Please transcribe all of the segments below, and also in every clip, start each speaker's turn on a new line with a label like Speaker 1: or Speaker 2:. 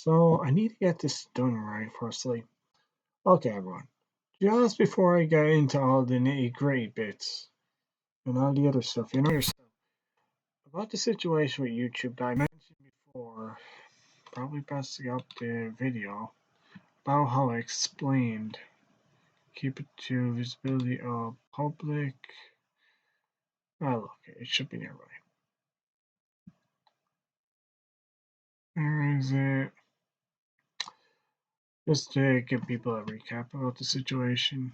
Speaker 1: So I need to get this done right firstly. Okay, everyone. Just before I get into all the nitty-gritty bits and all the other stuff, you know yourself about the situation with YouTube that I mentioned before. Probably best to get up the video about how I explained keep it to visibility of public. Oh, look, it should be nearby. Where is it? Just to give people a recap about the situation.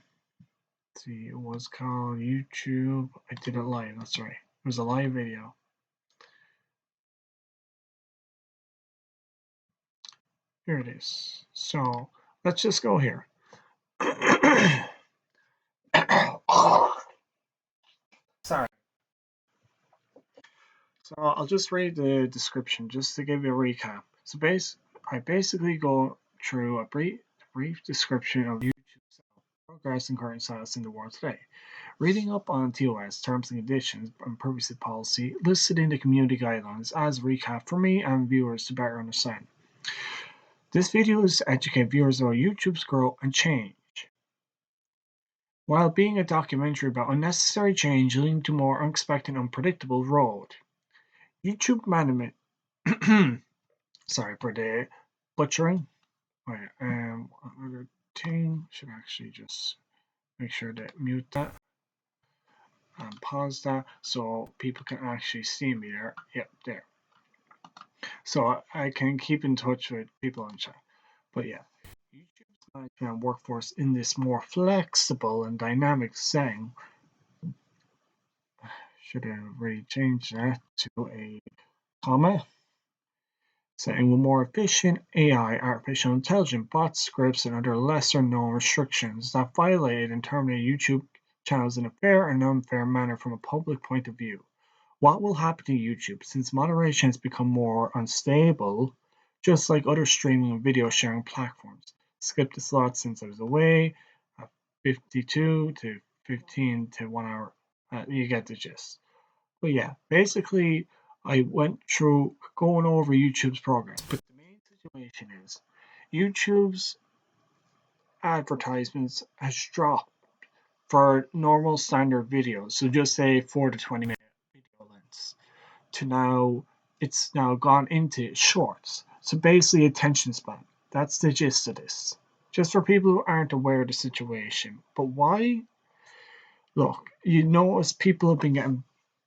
Speaker 1: Let's see, it was called YouTube. I did it live, that's right. It was a live video. Here it is. So let's just go here. Sorry. So I'll just read the description just to give you a recap. So I basically go through a brief description of YouTube's progress and current status in the world today. Reading up on TOS terms and conditions and privacy policy listed in the community guidelines as a recap for me and viewers to better understand. This video is to educate viewers about YouTube's growth and change, while being a documentary about unnecessary change leading to more unexpected and unpredictable road. YouTube management. Sorry for the butchering. Wait, another thing should actually just make sure to mute that and pause that so people can actually see me there. Yep, there. So I can keep in touch with people in chat. But yeah, YouTube's management workforce in this more flexible and dynamic setting. Should have really changed that to a comma. Setting with more efficient AI, artificial intelligence, bots, scripts, and other lesser known restrictions that violated and terminated YouTube channels in a fair and unfair manner from a public point of view. What will happen to YouTube since moderation has become more unstable, just like other streaming and video sharing platforms? Skip the slot since I was away, 52 to 15 to 1 hour. You get the gist. But yeah, basically, I went through going over YouTube's progress. But the main situation is YouTube's advertisements has dropped for normal standard videos. So just say 4 to 20-minute video lengths to now it's now gone into shorts. So basically attention span. That's the gist of this. Just for people who aren't aware of the situation. But why? Look, you notice people have been getting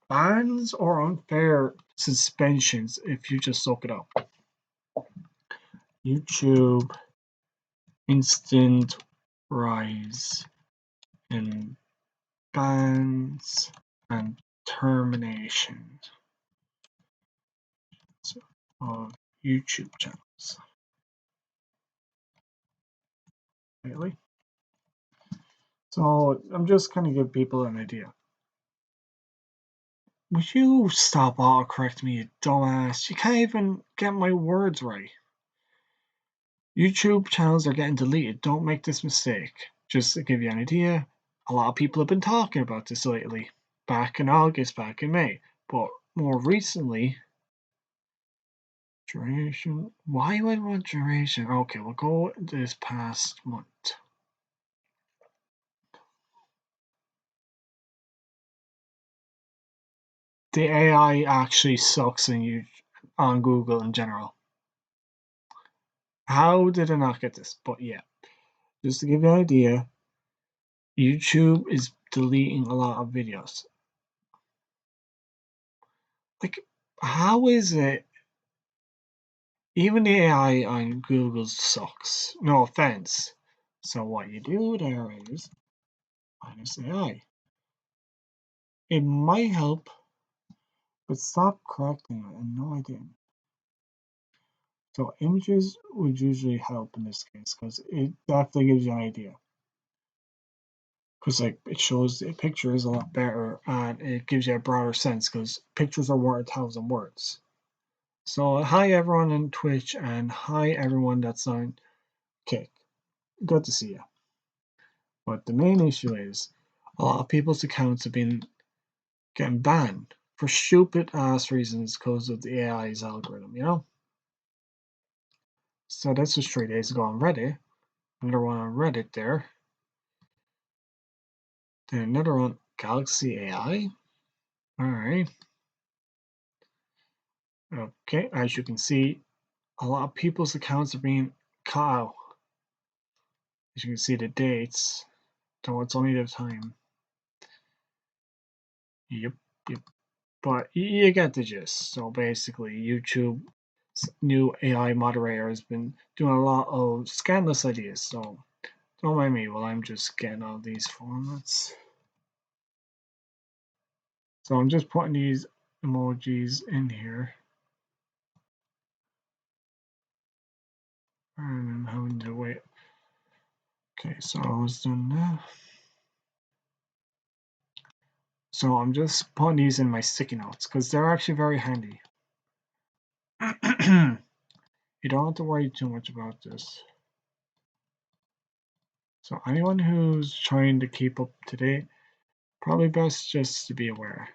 Speaker 1: bans or unfair suspensions if you just look it up. YouTube instant rise in bans and termination of YouTube channels. Really? So I'm just going to give people an idea. Would you stop autocorrecting me, you dumbass? You can't even get my words right. YouTube channels are getting deleted. Don't make this mistake. Just to give you an idea, a lot of people have been talking about this lately. Back in August, back in May. But more recently, duration. Why would I want duration? Okay, we'll go this past month. The AI actually sucks on Google in general. How did I not get this? But yeah, just to give you an idea, YouTube is deleting a lot of videos. Like, how is it? Even the AI on Google sucks. No offense. So what you do there is minus AI. It might help, but stop correcting it. And no, I didn't. So images would usually help in this case because it definitely gives you an idea. Because like it shows the picture is a lot better and it gives you a broader sense because pictures are worth 1,000 words. So hi everyone on Twitch and hi everyone that's on Kick. Good to see you. But the main issue is a lot of people's accounts have been getting banned for stupid ass reasons because of the AI's algorithm, you know? So this was 3 days ago on Reddit. Another one on Reddit there. Then another one, Galaxy AI. Alright. Okay, as you can see, a lot of people's accounts are being cut out. As you can see the dates, though it's only the time. Yep, yep. But you get the gist. So basically, YouTube's new AI moderator has been doing a lot of scandalous ideas. So don't mind me while I'm just getting all these formats. So I'm just putting these emojis in here. And I'm having to wait. Okay, so I was done that. So I'm just putting these in my sticky notes because they're actually very handy. You don't have to worry too much about this. So anyone who's trying to keep up to date, probably best just to be aware.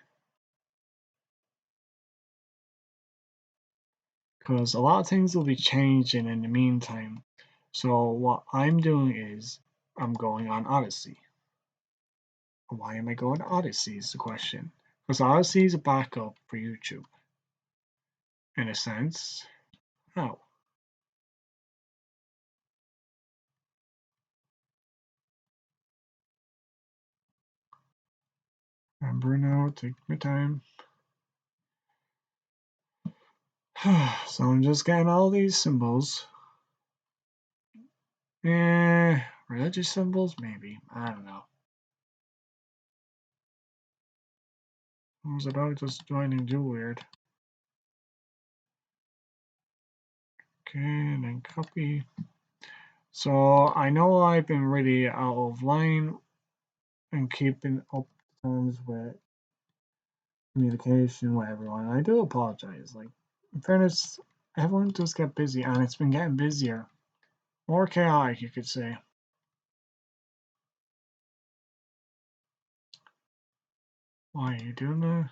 Speaker 1: Because a lot of things will be changing in the meantime. So what I'm doing is I'm going on Odyssey. Why am I going to Odyssey is the question. Because Odyssey is a backup for YouTube. In a sense. How? Remember now, take my time. So I'm just getting all these symbols. Religious symbols? Maybe. I don't know. I was about just joining do weird. Okay, and then copy. So I know I've been really out of line and keeping up terms with communication with everyone. I do apologize. Like, in fairness, everyone does get busy, and it's been getting busier. More chaotic, you could say. Why are you doing that?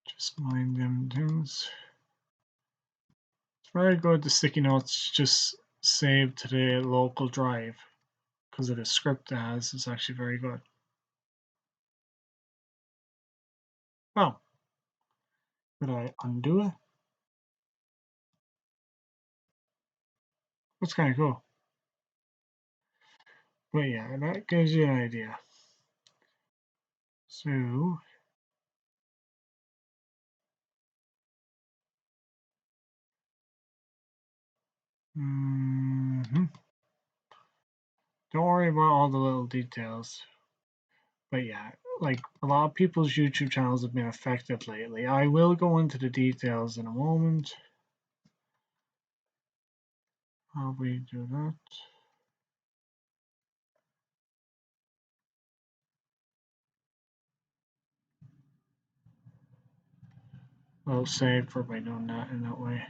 Speaker 1: Just mind them things. It's very good the sticky notes just saved to the local drive because of the script it has. It's actually very good. Oh, could I undo it? That's kind of cool. But yeah, that gives you an idea. So, don't worry about all the little details. But yeah, like a lot of people's YouTube channels have been affected lately. I will go into the details in a moment. How we do that? I'll save for by doing that in that way.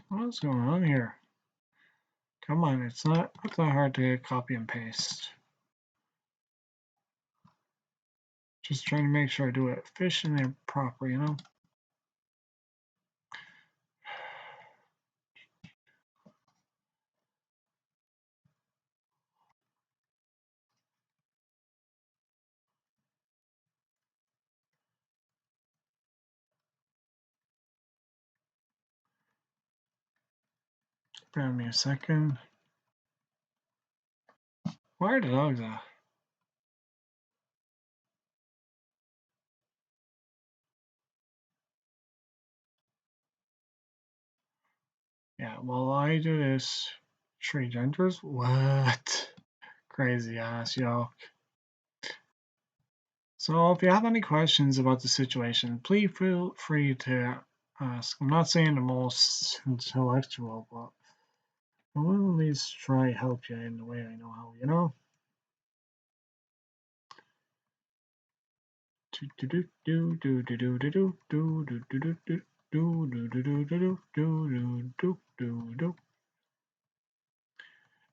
Speaker 1: What's going on here? Come on, it's not that hard to copy and paste. Just trying to make sure I do it efficiently and proper, you know? Bear me a second. Where are the dogs at? Yeah, while I do this, trade genders? What? Crazy ass, yo. So if you have any questions about the situation, please feel free to ask. I'm not saying the most intellectual, but I will at least try help you in the way I know how, you know?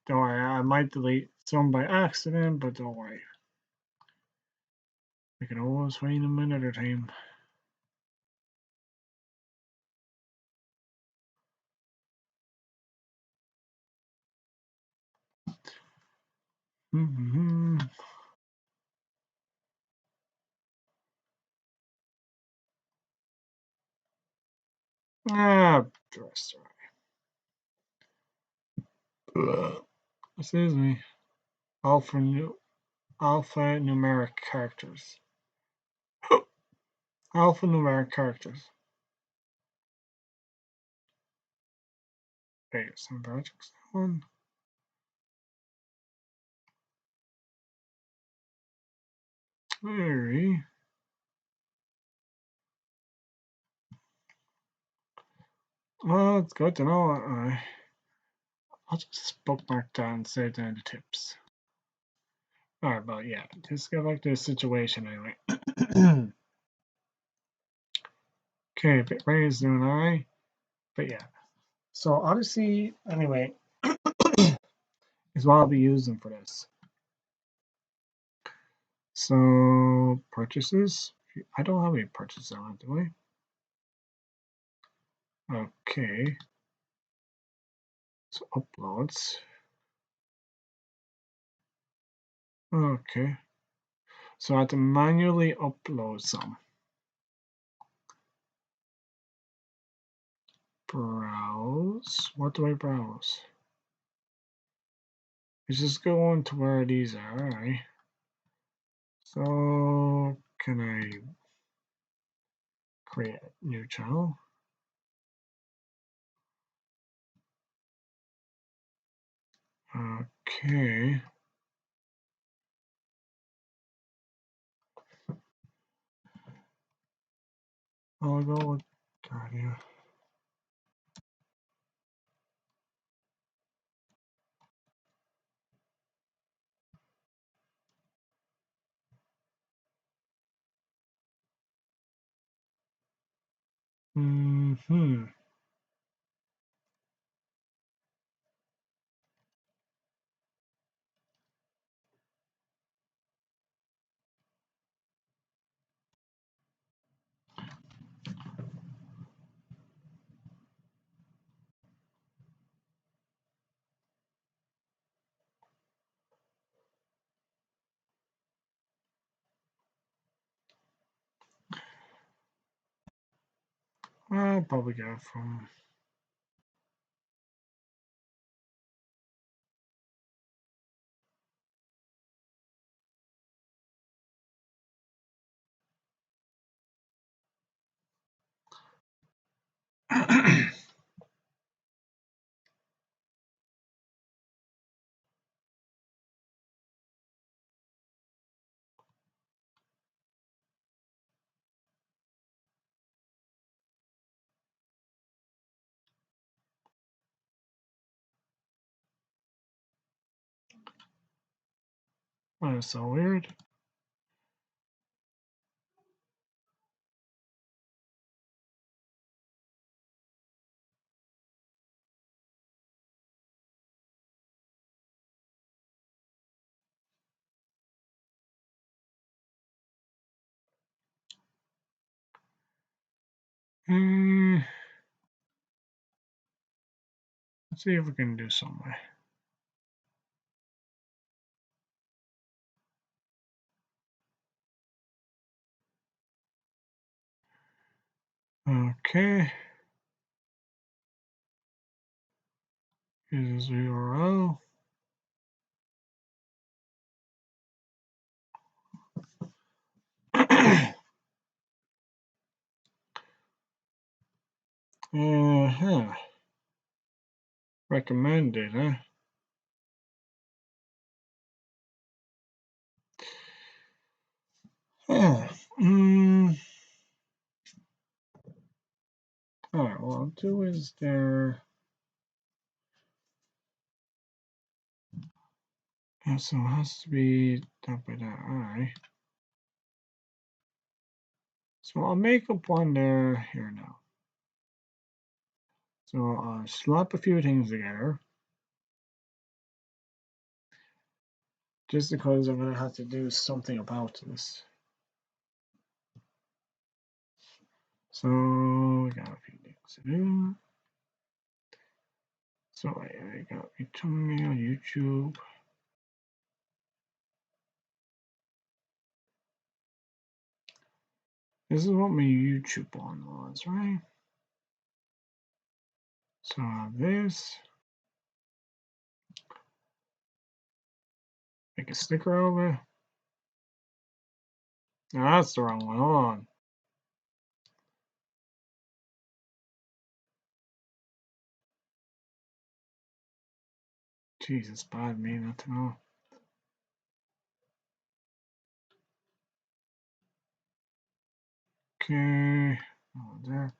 Speaker 1: Don't worry, I might delete some by accident, but don't worry. We can always find them another time. Mm-hmm. Ah, sorry. Excuse me. Alphanumeric characters. Alphanumeric characters. Okay, some projects. One. Very. Well, it's good to know. I'll just bookmark that and save down the tips. Alright, but yeah, just get back to the situation anyway. Okay, bitrate is doing alright. But yeah. So Odyssey, anyway, is what I'll be using for this. So purchases. I don't have any purchases on, do I? Okay. So uploads. Okay. So I have to manually upload some. Browse. What do I browse? It's just going to where these are, alright. So can I create a new channel? Okay. I'll go with Guardia. Mm-hmm. I'll probably get it from That's so weird. Let's see if we can do some way. Okay. Here's the URL. Uh-huh. Recommended, huh? Huh. Alright, what I'll do is there. Yeah, so it has to be that by that. Alright. So I'll make up one there here now. So I'll slap a few things together. just because I'm gonna have to do something about this. So we got a few things to do. So I got my thumbnail, YouTube. This is what my YouTube one was, right? So I have this. Make a sticker over. No, that's the wrong one. Hold on. Jesus, bad me not to know. Okay. Oh, there.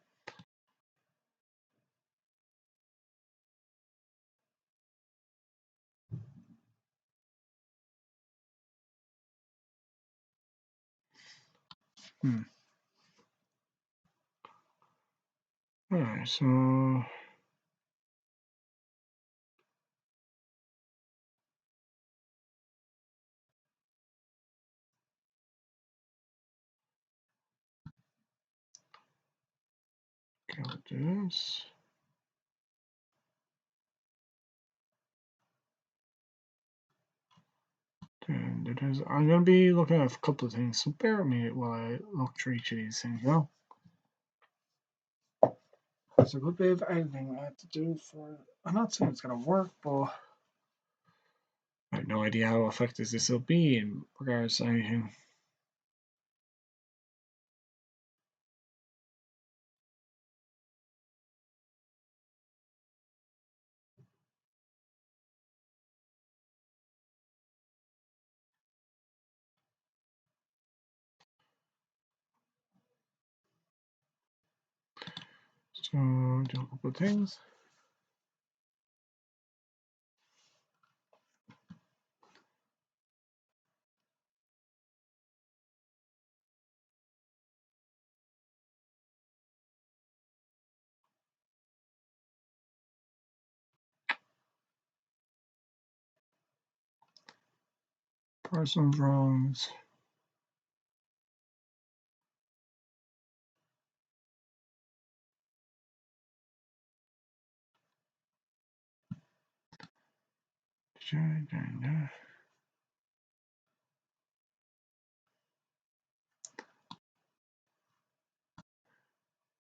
Speaker 1: Alright, so okay, I'll do this. And it is. I'm gonna be looking at a couple of things, so bear with me while I look through each of these things, you know? There's a good bit of editing I have to do for. I'm not saying it's gonna work, but I have no idea how effective this will be in regards to anything. So do a couple of things. Personal drawings.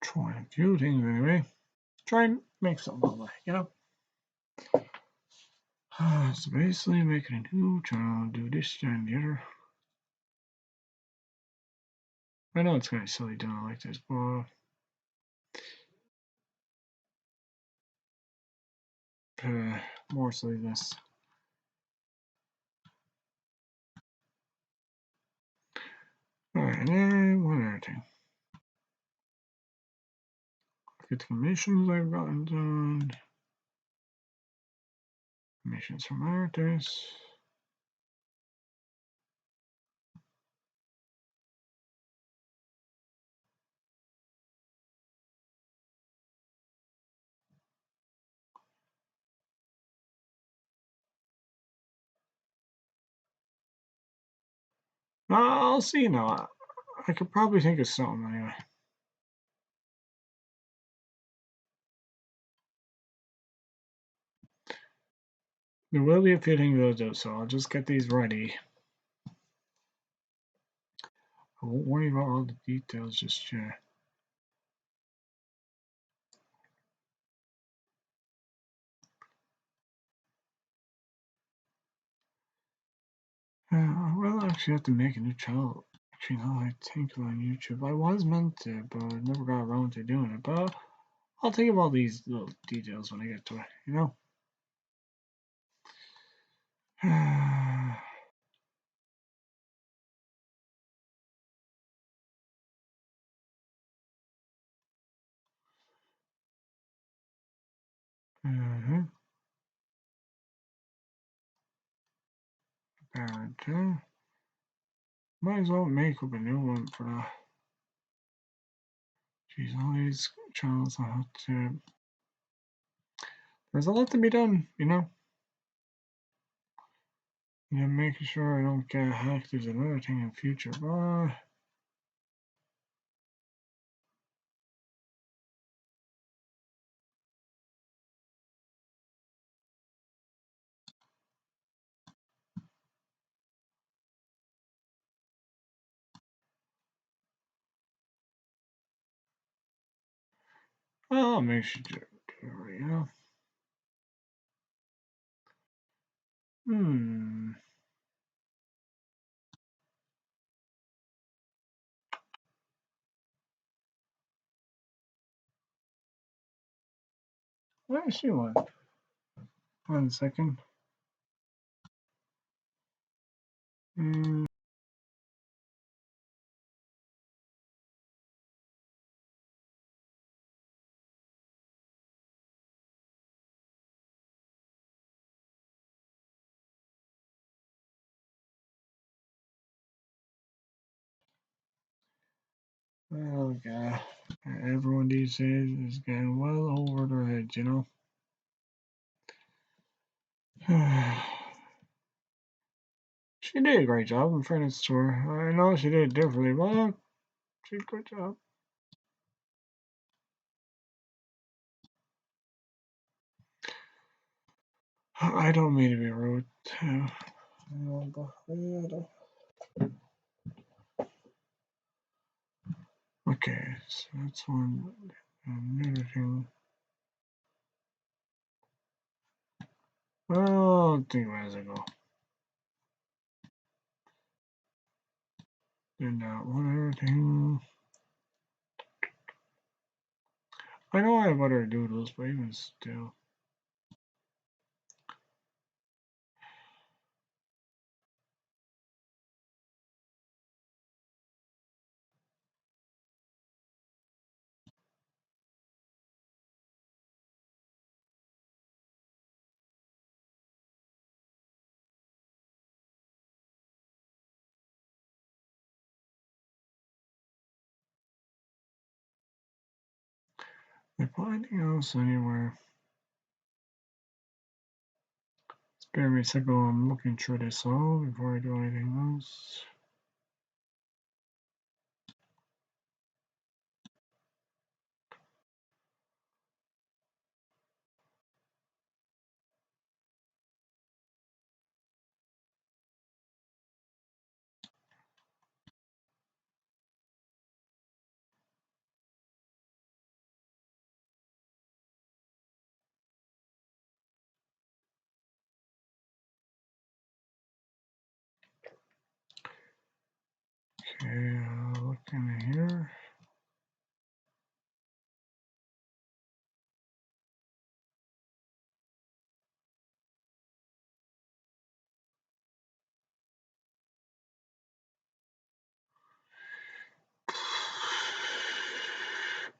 Speaker 1: Try a few things anyway. Try and make something of it, you know? So basically making a new channel, do this and the other. I know it's kind of silly doing it like this, but more silly this. Alright, and then one other thing. Get the commissions I've gotten done. Commissions from artists. I'll see now. I could probably think of something anyway. There will be a few things to do, so I'll just get these ready. I won't worry about all the details just yet. I will actually have to make a new channel. Actually, now I think on YouTube. I was meant to, but I never got around to doing it. But I'll think of all these little details when I get to it, you know? Parent. Might as well make up a new one for that. Geez, all these channels I have to. There's a lot to be done, you know? Yeah, making sure I don't get hacked is another thing in future, but I'll make sure to do it, you know. Hmm. I see one. 1 second. Hmm. Well, yeah. Everyone these days is getting well over their heads, you know. She did a great job in fairness to her. I know she did it differently, but she did a good job. I don't mean to be rude. Okay, so that's one. Another thing. Oh, 3 minutes ago. Then one other thing. I know I have other doodles, but even still. If anything else anywhere. Spare me a second, I'm looking through this all before I do anything else. Okay, look in here.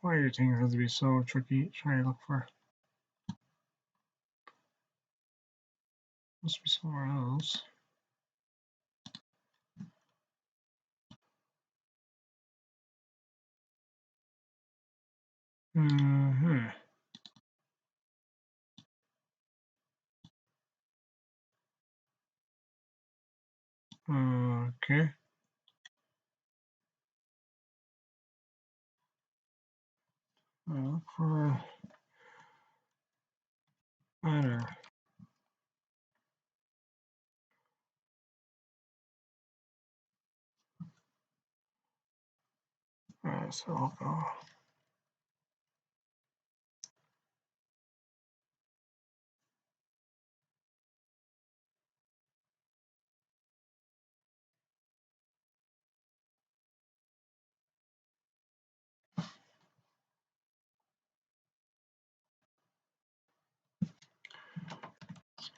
Speaker 1: Why do things have to be so tricky? Try to look for. Must be somewhere else. Hmm. Okay. Look for matter. So I'll go.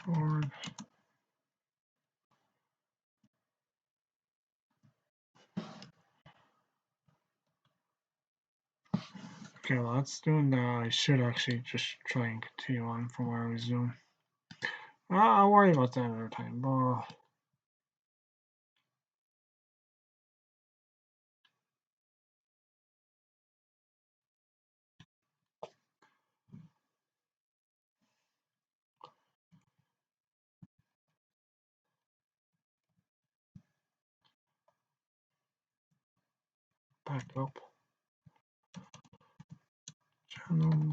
Speaker 1: Forward. Okay, well, that's doing that. I should actually just try and continue on from where I was doing. I'll worry about that another time. But back up. Channel.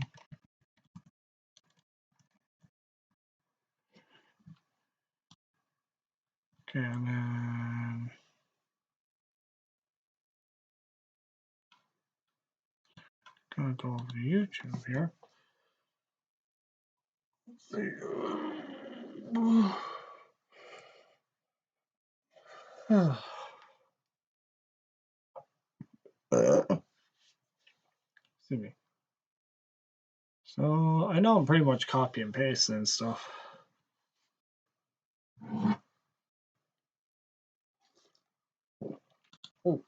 Speaker 1: Okay, and then gonna go over to YouTube here. Excuse me. So I know I'm pretty much copy and pasting and stuff. Oh.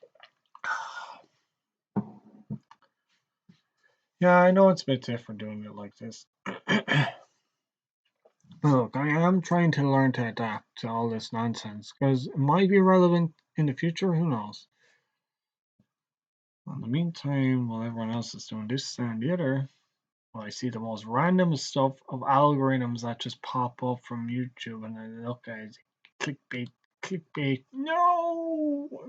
Speaker 1: Yeah, I know it's a bit different doing it like this. Look, I am trying to learn to adapt to all this nonsense because it might be relevant in the future. Who knows? In the meantime, while everyone else is doing this and the other, well, I see the most random stuff of algorithms that just pop up from YouTube, and I look at it, clickbait, clickbait. No, I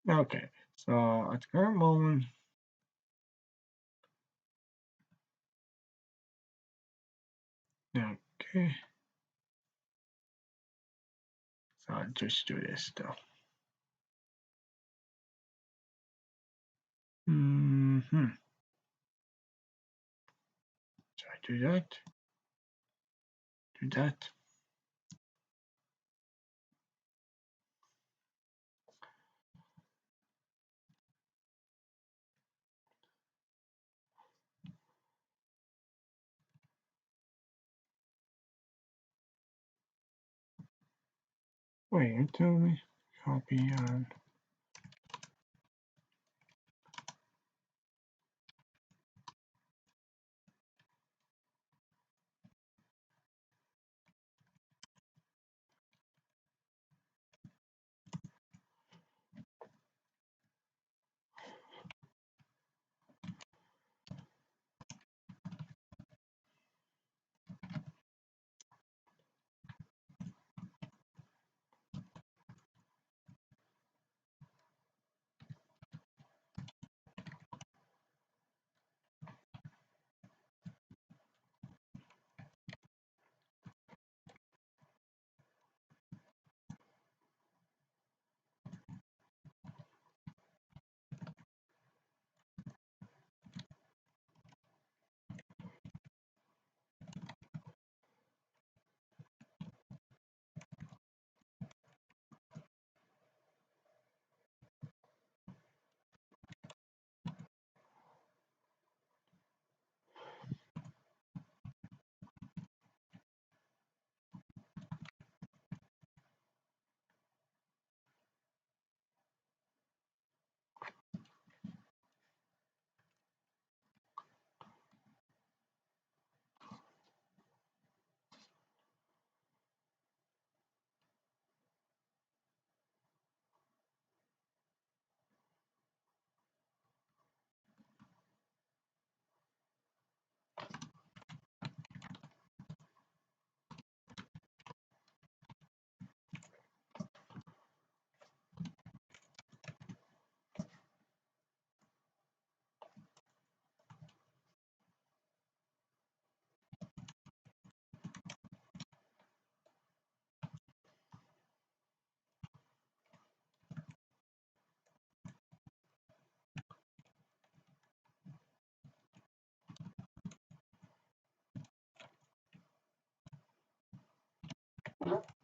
Speaker 1: mean, okay. So at the current moment, okay. So I'll just do this though. So I do that. Do that. Wait, you tell me. Copy and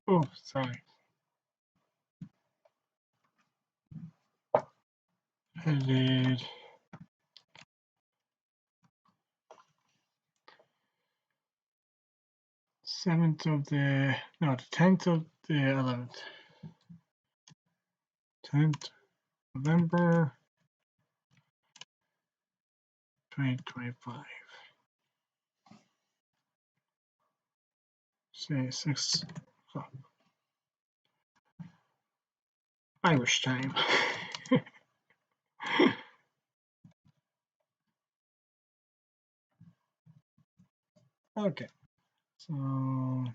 Speaker 1: oh, sorry. Edit 7th of the 10th of the 11th. 10th November 2025. Say 6 o'clock. Irish time. Okay, so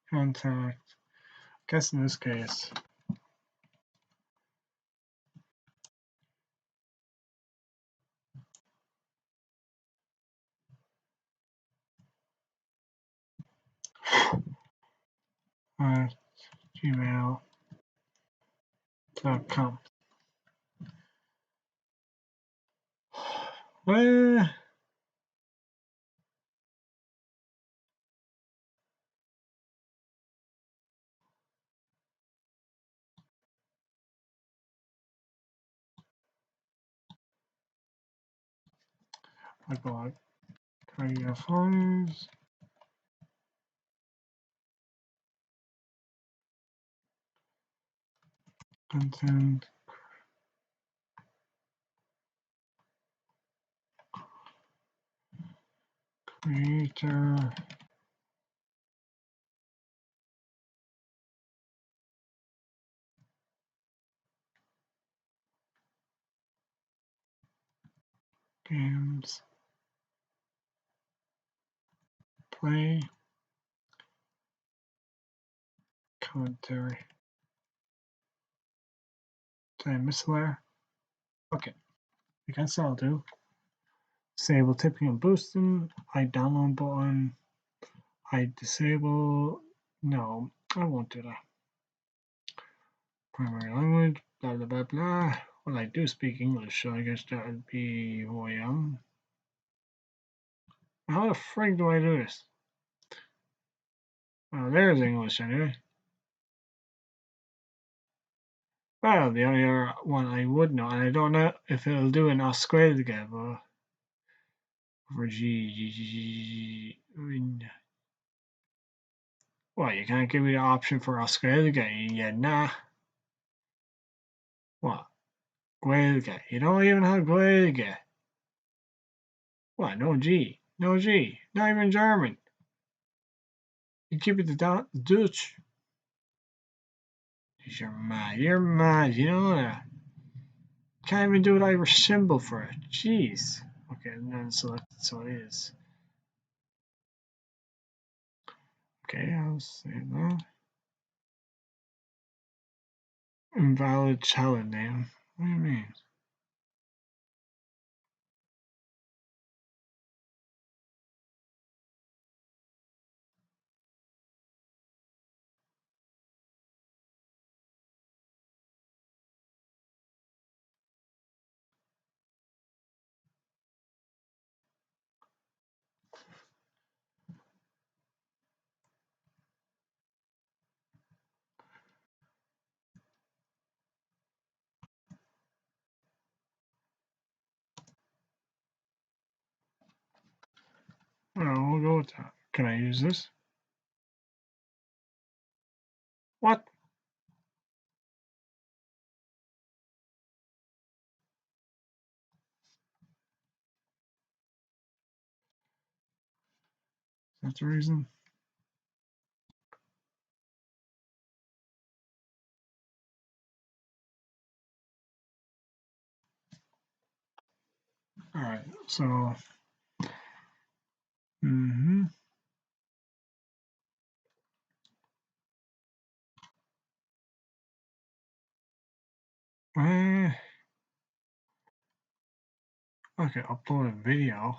Speaker 1: contact. guess in this case, gmail.com. Well, I got create files, content, creator, games, play, commentary. Did I miss a layer? Okay, I guess I'll do. Disable tipping and boosting, hide download button, hide disable. No, I won't do that. Primary language, blah blah blah blah. Well, I do speak English, so I guess that would be who I am. How the frig do I do this? Oh, there's English anyway. Well, the only other one I would know, and I don't know if it'll do an Australia, but for G, what, you can't give me the option for Australia? Yeah, nah. What? Guelga. You don't even have Guelga. What? No G. No G. Not even German. You keep it the Dutch. You're mad. You're mad. You know that. Can't even do an Irish symbol for it. Jeez. Okay, and then select it so it is. Okay, I'll save that. Invalid child name. What do you mean? Oh, we'll go with that. Can I use this? What? That's the reason. All right, so. Okay, upload a video.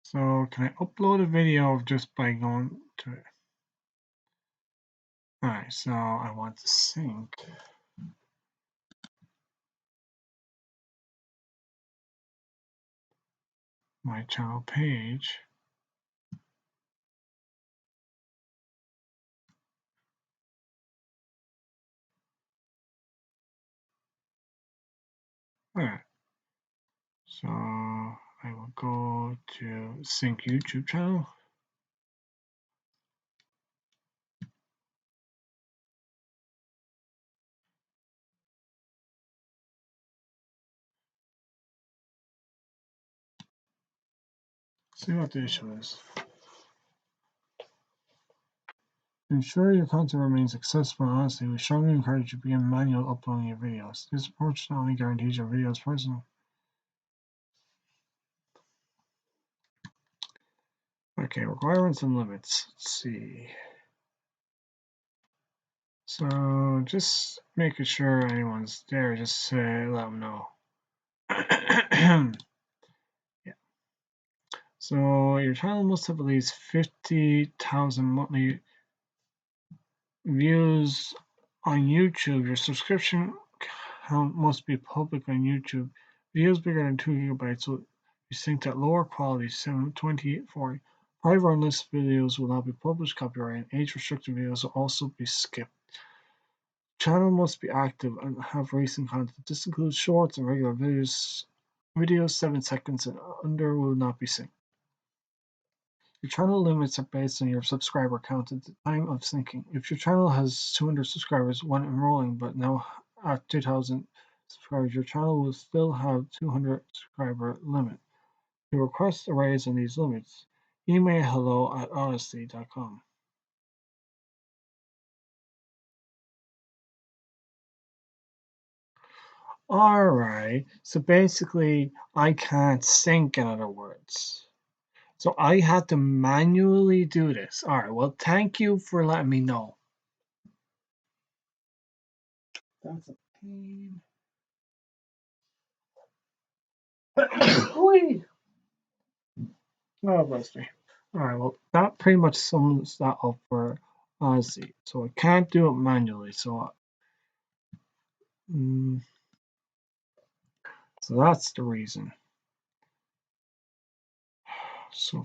Speaker 1: So can I upload a video just by going to it? Alright, so I want to sync my channel page. Alright, so I will go to sync YouTube channel. See what the issue is. Ensure your content remains accessible and honestly, we strongly encourage you to begin manual uploading your videos. This approach not only guarantees your videos personal. Okay, Okay, requirements and limits. Let's see. So just making sure anyone's there, just let them know. Yeah. So your channel must have at least 50,000 monthly views on YouTube. Your subscription count must be public on YouTube. Videos bigger than 2 gigabytes will be synced at lower quality, 720, 40. Private or unlisted videos will not be published, copyright, and age-restricted videos will also be skipped. Channel must be active and have recent content. This includes shorts and regular videos. Videos 7 seconds and under will not be synced. Your channel limits are based on your subscriber count at the time of syncing. If your channel has 200 subscribers when enrolling but now at 2,000 subscribers, your channel will still have 200 subscriber limit. To request a raise on these limits, email hello@odyssey.com. Alright, so basically I can't sync, in other words. So I had to manually do this. Alright, well thank you for letting me know. That's a pain. Oh, bless me. Alright, well that pretty much sums that up for Odyssey. So I can't do it manually, so so that's the reason. So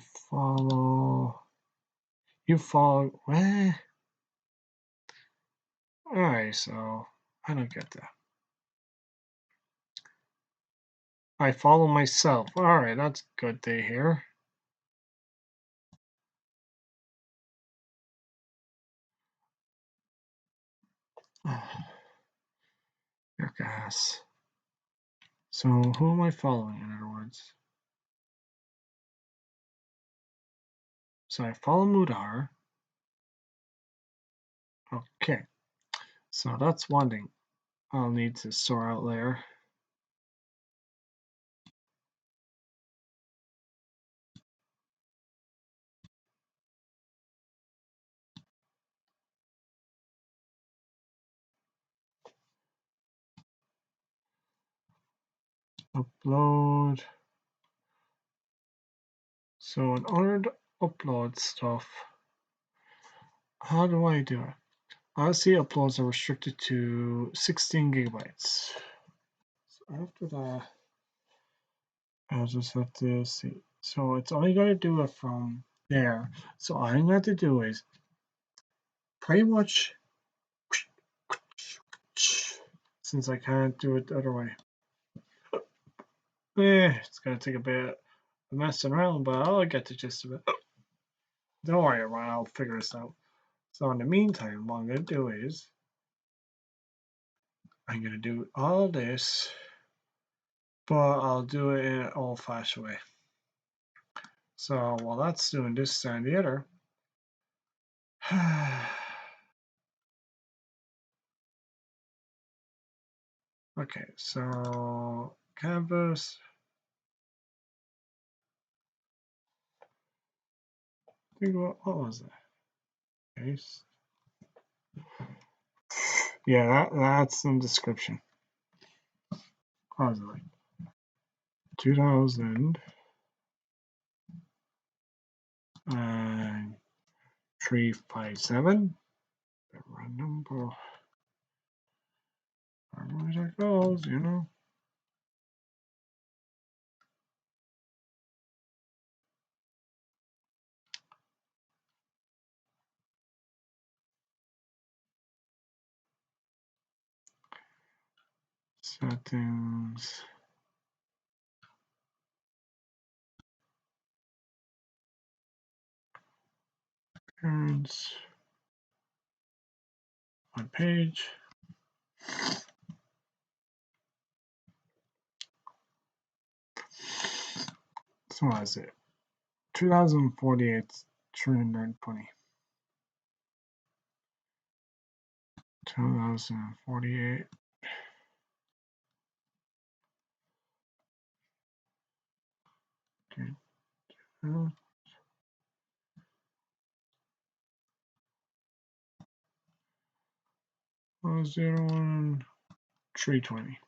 Speaker 1: you follow, alright, so I don't get that. I follow myself. Alright, that's good to hear. Your gas. So who am I following, in other words? So I follow Mudar. Okay. So that's one thing I'll need to sort out later. Upload. So in order to upload stuff, how do I do it? Odyssey uploads are restricted to 16 gigabytes. So after that, I'll just have to see. So it's only going to do it from there. So all I'm going to do is pretty much, since I can't do it the other way. It's going to take a bit of messing around, but I'll get the gist of it. Don't worry, everyone, I'll figure this out. So in the meantime, what I'm going to do is I'm going to do all this, but I'll do it in an old-fashioned way. So while that's doing this and the other, okay, so canvas. What was it? Paste. Yeah, that's in description. What was it like? 200357. The number. Where that goes, you know. Settings. Appearance. On page. So what is it? 2048, 320. 2048. Okay. 0, 320.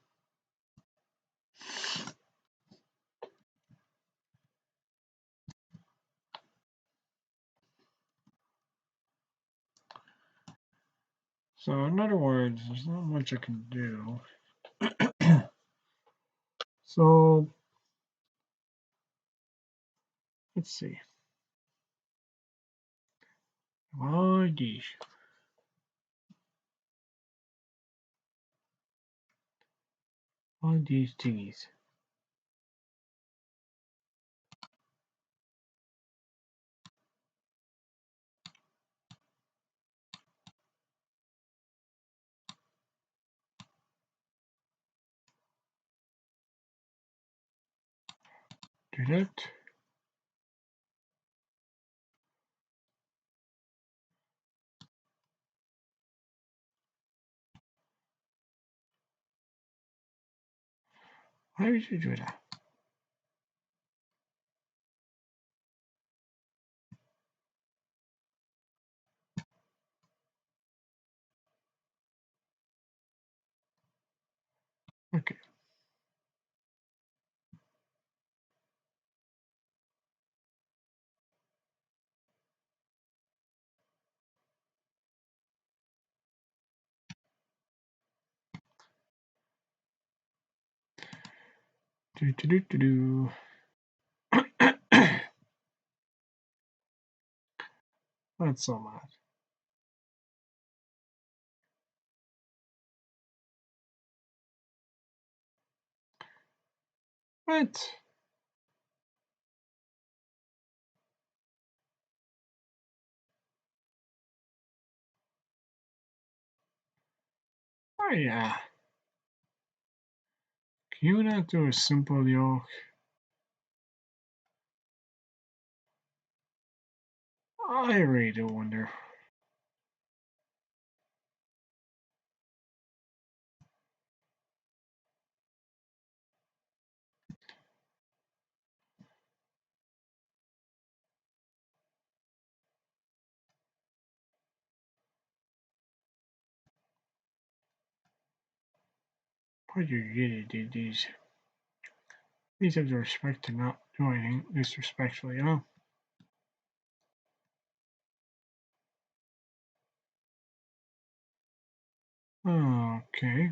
Speaker 1: So in other words, there's not much I can do. So let's see. All these. All these thingies. Do that. Why would you do that? Okay. Do do do do do. That's so mad. What? Oh yeah. Can you not do a simple yoke? I really do wonder. Why do you really do these? These have the respect to not do anything disrespectfully, you know? Okay.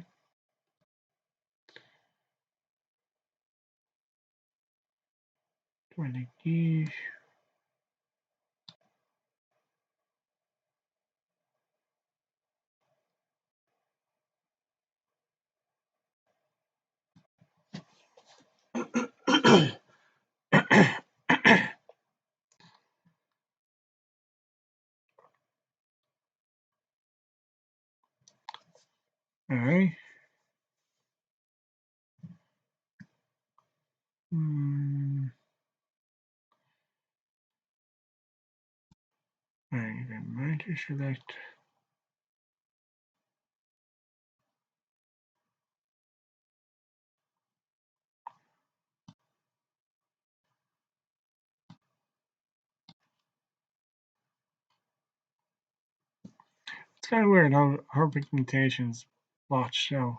Speaker 1: Do I like these? Alright. Alright, then merge select. It's kind of weird how her pigmentation's blotched out.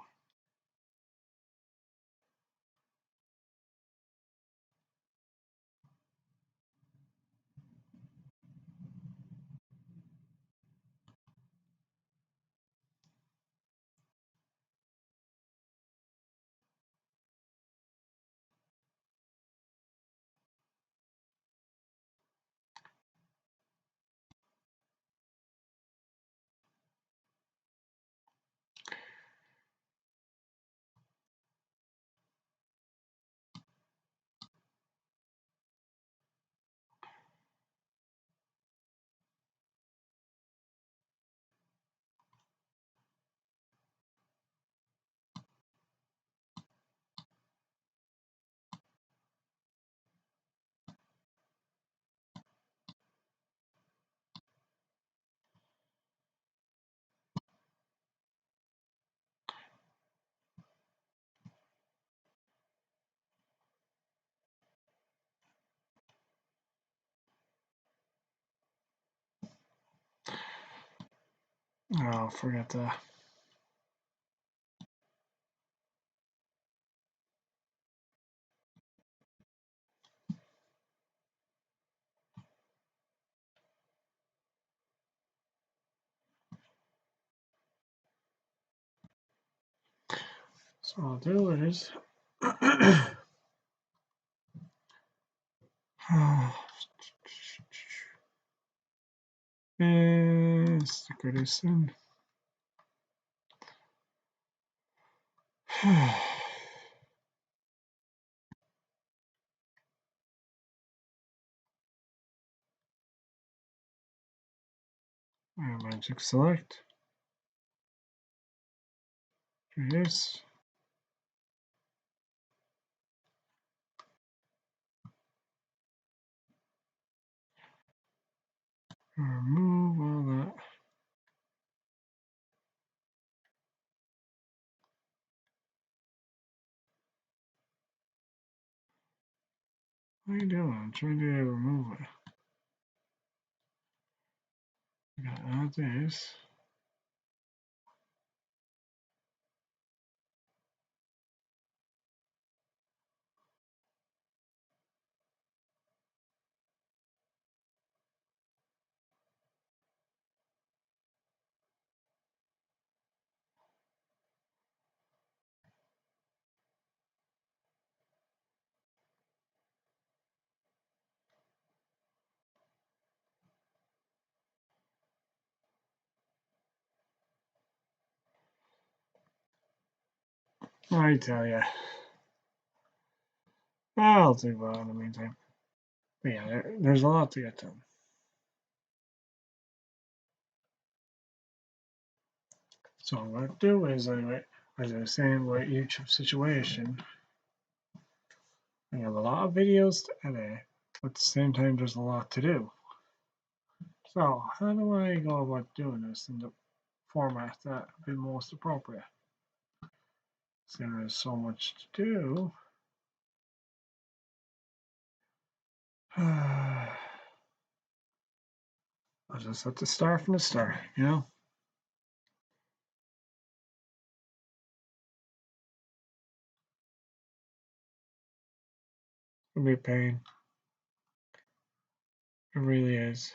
Speaker 1: Oh, forget that. So what I'll do is sticker this in. Magic select. Do this. Remove all that. What are you doing? I'm trying to remove it. I gotta add this. I tell ya. I'll think about it in the meantime. But yeah, there's a lot to get to. So what I'm going to do is, anyway, as I was saying, with each situation, I have a lot of videos to edit, but at the same time, there's a lot to do. So how do I go about doing this in the format that would be most appropriate? So there's so much to do. I just have to start from the start, you know? It'll be a pain. It really is.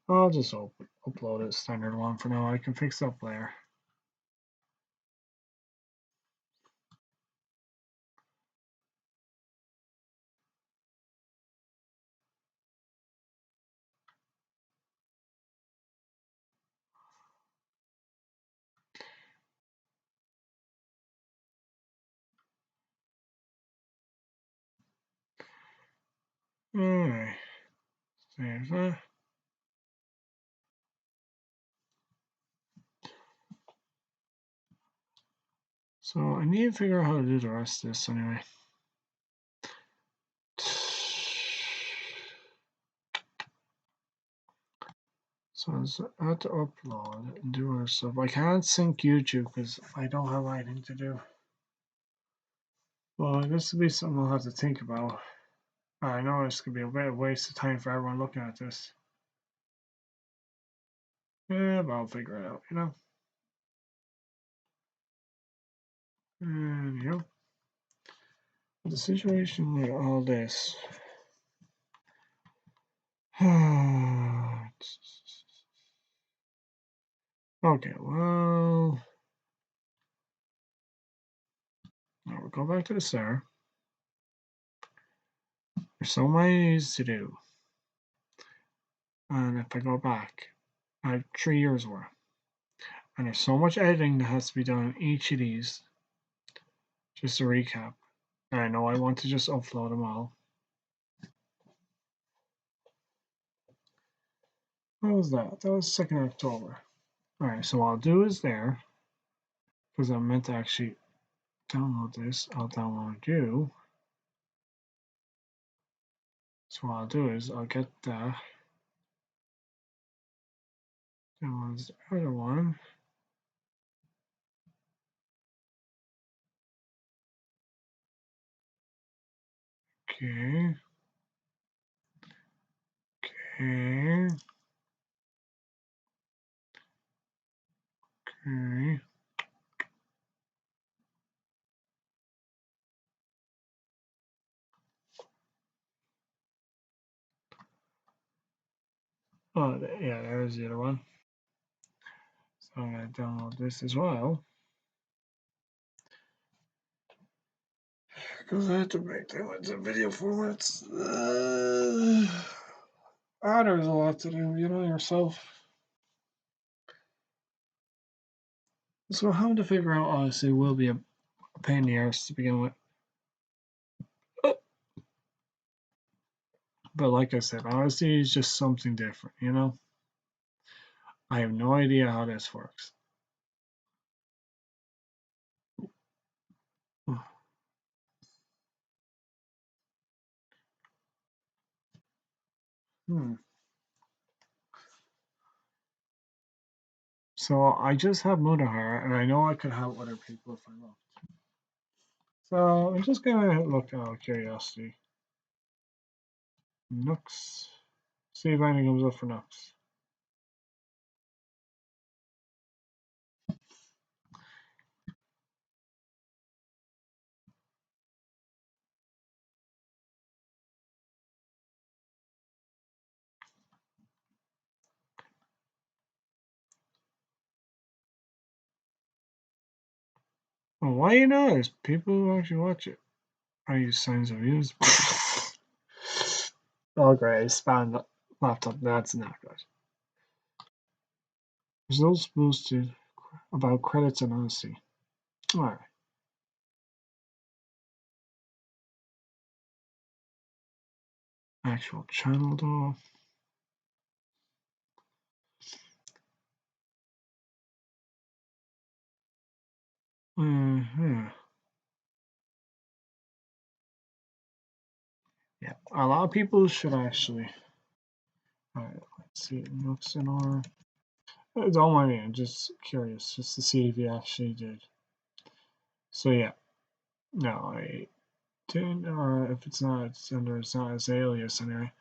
Speaker 1: I'll just upload it standard one for now. I can fix it up later. Alright. Save that. So I need to figure out how to do the rest of this anyway. So I have to upload and do other stuff. I can't sync YouTube because I don't have anything to do. Well, this will be something I'll have to think about. I know it's going to be a bit of a waste of time for everyone looking at this. Yeah, but I'll figure it out, you know? And, you know, the situation with all this. Okay, well, now we'll go back to the start. There's so many needs to do. And if I go back, I have 3 years worth. And there's so much editing that has to be done in each of these. Just to recap. And I know I want to just upload them all. What was that? That was 2nd October. Alright, so what I'll do is there, because I meant to actually download this, I'll download you. So what I'll do is I'll get that. Download the other one. Okay. Okay. Okay. Oh, yeah, there's the other one. So I'm going to download this as well. Because I have to make them into video formats. There's a lot to do, you know, yourself. So how to figure out Odyssey will be a pain in the arse to begin with. But like I said, Odyssey is just something different, you know? I have no idea how this works. So I just have Mudahar, and I know I could help other people if I looked. So I'm just gonna look out of curiosity. Nooks. See if anything comes up for Nooks. Well, why you know there's people who actually watch it. I use signs of views. Oh great, spam laptop, that's not good. Results boosted about credits and Odyssey. Alright. Actual channel though. Yeah, a lot of people should actually. Alright, let's see. Nooks and R. Don't mind me, I'm just curious, just to see if you actually did. So yeah, no, I didn't, or if it's not, it's under, it's not as alias anyway.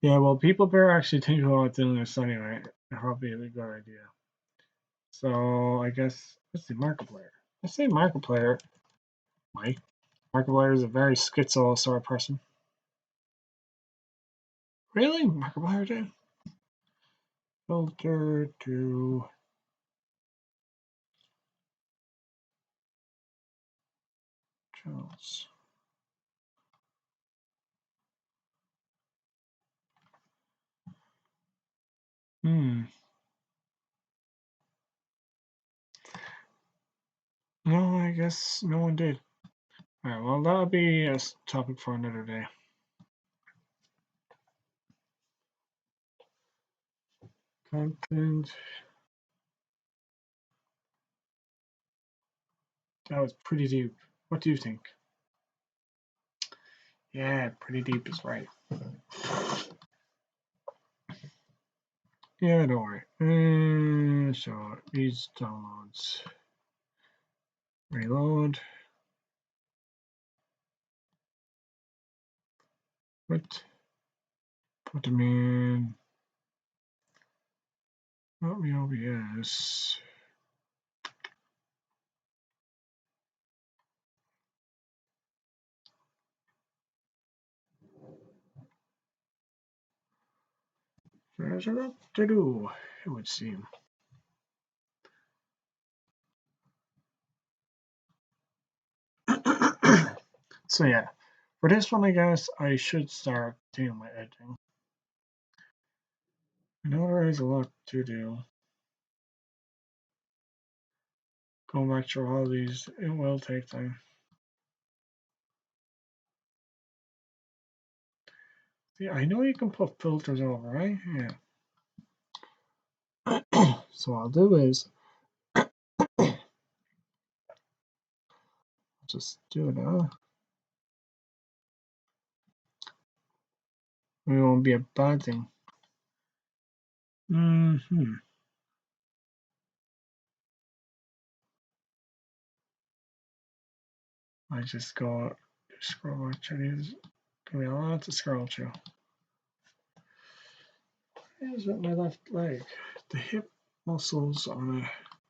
Speaker 1: Yeah, well, people better actually think about doing this anyway. Probably a good idea. So I guess, let's see, Markiplier. I say Markiplier. Mike. Markiplier is a very schizo sort of person. Really? Markiplier did? Filter to channels. No, I guess no one did. Alright, well, that'll be a topic for another day. Content. That was pretty deep. What do you think? Yeah, pretty deep is right. Yeah, don't worry. So these downloads. Reload. What? Put them in. Not me OBS. There's a lot to do, it would seem. So yeah, for this one, I guess I should start doing my editing. I know there is a lot to do. Going back through all these, it will take time. Yeah, I know you can put filters over, right? Yeah. So what I'll do is just do it now. It won't be a bad thing. I just go scroll through these. Give me a lot to scroll through. Here's with my left leg. The hip muscles on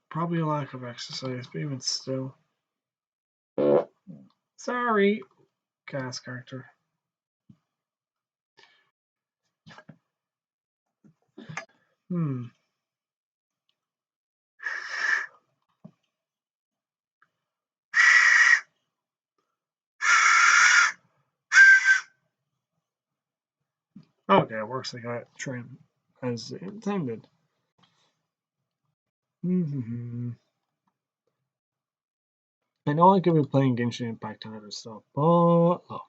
Speaker 1: probably a lack of exercise, but even still. Sorry, cast character. Hmm. Okay, it works like I train as intended. Mm-hmm. I know I could be playing Genshin Impact and other stuff, but look,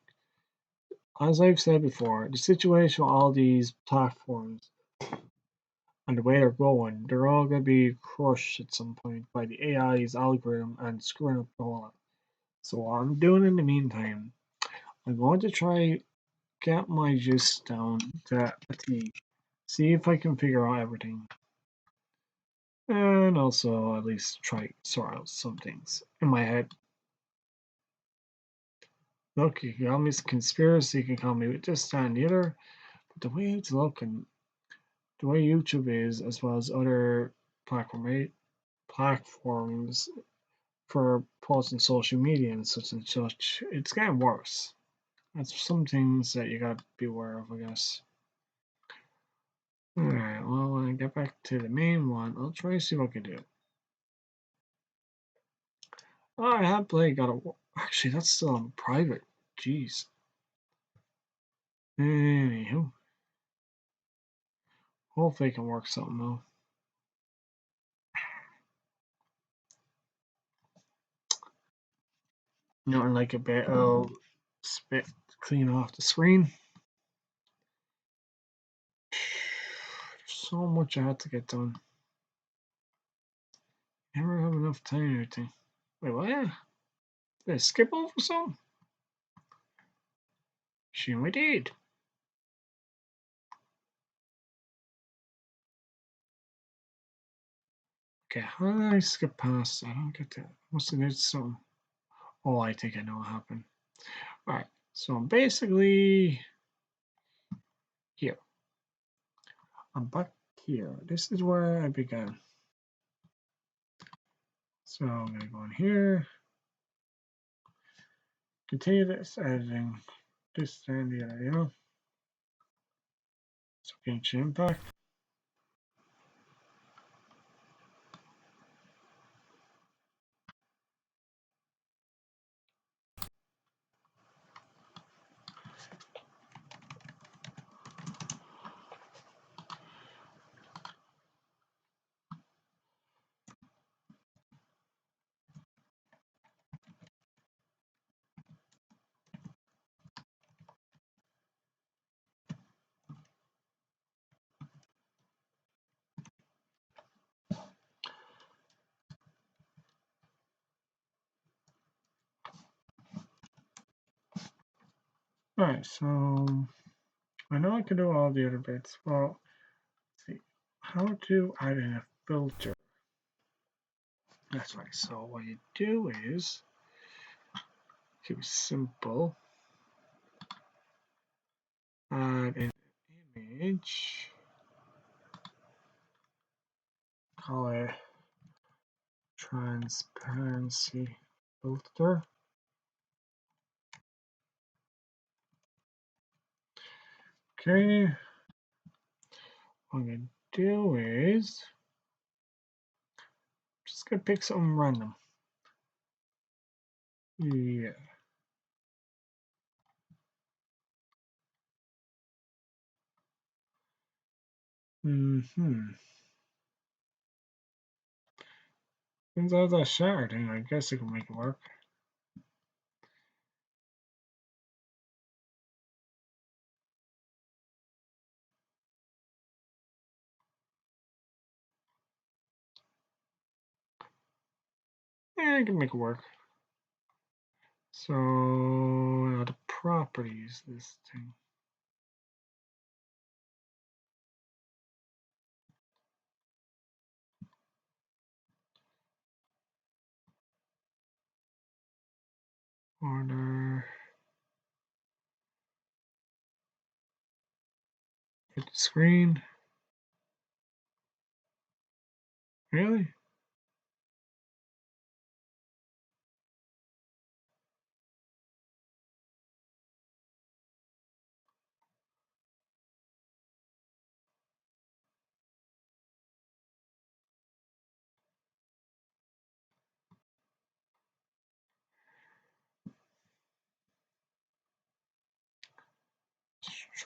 Speaker 1: as I've said before, the situation with all these platforms and the way they're going, they're all going to be crushed at some point by the AI's algorithm and screwing up the whole lot. So what I'm doing in the meantime, I'm going to try get my gist down to a T, see if I can figure out everything, and also at least try sort out some things in my head. Look, you can call me conspiracy, you can call me this, that, and the other, but the way it's looking, the way YouTube is, as well as other platforms for posting social media and such, it's getting worse. That's some things that you gotta be aware of, I guess. Alright, well, when I get back to the main one, I'll try to see what I can do. Oh, I have played God of War. Actually, that's still on private. Jeez. Anywho, hopefully I can work something out. Nothing like a bit of spit clean off the screen. There's so much I had to get done. Never have enough time or anything. Wait, what? Did I skip over some? Sure we did. Okay, how did I skip past? I don't get that. Must have did something. Oh, I think I know what happened. Alright, so I'm basically here. I'm back here. This is where I began. So I'm going to go in here, continue this editing, this and the other, you know. So Genshin Impact. Alright, so I know I can do all the other bits. Well, let's see. How to add in a filter. That's right. So what you do is keep it simple. Add an image. Call it transparency filter. Okay. What I'm gonna do is just gonna pick something random. Yeah. Mm-hmm. Since I have that shard, and I guess I can make it work. Yeah, I can make it work. So now the properties, this thing. Order. Hit the screen. Really?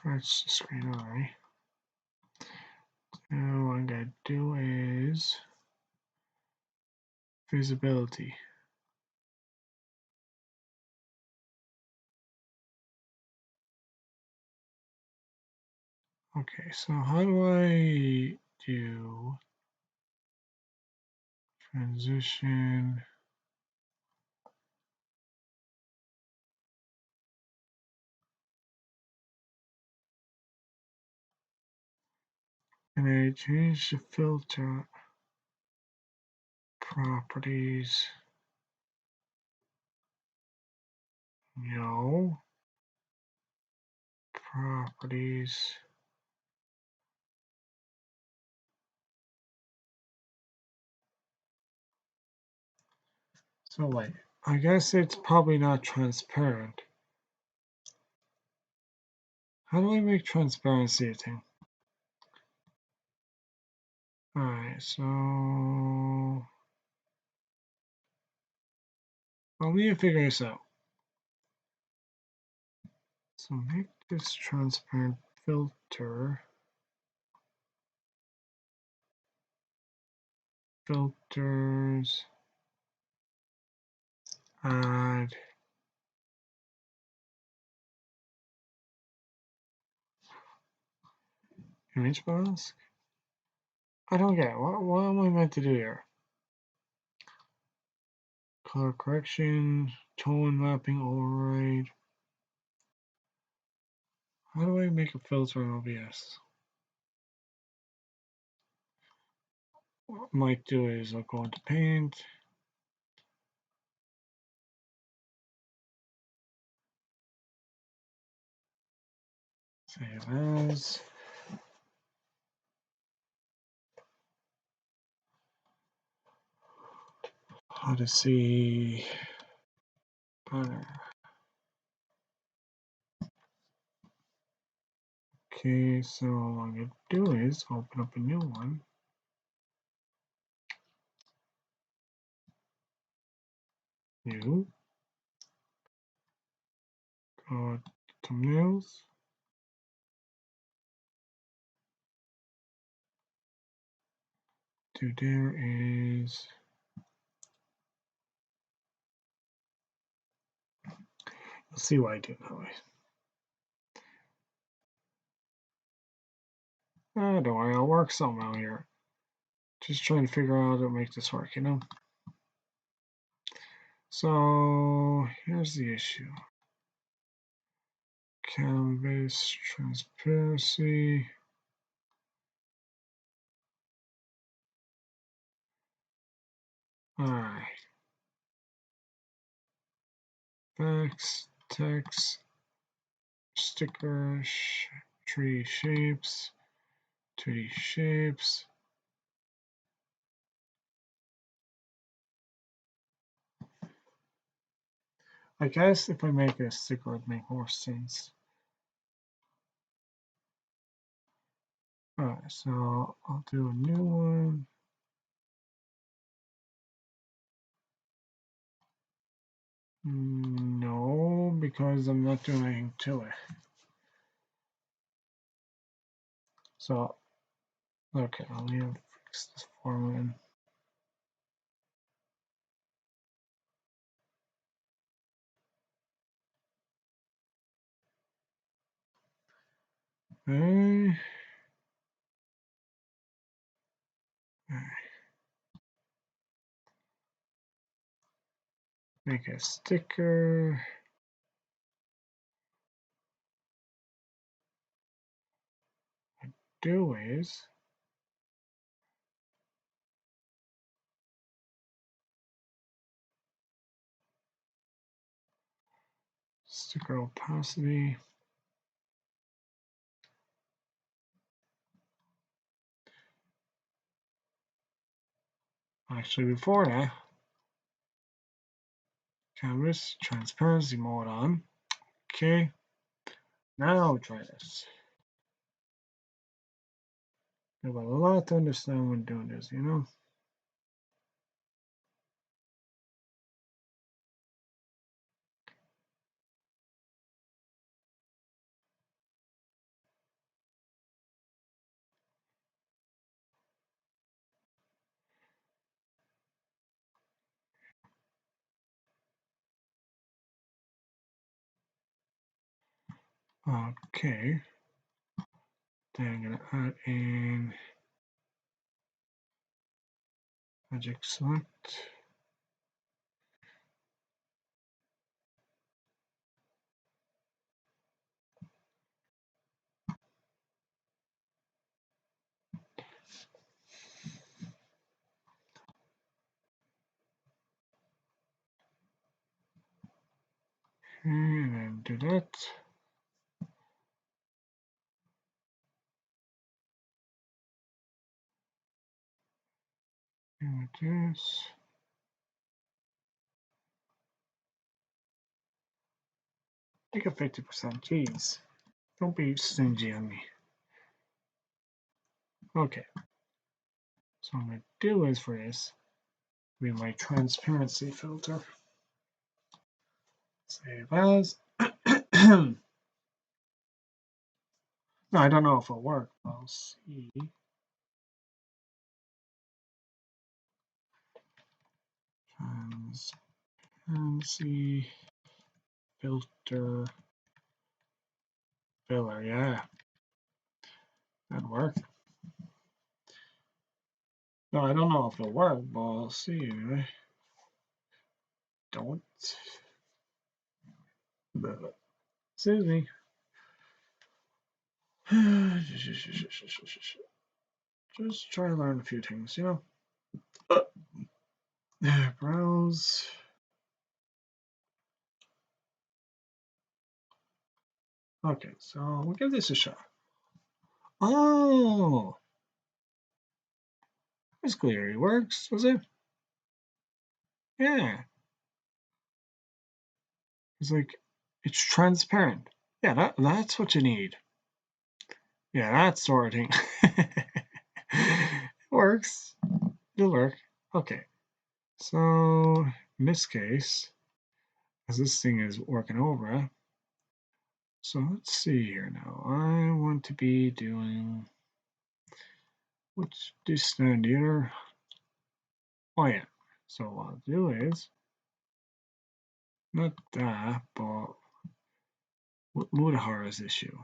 Speaker 1: refresh the screen. Alright. Now what I'm gonna do is visibility. Okay, so how do I do transition? And I change the filter properties. No. Properties. So wait, I guess it's probably not transparent. How do I make transparency a thing? Alright, so I'll need to figure this out. So make this transparent filter. Filters. Add. Image mask? I don't get it. What am I meant to do here? Color correction, tone mapping, override. How do I make a filter in OBS? What I might do is I'll go into Paint. Save as. Odyssey banner. Okay, so what I'm going to do is open up a new one. New. Go to thumbnails. To there is. Let's see why I do it that way. Oh, don't worry, I'll work something out here. Just trying to figure out how to make this work, you know? So here's the issue. Canvas transparency. Alright. Text, sticker, 3D shapes, 2D shapes. I guess if I make a sticker, it'd make more sense. Alright, so I'll do a new one. No, because I'm not doing anything to it. So, okay, I'll need to fix this format. Okay. Make a sticker. Do is sticker opacity. Actually, before that, canvas transparency mode on. Okay. Now try this. I've got a lot to understand when doing this, you know? Okay. Then I'm gonna add in magic select. And then do that. And with this. Take a 50%. Jeez. Don't be stingy on me. Okay. So what I'm going to do is for this, be my transparency filter. Save as. No, I don't know if it'll work. I'll see. Transparency filter filler. Yeah, that'd work. No, I don't know if it'll work, but I'll see anyway. Don't. Excuse me. Just try to learn a few things, you know. Browse. Okay, so we'll give this a shot. Oh, this clearly works, does it? Yeah. It's like, it's transparent. Yeah, that's what you need. Yeah, that sort of thing. It works. It'll work. Okay. So in this case, as this thing is working over, so let's see here now. I want to be doing what's this down here? Oh yeah. So what I'll do is not that, but what Mudahara's issue.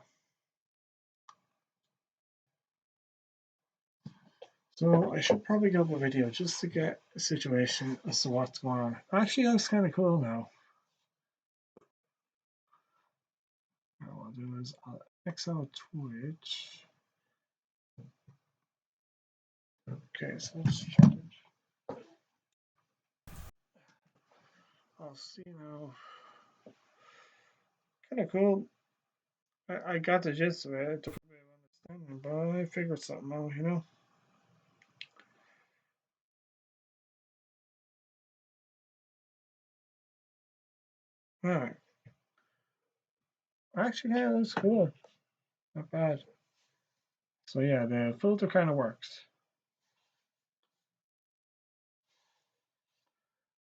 Speaker 1: So I should probably go up a video just to get a situation as to what's going on. Actually, that's kind of cool now. What I'll do is I'll X out Twitch. Okay, so let's change. I'll see now. Kind of cool. I got the gist of it. It took a bit of understanding, but I figured something out, you know. Alright. Actually, yeah, that's cool. Not bad. So yeah, the filter kind of works.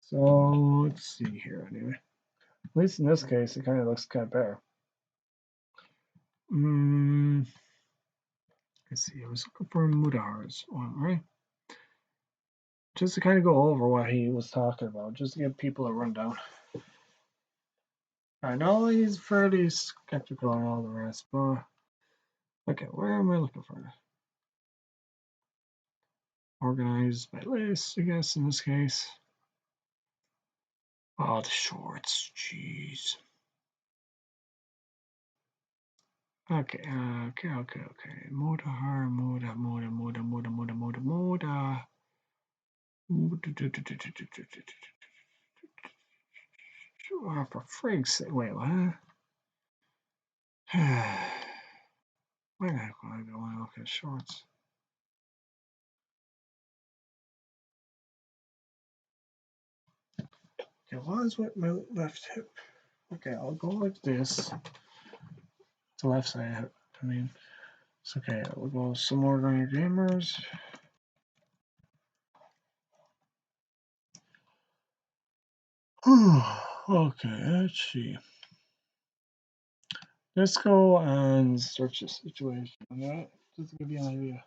Speaker 1: So let's see here anyway. At least in this case, it kind of looks kind of better. Let's see, I was looking for Mudahara's one, right? Just to kind of go over what he was talking about, just to give people a rundown. I know he's fairly skeptical and all the rest, but okay, where am I looking for? Organized by list, I guess, in this case. Oh, the shorts, jeez. Okay. Mudahara. Oh, for frig's sake, wait, what? Where the heck will I go when I look at shorts? Okay, what is with my left hip? Okay, I'll go like this. The left side, I mean, it's okay. We'll go some more on your gamers. Okay, let's see. Let's go and search the situation. That just to give you an idea.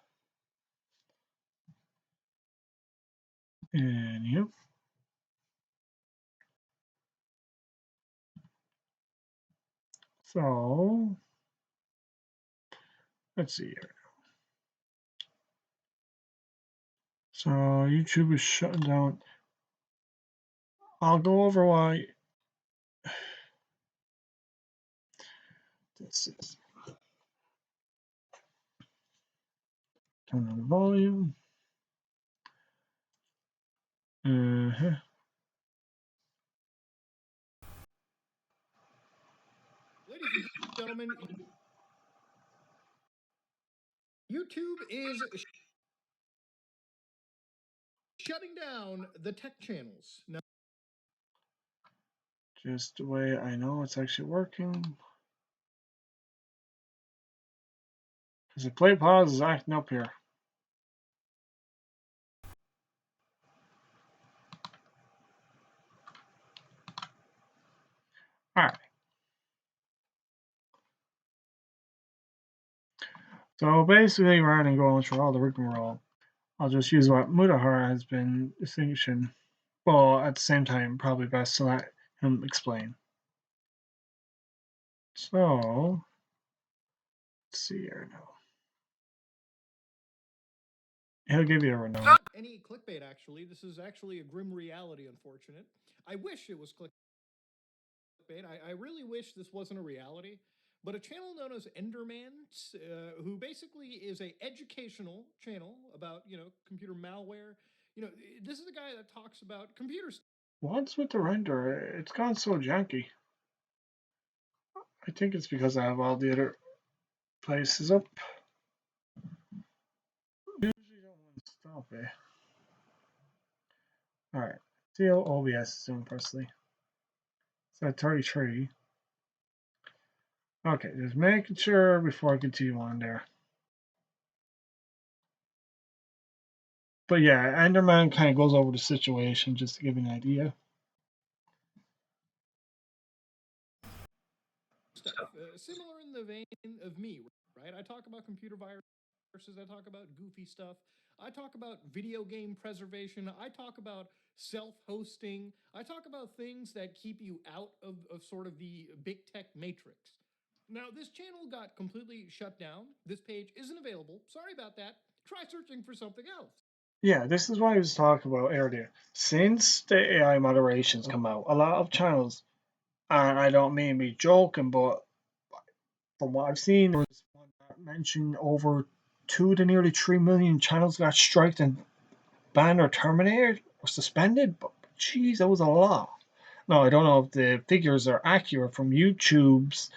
Speaker 1: And yep. So Let's see here. So YouTube is shutting down. I'll go over why this is. Turn on the volume. Uh-huh.
Speaker 2: Ladies and gentlemen, YouTube is shutting down the tech channels. Now,
Speaker 1: Just the way I know it's actually working. Because the play pause is acting up here. Alright. So basically, rather than going through all the rigmarole, I'll just use what Mudahar has been distinguishing. Well, at the same time, probably best to let him explain. So, let's see here now. He'll give you a rundown.
Speaker 2: not any clickbait, actually. This is actually a grim reality, unfortunate. I wish it was clickbait. I really wish this wasn't a reality. But a channel known as Enderman, who basically is a educational channel about, computer malware. This is a guy that talks about computers.
Speaker 1: What's with the render? It's gone so janky. I think it's because I have all the other places up. Usually don't want to stop it. Alright. See how OBS is doing firstly. It's at 33. Okay, just making sure before I continue on there. But yeah, Enderman kind of goes over the situation just to give you an idea.
Speaker 2: Stuff similar in the vein of me, right? I talk about computer viruses, I talk about goofy stuff, I talk about video game preservation, I talk about self-hosting, I talk about things that keep you out of sort of the big tech matrix. Now, this channel got completely shut down. This page isn't available. Sorry about that. Try searching for something else.
Speaker 1: Yeah, this is what I was talking about earlier. Since the AI moderations come out, a lot of channels, and I don't mean me joking, but from what I've seen, there was one that mentioned over 2 to nearly 3 million channels got striked and banned or terminated or suspended. But geez, that was a lot. No, I don't know if the figures are accurate from YouTube's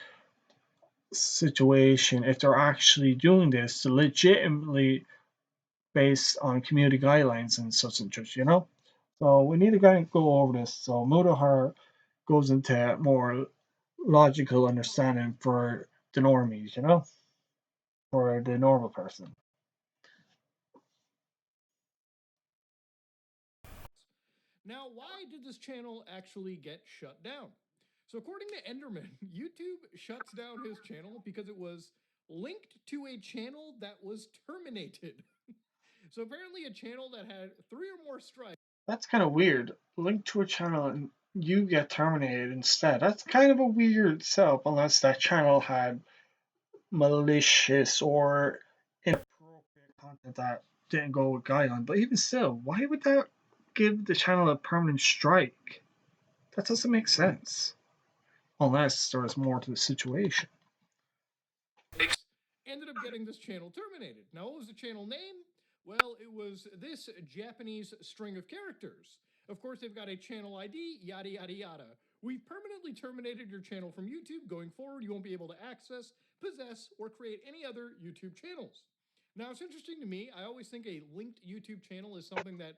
Speaker 1: situation, if they're actually doing this to legitimately based on community guidelines and such and such, So we need to kind of go over this. So Mudahar goes into more logical understanding for the normies, for the normal person.
Speaker 2: Now, why did this channel actually get shut down? So, according to Enderman, YouTube shuts down his channel because it was linked to a channel that was terminated. So, apparently, a channel that had 3 or more strikes.
Speaker 1: That's kind of weird. Link to a channel and you get terminated instead. That's kind of a weird setup, unless that channel had malicious or inappropriate content that didn't go with guideline. But even still, why would that give the channel a permanent strike? That doesn't make sense. Unless there is more to the situation.
Speaker 2: Ended up getting this channel terminated. Now, what was the channel name? Well, it was this Japanese string of characters. Of course, they've got a channel ID, yada, yada, yada. We've permanently terminated your channel from YouTube. Going forward, you won't be able to access, possess, or create any other YouTube channels. Now, it's interesting to me. I always think a linked YouTube channel is something that,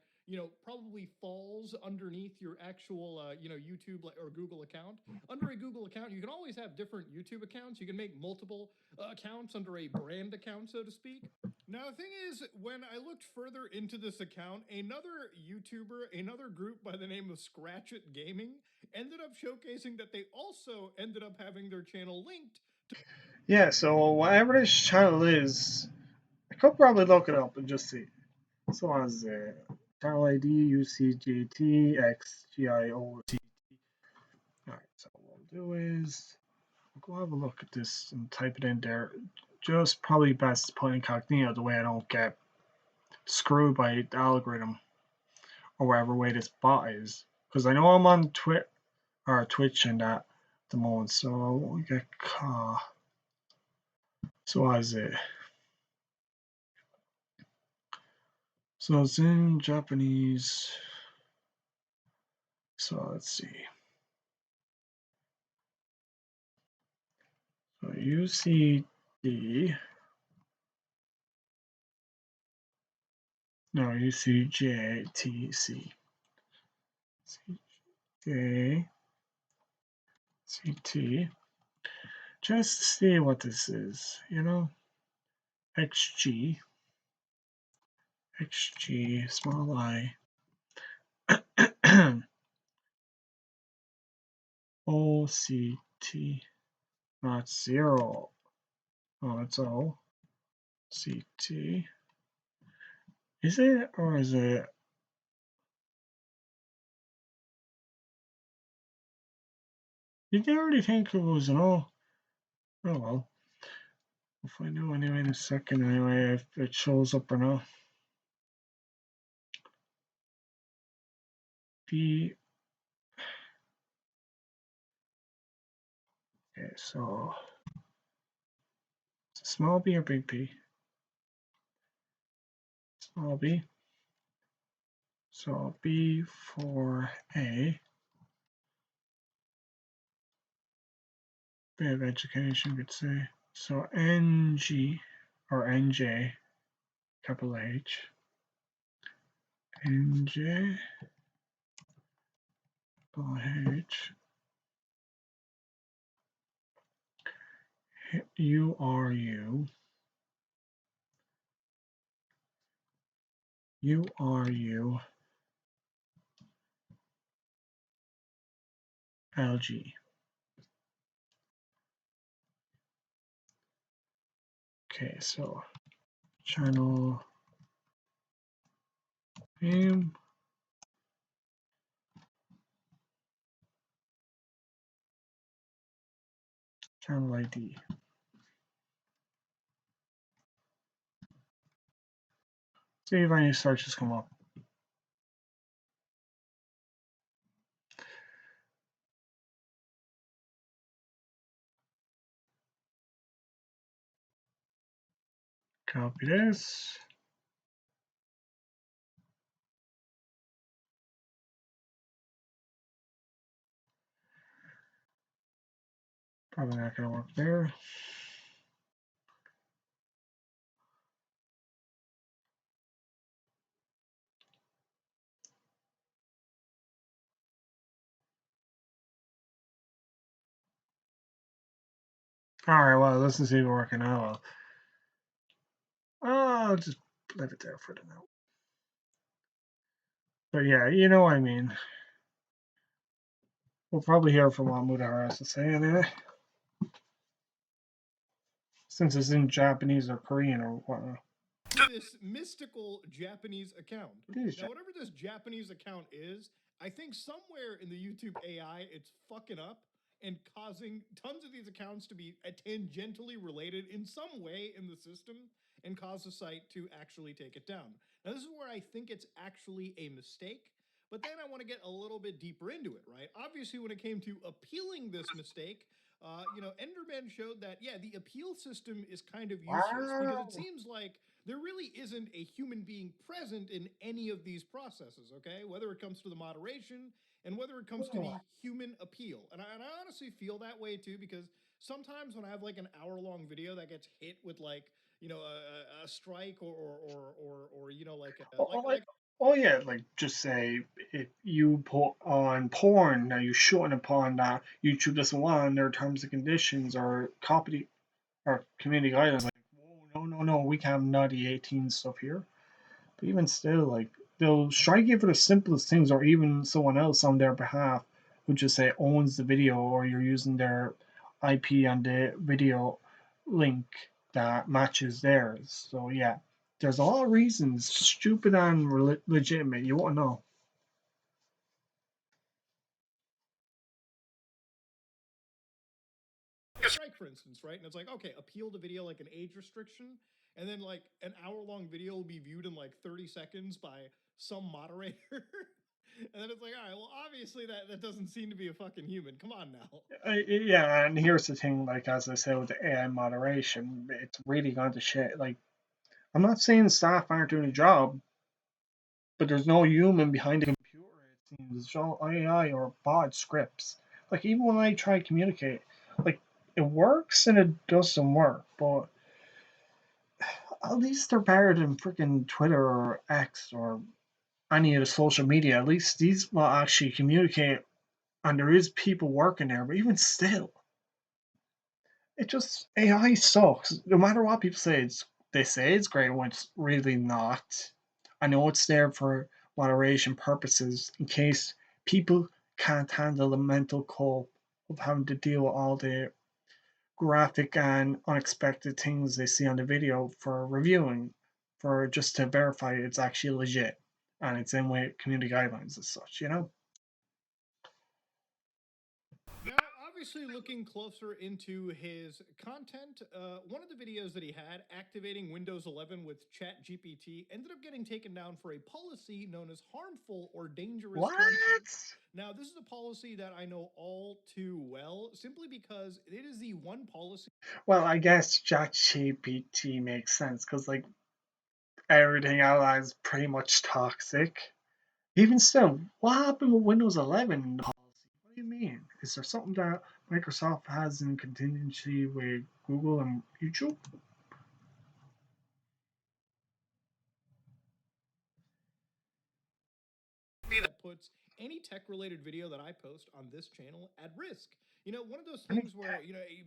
Speaker 2: probably falls underneath your actual, YouTube or Google account. Under a Google account, you can always have different YouTube accounts. You can make multiple accounts under a brand account, so to speak. Now, the thing is, when I looked further into this account, another YouTuber, another group by the name of Scratch It Gaming, ended up showcasing that they also ended up having their channel linked to.
Speaker 1: Yeah, so whatever this channel is, I could probably look it up and just see. So as channel ID UCGTXGIOT. Alright, so what we'll do is we'll go have a look at this and type it in there just probably best to put incognito the way I don't get screwed by the algorithm or whatever way this bot is. Because I know I'm on Twitch and that at the moment, so I won't get caught. So what is it? So it's in Japanese. So let's see. So UCD. No, UCJTC. CJCT. Just to see what this is, XG. XG, small I. OCT. Not zero. Oh, it's O. CT. Is it or is it? Did you already think it was an O? Oh well. We'll find out anyway in a second anyway if it shows up or not. B. Okay, so it's a small b or big B? Small b. So B for A. Bit of education, could say. So NG or NJ, capital H. NJ, capital H. URU. URU. LG. Okay, so channel name. Channel ID. See if any searches come up. Copy this. Probably not going to work there. All right, well, let's see if it's working out. I'll just leave it there for the now. But yeah, you know what I mean. We'll probably hear from what Mudahara has to say anyway. Since it's in Japanese or Korean or whatnot.
Speaker 2: This mystical Japanese account. Now, whatever this Japanese account is, I think somewhere in the YouTube AI, it's fucking up and causing tons of these accounts to be tangentially related in some way in the system and cause the site to actually take it down. Now, this is where I think it's actually a mistake, but then I want to get a little bit deeper into it, right? Obviously, when it came to appealing this mistake, Enderman showed that, yeah, the appeal system is kind of useless because it seems like there really isn't a human being present in any of these processes, okay? Whether it comes to the moderation and whether it comes to the human appeal. And I honestly feel that way too, because sometimes when I have like an hour-long video that gets hit with like, a strike or
Speaker 1: oh yeah, like just say if you put on porn, now you shouldn't upon that YouTube doesn't want their terms and conditions or copy or community guidelines. Like, whoa, no, we can't have naughty 18 stuff here. But even still, like they'll strike you for the simplest things, or even someone else on their behalf who just say owns the video, or you're using their IP on the video link that matches theirs. So yeah, there's a lot of reasons, stupid and legitimate. You want to know.
Speaker 2: strike, for instance, right? And it's like, okay, appeal to video like an age restriction, and then like an hour-long video will be viewed in like 30 seconds by some moderator. And then it's like, all right, well, obviously that doesn't seem to be a fucking human. Come on now.
Speaker 1: Yeah, and here's the thing, like as I said with the AI moderation, it's really gone to shit. Like, I'm not saying staff aren't doing a job, but there's no human behind the computer. It seems it's all AI or bot scripts. Like even when I try to communicate, like it works and it doesn't work, but at least they're better than freaking Twitter or X or any of the social media. At least these will actually communicate, and there is people working there. But even still, it just AI sucks. No matter what people say, they say it's great when it's really not. I know it's there for moderation purposes in case people can't handle the mental cope of having to deal with all the graphic and unexpected things they see on the video for reviewing, for just to verify it's actually legit and it's in with community guidelines as such, you know?
Speaker 2: Now, obviously, looking closer into his content, one of the videos that he had activating Windows 11 with ChatGPT ended up getting taken down for a policy known as harmful or dangerous
Speaker 1: What?
Speaker 2: content. Now, this is a policy that I know all too well, simply because it is the one policy.
Speaker 1: Well, I guess ChatGPT makes sense because, like, everything out is pretty much toxic. Even still, what happened with Windows 11 policy? What do you mean? Is there something that Microsoft has in contingency with Google and YouTube?
Speaker 2: That puts any tech related video that I post on this channel at risk. You know, one of those things where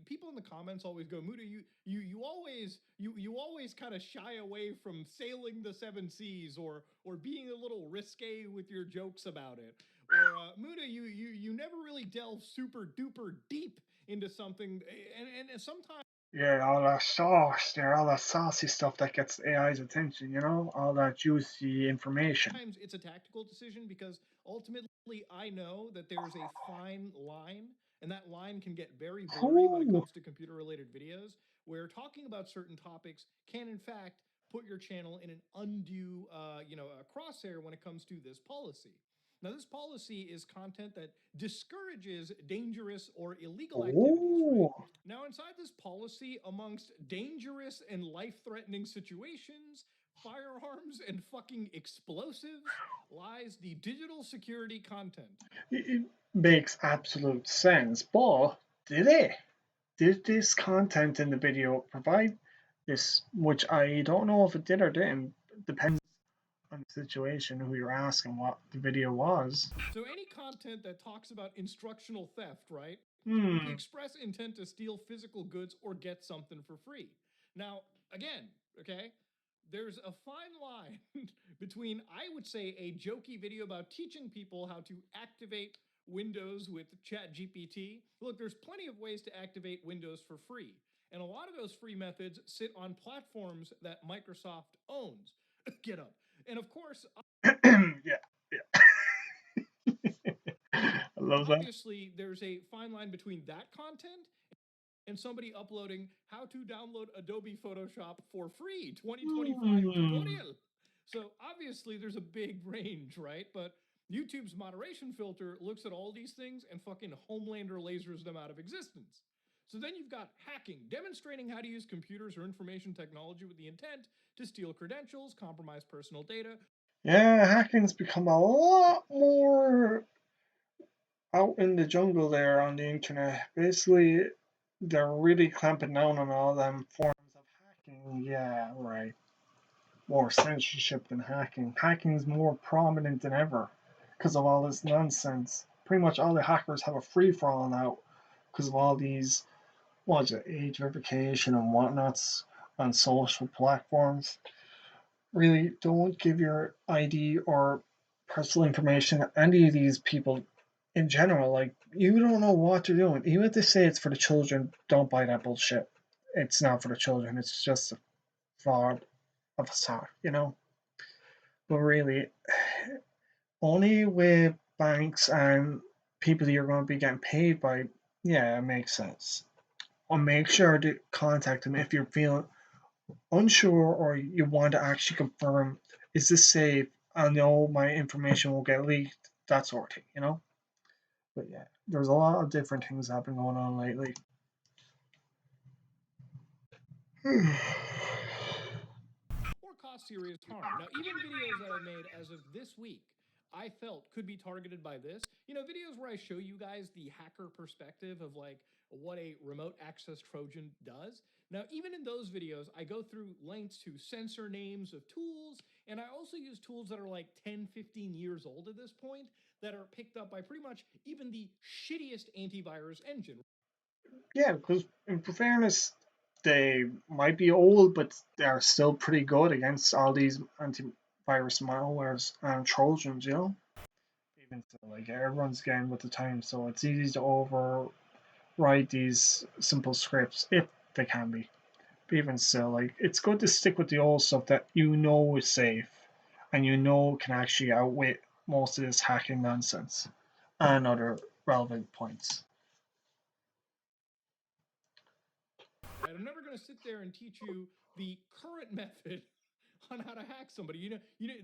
Speaker 2: people in the comments always go, Muda, you always kind of shy away from sailing the seven seas or being a little risque with your jokes about it, or Muda, you never really delve super duper deep into something, and sometimes.
Speaker 1: Yeah, all that sauce there, all that saucy stuff that gets AI's attention, you know? All that juicy information.
Speaker 2: Sometimes it's a tactical decision because ultimately I know that there's a fine line, and that line can get very blurry when it
Speaker 1: Ooh.
Speaker 2: comes to computer related videos, where talking about certain topics can in fact put your channel in an undue crosshair when it comes to this policy. Now, this policy is content that discourages dangerous or illegal activities, right?
Speaker 1: Ooh.
Speaker 2: Now, inside this policy, amongst dangerous and life threatening situations, firearms, and fucking explosives, lies the digital security content.
Speaker 1: It makes absolute sense, but did it? Did this content in the video provide this? Which I don't know if it did or didn't. Depends on the situation, who you're asking, what the video was.
Speaker 2: So, any content that talks about instructional theft, right? With the
Speaker 1: Hmm.
Speaker 2: express intent to steal physical goods or get something for free. Now, again, okay, there's a fine line between, I would say, a jokey video about teaching people how to activate Windows with ChatGPT. Look, there's plenty of ways to activate Windows for free. And a lot of those free methods sit on platforms that Microsoft owns. Get up. And of course,
Speaker 1: Yeah, yeah. I love that.
Speaker 2: obviously, there's a fine line between that content and somebody uploading how to download Adobe Photoshop for free 2025
Speaker 1: Hmm.
Speaker 2: tutorial. So obviously there's a big range, right? But YouTube's moderation filter looks at all these things and fucking Homelander lasers them out of existence. So then you've got hacking, demonstrating how to use computers or information technology with the intent to steal credentials, compromise personal data.
Speaker 1: Yeah, hacking's become a lot more out in the jungle there on the internet. Basically, they're really clamping down on all them forms of hacking. Yeah, right. More censorship than hacking. Hacking's more prominent than ever because of all this nonsense. Pretty much all the hackers have a free for all now because of all these, what is it, age verification and whatnots on social platforms. Really, don't give your ID or personal information to any of these people in general. Like, you don't know what they're doing. Even if they say it's for the children, don't buy that bullshit. It's not for the children, it's just a fraud of a sort, you know? But really, only with banks and people that you're going to be getting paid by, yeah, it makes sense. make sure to contact them if you're feeling unsure or you want to actually confirm, is this safe? I know my information will get leaked, that sort of thing, you know? But yeah, there's a lot of different things that have been going on lately.
Speaker 2: or cause serious harm. Now, even videos that I made as of this week, I felt could be targeted by this. Videos where I show you guys the hacker perspective of like what a remote access Trojan does. Now, even in those videos, I go through lengths to censor names of tools, and I also use tools that are like 10, 15 years old at this point that are picked up by pretty much even the shittiest antivirus engine.
Speaker 1: Yeah, because in fairness, they might be old, but they're still pretty good against all these antivirus malwares and Trojans, you know? Even so, like everyone's getting with the time, so it's easy to overwrite these simple scripts if they can be. But even so, like it's good to stick with the old stuff that you know is safe and you know can actually outwit most of this hacking nonsense and other relevant points.
Speaker 2: Right? I'm never going to sit there and teach you the current method on how to hack somebody.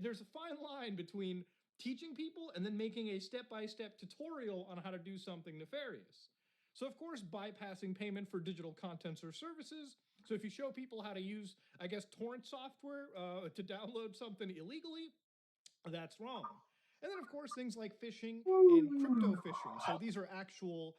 Speaker 2: There's a fine line between teaching people and then making a step-by-step tutorial on how to do something nefarious. So, of course, bypassing payment for digital contents or services. So, if you show people how to use, I guess, torrent software to download something illegally, that's wrong. And then, of course, things like phishing and crypto phishing. So these are actual,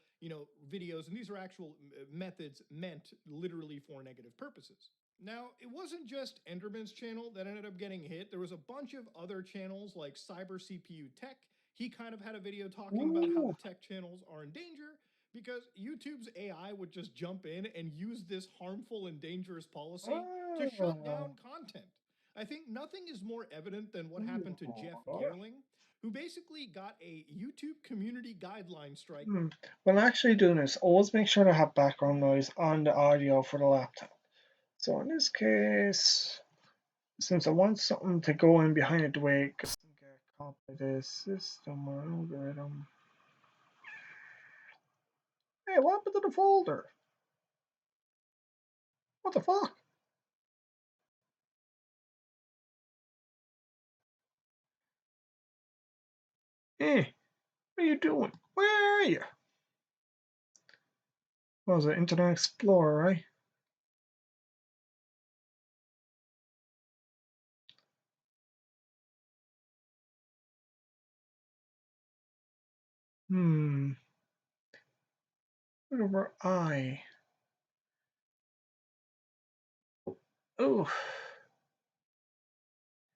Speaker 2: videos, and these are actual methods meant literally for negative purposes. Now, it wasn't just Enderman's channel that ended up getting hit. There was a bunch of other channels like Cyber CPU Tech. He kind of had a video talking about how the
Speaker 1: Ooh.
Speaker 2: tech channels are in danger because YouTube's AI would just jump in and use this harmful and dangerous policy to shut
Speaker 1: Ah.
Speaker 2: down content. I think nothing is more evident than what happened to Jeff Geerling, who basically got a YouTube community guideline strike.
Speaker 1: Hmm. When actually doing this, always make sure to have background noise on the audio for the laptop. So in this case, since I want something to go in behind it the way it doesn't get caught by this system or algorithm. Hey, what happened to the folder? What the fuck? Hey, what are you doing? Where are you? What was it? Internet Explorer, right? Hmm. Where were I? Oh,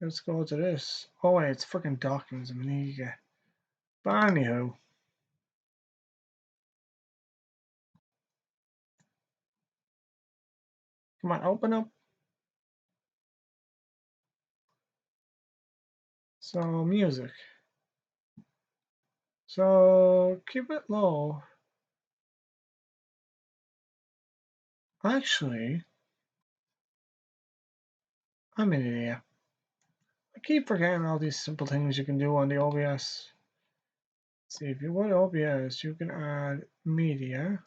Speaker 1: let's go to this. Oh wait, it's freaking Dawkins Amiga. But anyhow, come on, open up. So music. So keep it low. Actually, I'm an idiot. I keep forgetting all these simple things you can do on the OBS. See, if you want OBS, you can add media,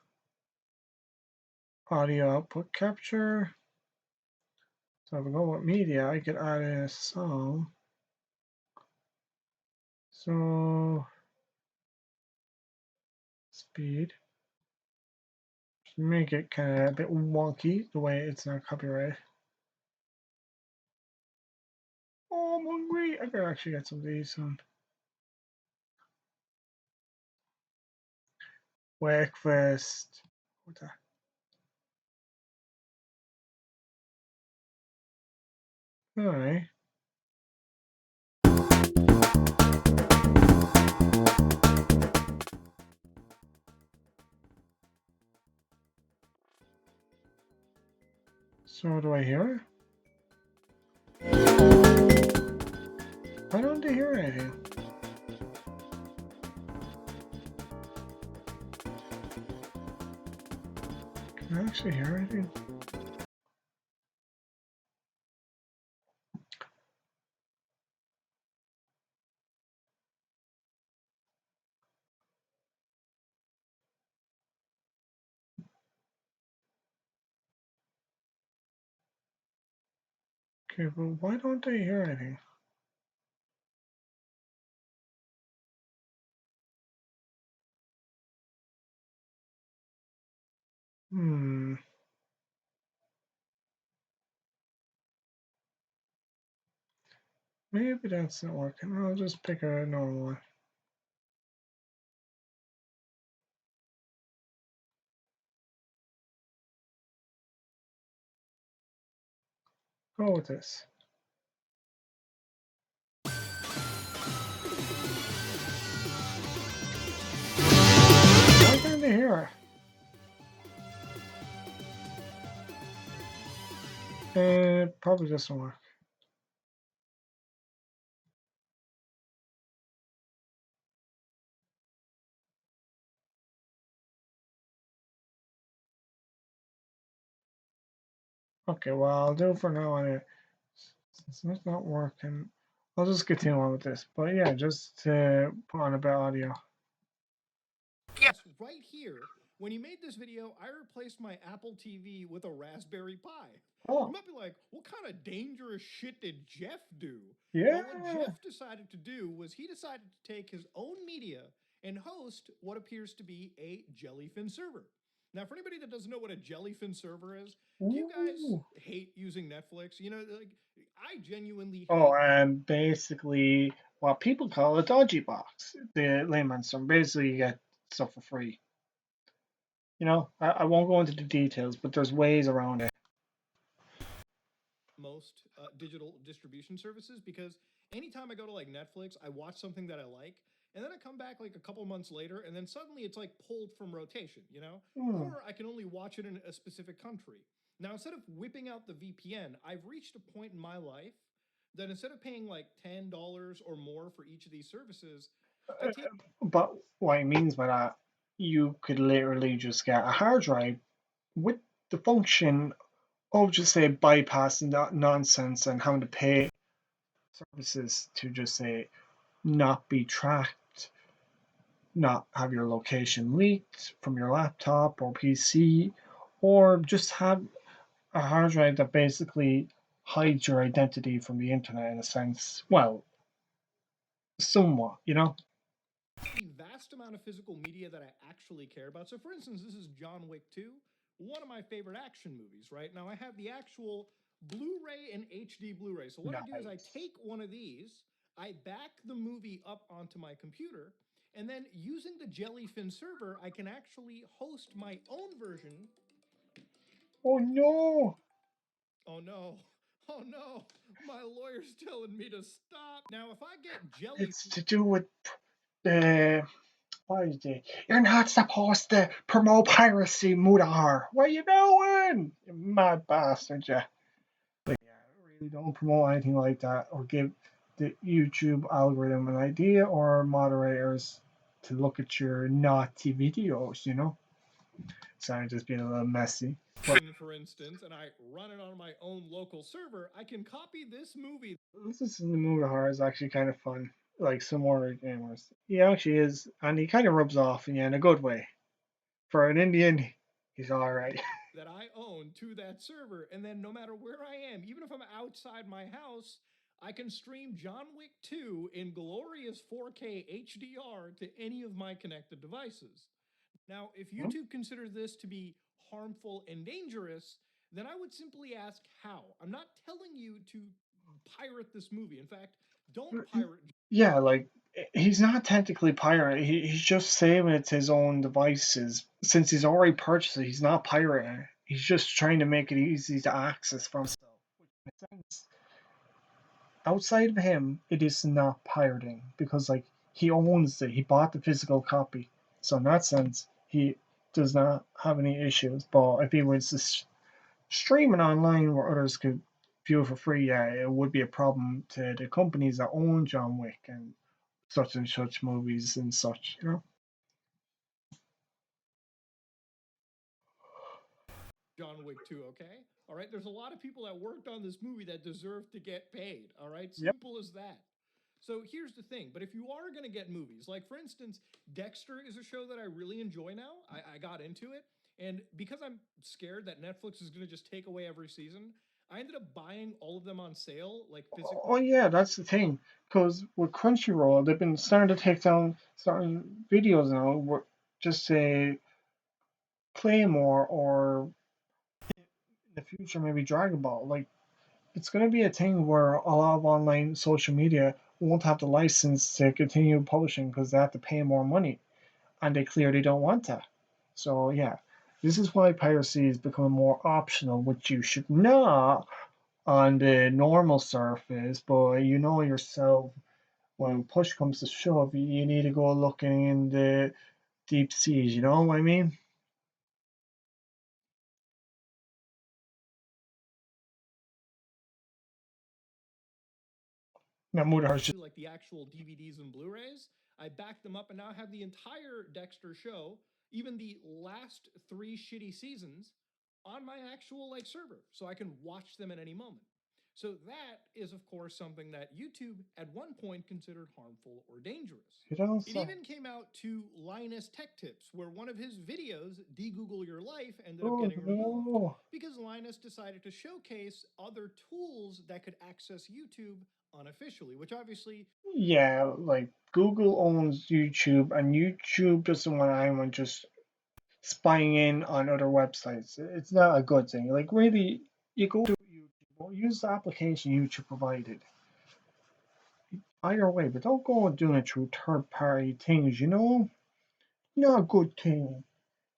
Speaker 1: audio output capture. So if I go with media, I could add in a song. So speed. Make it kind of a bit wonky the way it's not copyrighted. Oh, I'm hungry. I could actually get some of these soon. Breakfast. What the? Alright. So what do I hear? I don't hear anything. Can I actually hear anything? Okay, but why don't I hear anything? Hmm. Maybe that's not working. I'll just pick a normal one. Go with this. Why can't I hear it? It probably doesn't work. Okay, well, I'll do it for now. And since it's not working, I'll just continue on with this. But yeah, just to put on a bit of audio.
Speaker 2: Yes, right here. When you made this video, I replaced my Apple TV with a Raspberry Pi. You
Speaker 1: Oh,
Speaker 2: might be like, what kind of dangerous shit did Jeff do?
Speaker 1: yeah.
Speaker 2: Well, what Jeff decided to do was he decided to take his own media and host what appears to be a jellyfin server. Now, for anybody that doesn't know what a jellyfin server is, do you guys
Speaker 1: Ooh.
Speaker 2: hate using Netflix? You know, like I genuinely
Speaker 1: Oh,
Speaker 2: hate.
Speaker 1: and basically, what people call a dodgy box. The layman's term. Basically, you get stuff for free. I won't go into the details, but there's ways around it.
Speaker 2: Most digital distribution services because anytime I go to like Netflix, I watch something that I like, and then I come back like a couple months later, and then suddenly it's like pulled from rotation, you know?
Speaker 1: Hmm.
Speaker 2: Or I can only watch it in a specific country. Now, instead of whipping out the VPN, I've reached a point in my life that instead of paying like $10 or more for each of these services, I take
Speaker 1: But what he means by that, you could literally just get a hard drive with the function of just say bypassing that nonsense and having to pay services to just say not be tracked, not have your location leaked from your laptop or PC, or just have a hard drive that basically hides your identity from the internet in a sense. Well, somewhat.
Speaker 2: the vast amount of physical media that I actually care about. So, for instance, this is John Wick 2, one of my favorite action movies, right? Now, I have the actual Blu ray and HD Blu ray. So, what I do is I
Speaker 1: Nice.
Speaker 2: take one of these, I back the movie up onto my computer, and then using the Jellyfin server, I can actually host my own version.
Speaker 1: Oh no!
Speaker 2: Oh no. Oh no. My lawyer's telling me to stop. Now, if I get Jelly
Speaker 1: It's to do with the what is it? You're not supposed to promote piracy, Mudar. What are you doing? You mad bastard, yeah. But yeah, really don't promote anything like that or give the YouTube algorithm an idea or moderators to look at your naughty videos. Sorry, just being a little messy. But
Speaker 2: for instance, and I run it on my own local server, I can copy this movie.
Speaker 1: this is the Mudar is actually kind of fun. Like some more gamers. He actually is, and he kind of rubs off, yeah, in a good way. For an Indian, he's alright.
Speaker 2: That I own to that server. And then no matter where I am, even if I'm outside my house, I can stream John Wick 2 in glorious 4K HDR to any of my connected devices. Now, if YouTube considers this to be harmful and dangerous, then I would simply ask how. I'm not telling you to pirate this movie. In fact, don't pirate.
Speaker 1: Yeah, like he's not technically pirate. He's just saving it's his own devices. Since he's already purchased it, he's not pirating. He's just trying to make it easy to access for himself. Which makes sense. Outside of him, it is not pirating because like he owns it. He bought the physical copy. So in that sense, he does not have any issues. But if he was just streaming online where others could view it for free, yeah, it would be a problem to the companies that own John Wick and such movies and such.
Speaker 2: John Wick 2, okay? All right, there's a lot of people that worked on this movie that deserve to get paid, all right?
Speaker 1: Yep.
Speaker 2: Simple as that. So here's the thing, but if you are going to get movies, like for instance, Dexter is a show that I really enjoy now. I got into it, and because I'm scared that Netflix is going to just take away every season, I ended up buying all of them on sale, like physically.
Speaker 1: Oh yeah, that's the thing. Because with Crunchyroll, they've been starting to take down certain videos now. Just say play more, or in the future maybe Dragon Ball. Like it's going to be a thing where a lot of online social media won't have the license to continue publishing because they have to pay more money, and they clearly don't want that. So yeah, this is why piracy is becoming more optional, which you should not on the normal surface, but you know yourself when push comes to shove, you need to go looking in the deep seas. You know what I mean? Now, Mudar's
Speaker 2: Like the actual DVDs and Blu-rays. I backed them up and now have the entire Dexter show, even the last three shitty seasons, on my actual like server, so I can watch them at any moment. So that is, of course, something that YouTube at one point considered harmful or dangerous.
Speaker 1: you don't
Speaker 2: It
Speaker 1: say.
Speaker 2: even came out to Linus Tech Tips, where one of his videos, De-Google Your Life, ended up
Speaker 1: Oh
Speaker 2: getting removed
Speaker 1: no.
Speaker 2: because Linus decided to showcase other tools that could access YouTube unofficially, which obviously
Speaker 1: Yeah, like Google owns YouTube, and YouTube doesn't want anyone just spying in on other websites. It's not a good thing. Like really, you go to YouTube, use the application YouTube provided. Either way, but don't go doing it through third party things, you know? Not a good thing.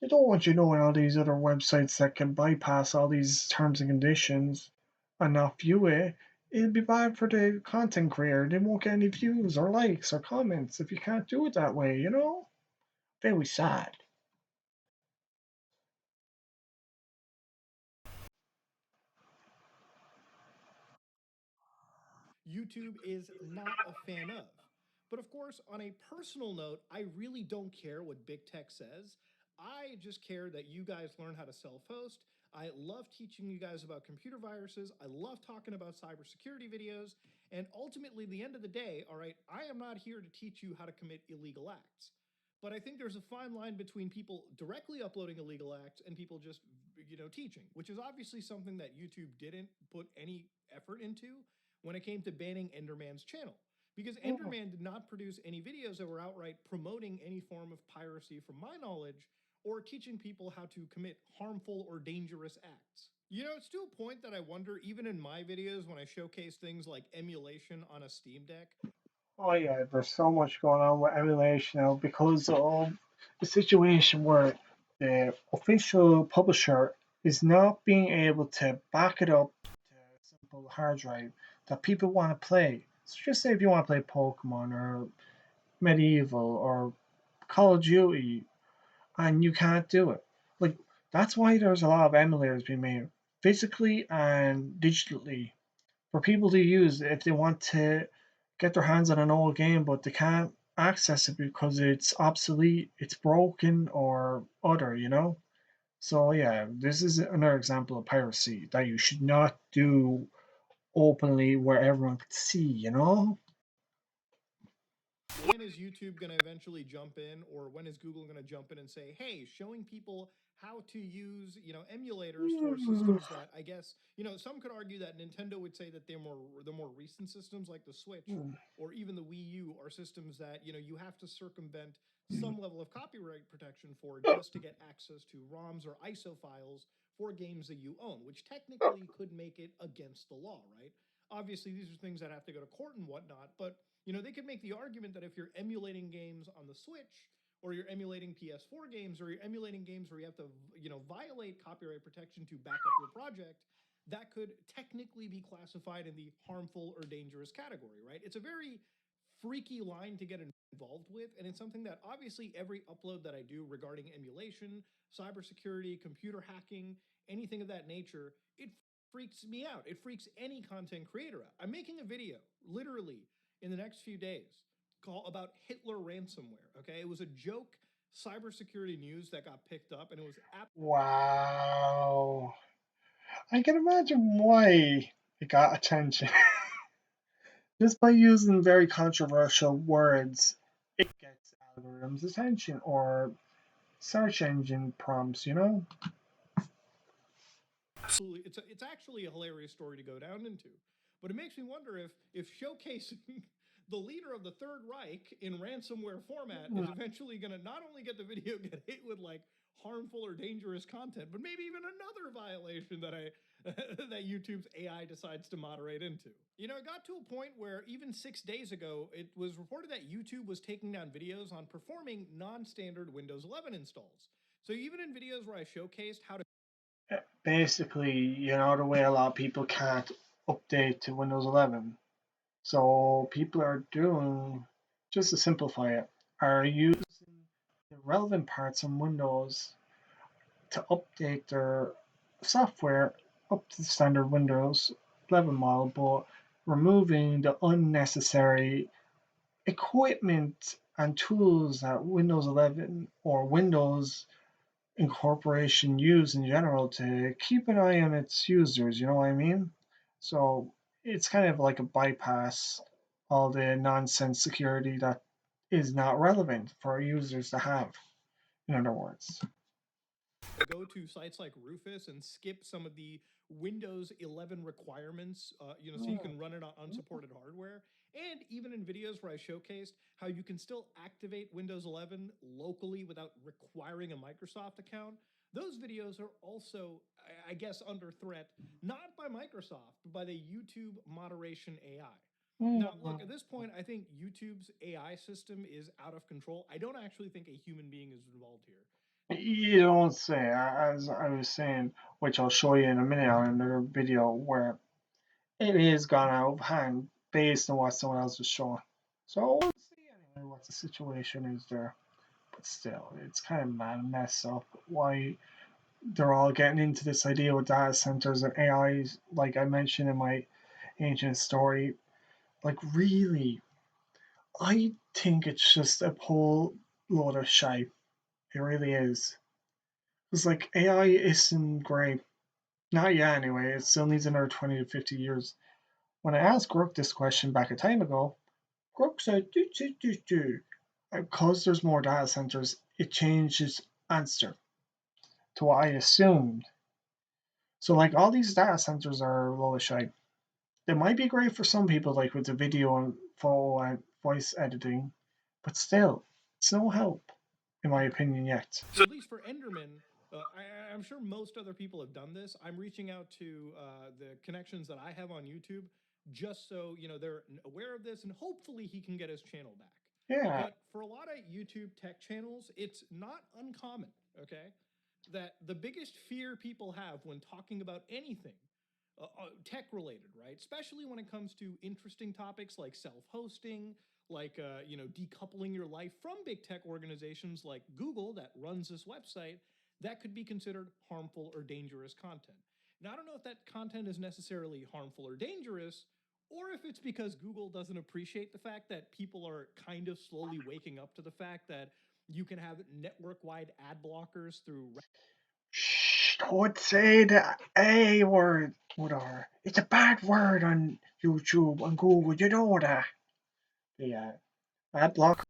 Speaker 1: They don't want you knowing all these other websites that can bypass all these terms and conditions and not view it. It'll be bad for the content creator. They won't get any views or likes or comments if you can't do it that way, you know? Very sad.
Speaker 2: YouTube is not a fan of. But of course, on a personal note, I really don't care what big tech says. I just care that you guys learn how to self host. I love teaching you guys about computer viruses. I love talking about cybersecurity videos. And ultimately, the end of the day, all right, I am not here to teach you how to commit illegal acts. But I think there's a fine line between people directly uploading illegal acts and people just, teaching, which is obviously something that YouTube didn't put any effort into when it came to banning Enderman's channel. Because
Speaker 1: Oh,
Speaker 2: Enderman did not produce any videos that were outright promoting any form of piracy, from my knowledge, or teaching people how to commit harmful or dangerous acts. It's to a point that I wonder, even in my videos, when I showcase things like emulation on a Steam Deck.
Speaker 1: oh yeah, there's so much going on with emulation now because of the situation where the official publisher is not being able to back it up to a simple hard drive that people want to play. So just say if you want to play Pokemon or Medieval or Call of Duty and you can't do it. Like that's why there's a lot of emulators being made physically and digitally for people to use if they want to get their hands on an old game but they can't access it because it's obsolete, it's broken or other, you know? So yeah, this is another example of piracy that you should not do openly where everyone could see, you know?
Speaker 2: When is YouTube going to eventually jump in, or when is Google going to jump in and say, hey, showing people how to use, emulators for systems that, I guess, some could argue that Nintendo would say that they're more recent systems like the Switch or even the Wii U are systems that, you have to circumvent some level of copyright protection for just to get access to ROMs or ISO files for games that you own, which technically could make it against the law, right? Obviously, these are things that have to go to court and whatnot, but they could make the argument that if you're emulating games on the Switch, or you're emulating PS4 games, or you're emulating games where you have to, violate copyright protection to back up your project, that could technically be classified in the harmful or dangerous category, right? It's a very freaky line to get involved with, and it's something that obviously every upload that I do regarding emulation, cybersecurity, computer hacking, anything of that nature, it freaks me out. It freaks any content creator out. I'm making a video, literally, in the next few days about Hitler ransomware. Okay, it was a joke cybersecurity news that got picked up, and it was
Speaker 1: Wow. I can imagine why it got attention. Just by using very controversial words, it gets algorithms' attention or search engine prompts, you know?
Speaker 2: absolutely, it's actually a hilarious story to go down into. But it makes me wonder if showcasing the leader of the Third Reich in ransomware format is eventually going to not only get the video get hit with like harmful or dangerous content, but maybe even another violation that I that YouTube's AI decides to moderate into. You know, it got to a point where even 6 days ago, it was reported that YouTube was taking down videos on performing non-standard Windows 11 installs. So even in videos where I showcased how to
Speaker 1: Basically, the way a lot of people can't update to Windows 11. So people are doing, just to simplify it, are using the relevant parts on Windows to update their software up to the standard Windows 11 model, but removing the unnecessary equipment and tools that Windows 11 or Windows incorporation use in general to keep an eye on its users, you know what I mean? So it's kind of like a bypass all the nonsense security that is not relevant for our users to have, in other words.
Speaker 2: go to sites like Rufus and skip some of the Windows 11 requirements, so you can run it on unsupported hardware. And even in videos where I showcased how you can still activate Windows 11 locally without requiring a Microsoft account, those videos are also, I guess, under threat, not by Microsoft, but by the YouTube moderation AI. Now, look, at this point, I think YouTube's AI system is out of control. I don't actually think a human being is involved here.
Speaker 1: You don't say, as I was saying, which I'll show you in a minute on another video where it is gone out of hand based on what someone else was showing. So we'll see anyway what the situation is there. But still, it's kind of mad and messed up why they're all getting into this idea with data centers and AIs, like I mentioned in my ancient story. Like, really, I think it's just a whole load of shite. It really is. It's like AI isn't great. Not yet, anyway. It still needs another 20 to 50 years. When I asked Grook this question back a time ago, Grook said, do. Because there's more data centers, it changed its answer to what I assumed. So, like, all these data centers are a load of shite. They might be great for some people, like with the video and photo and voice editing, but still, it's no help, in my opinion, yet.
Speaker 2: So at least for Enderman, I'm sure most other people have done this. I'm reaching out to the connections that I have on YouTube just so they're aware of this, and hopefully he can get his channel back.
Speaker 1: Yeah.
Speaker 2: But for a lot of YouTube tech channels, it's not uncommon, okay, that the biggest fear people have when talking about anything tech related, right? Especially when it comes to interesting topics like self-hosting, like decoupling your life from big tech organizations like Google that runs this website, that could be considered harmful or dangerous content. Now, I don't know if that content is necessarily harmful or dangerous, or if it's because Google doesn't appreciate the fact that people are kind of slowly waking up to the fact that you can have network-wide ad blockers through.
Speaker 1: Shh, don't say the A word, whatever. It's a bad word on YouTube and Google, you know that. Yeah. Ad blockers,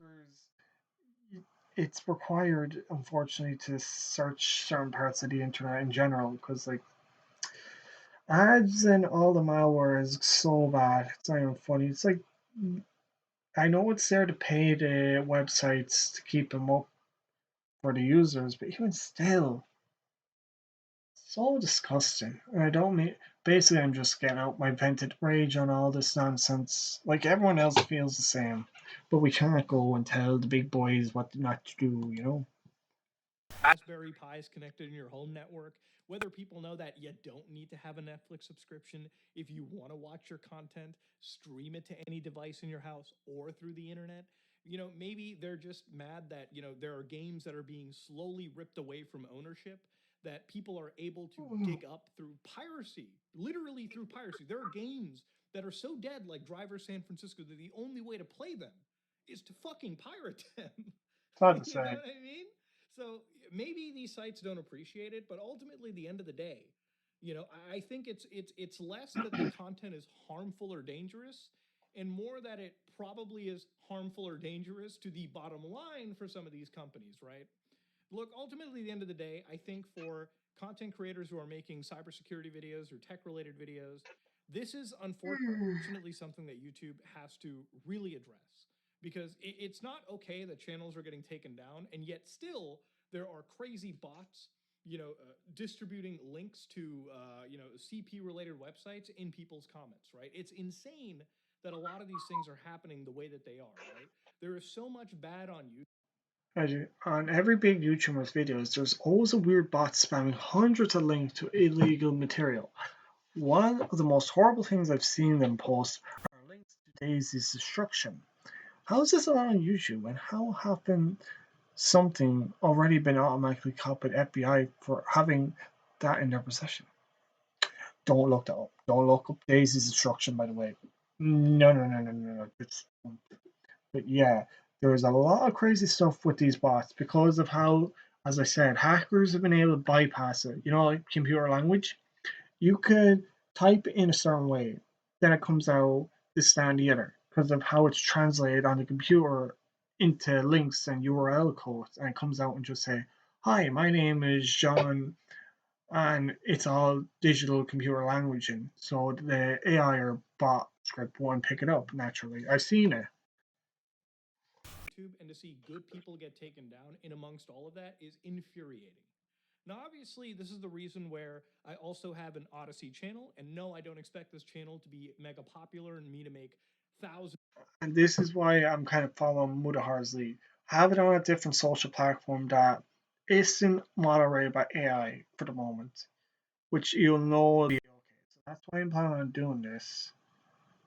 Speaker 1: it's required, unfortunately, to search certain parts of the internet in general, because, like, ads and all the malware is so bad. It's not even funny. It's like, I know it's there to pay the websites to keep them up for the users, but even still, so disgusting. And I don't mean, basically, I'm just getting out my vented rage on all this nonsense. Like everyone else feels the same, but we can't go and tell the big boys what not to do, you know?
Speaker 2: Raspberry Pis connected in your home network, whether people know that you don't need to have a Netflix subscription if you want to watch your content, stream it to any device in your house or through the internet. Maybe they're just mad that, there are games that are being slowly ripped away from ownership that people are able to dig up through piracy, literally through piracy. There are games that are so dead, like Driver San Francisco, that the only way to play them is to fucking pirate them.
Speaker 1: It's not the
Speaker 2: You know
Speaker 1: same.
Speaker 2: what I mean? So maybe these sites don't appreciate it, but ultimately, at the end of the day, I think it's less that the content is harmful or dangerous, and more that it probably is harmful or dangerous to the bottom line for some of these companies, right? Look, ultimately, at the end of the day, I think for content creators who are making cybersecurity videos or tech related videos, this is unfortunately something that YouTube has to really address because it's not okay that channels are getting taken down, and yet still there are crazy bots, distributing links to, CP related websites in people's comments, right? It's insane that a lot of these things are happening the way that they are, right? There is so much bad on YouTube.
Speaker 1: On every big YouTuber's videos, there's always a weird bot spamming hundreds of links to illegal material. One of the most horrible things I've seen them post are links to Daisy's destruction. How is this allowed on YouTube, and how happen something already been automatically caught by the FBI for having that in their possession? Don't look that up. Don't look up Daisy's destruction, by the way. No, no, no, no, no, no. But yeah, there's a lot of crazy stuff with these bots because of how, as I said, hackers have been able to bypass it. You know, like computer language. You could type in a certain way, then it comes out this, that, and the other because of how it's translated on the computer into links and URL codes, and it comes out and just say, "Hi, my name is John," and it's all digital computer language, and so the AI or bot script won't pick it up naturally. I've seen it.
Speaker 2: YouTube, and to see good people get taken down in amongst all of that is infuriating. Now, obviously, this is the reason where I also have an Odyssey channel, and no, I don't expect this channel to be mega popular and me to make thousands.
Speaker 1: And this is why I'm kind of following Mudahar's lead. Have it on a different social platform that isn't moderated by AI for the moment, which you'll know will be okay. So that's why I'm planning on doing this,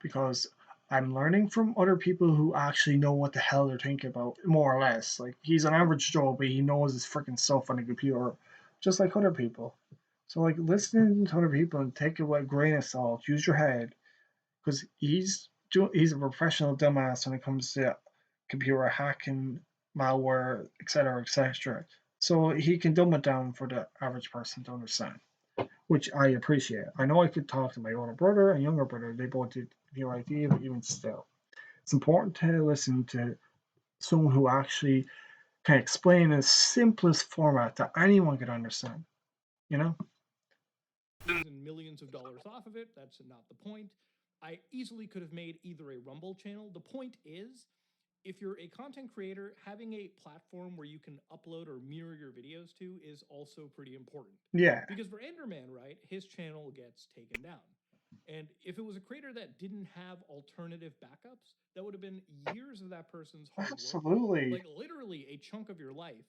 Speaker 1: because I'm learning from other people who actually know what the hell they're thinking about, more or less. Like, he's an average Joe, but he knows his freaking stuff on the computer, just like other people. So, like, listening to other people and take it with a grain of salt, use your head, because he's a professional dumbass when it comes to computer hacking, malware, etc., etc. So he can dumb it down for the average person to understand, which I appreciate. I know I could talk to my older brother and younger brother; they both did computer IT, but even still, it's important to listen to someone who actually can explain in the simplest format that anyone can understand. You know?
Speaker 2: And millions of dollars off of it. That's not the point. I easily could have made either a Rumble channel. The point is, if you're a content creator, having a platform where you can upload or mirror your videos to is also pretty important.
Speaker 1: Yeah.
Speaker 2: Because for Enderman, right, his channel gets taken down. And if it was a creator that didn't have alternative backups, that would have been years of that person's hard work.
Speaker 1: Absolutely.
Speaker 2: Like literally a chunk of your life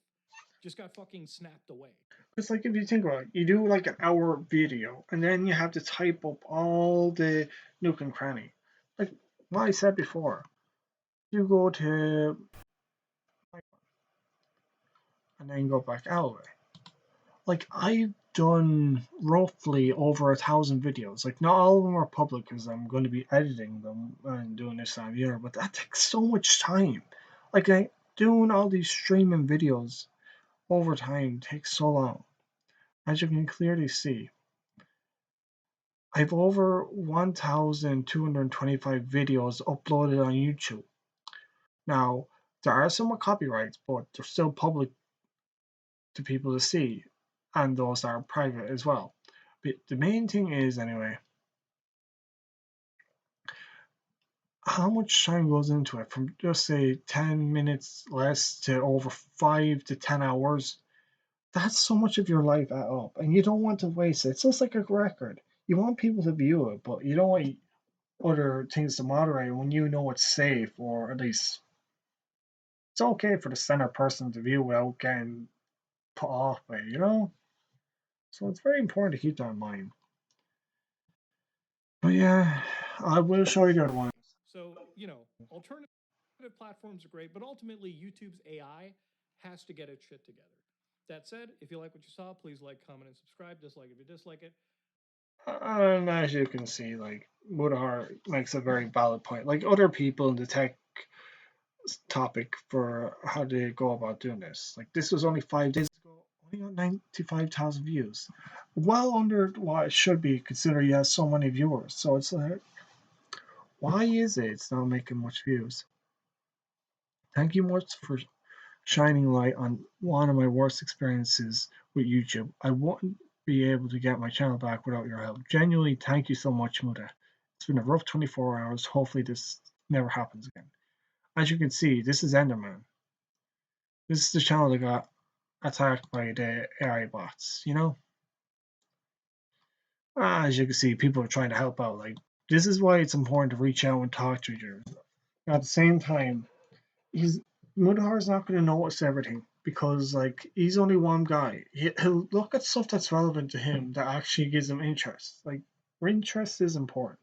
Speaker 2: just got fucking snapped away.
Speaker 1: It's like if you think about it, you do like an hour video and then you have to type up all the nook and cranny. Like what I said before, you go to and then go back out. Like I've done roughly over 1,000 videos. Like not all of them are public because I'm going to be editing them and doing this time of year, but that takes so much time. Like doing all these streaming videos over time takes so long. As you can clearly see, I've over 1,225 videos uploaded on YouTube. Now, there are some with copyrights, but they're still public to people to see, and those are private as well. But the main thing is, anyway, how much time goes into it from just say 10 minutes less to over 5 to 10 hours. That's so much of your life at up, and you don't want to waste it. It's just like a record. You want people to view it, but you don't want other things to moderate when you know it's safe, or at least it's okay for the center person to view without getting put off by it, you know? So it's very important to keep that in mind. But yeah, I will show you the other one.
Speaker 2: So, alternative platforms are great, but ultimately YouTube's AI has to get its shit together. That said, if you like what you saw, please like, comment, and subscribe. Dislike if you dislike it.
Speaker 1: And as you can see, like Mudahar makes a very valid point. Like other people in the tech topic for how they go about doing this. Like this was only 5 days ago, only got 95,000 views. Well under what it should be considering he has so many viewers. So it's like, why is it it's not making much views? Thank you much for shining light on one of my worst experiences with YouTube. I wouldn't be able to get my channel back without your help. Genuinely, thank you so much, Muda. It's been a rough 24 hours. Hopefully, this never happens again. As you can see, this is Enderman. This is the channel that got attacked by the AI bots, you know? As you can see, people are trying to help out. Like, this is why it's important to reach out and talk to each other. At the same time, he's Mudahar's not going to notice everything because, like, he's only one guy. He'll look at stuff that's relevant to him that actually gives him interest. Like, interest is important.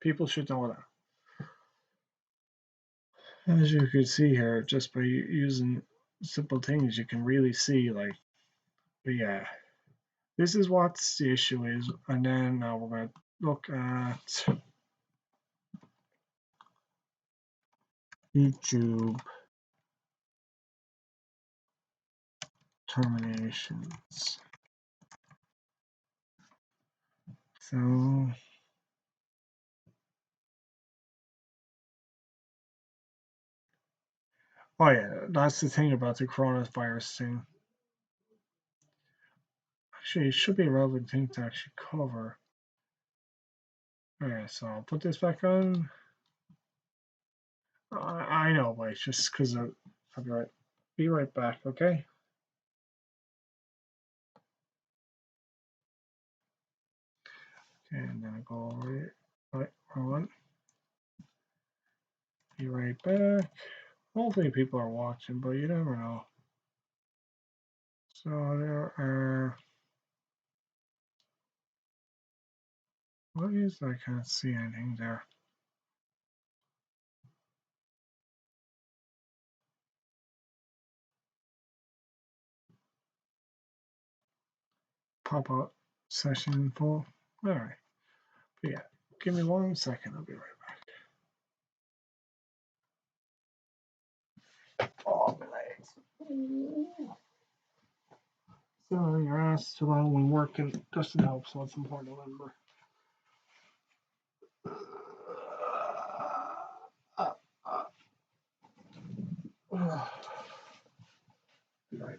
Speaker 1: People should know that. As you can see here, just by using simple things, you can really see, like, but yeah, this is what the issue is. And then now we're going to look at YouTube terminations. So, oh yeah, that's the thing about the coronavirus thing. Actually, it should be a relevant thing to actually cover. Okay, so I'll put this back on. I know, but it's just because I'll be right back, okay? Okay, and then I go over it. Right, wrong one. Be right back. Hopefully people are watching, but you never know. So there are. What is? I can't see anything there. Pop up session info. All right. But yeah, give me 1 second. I'll be right back. Oh, my legs. So your ass too long when working doesn't help, so it's important to remember. Right.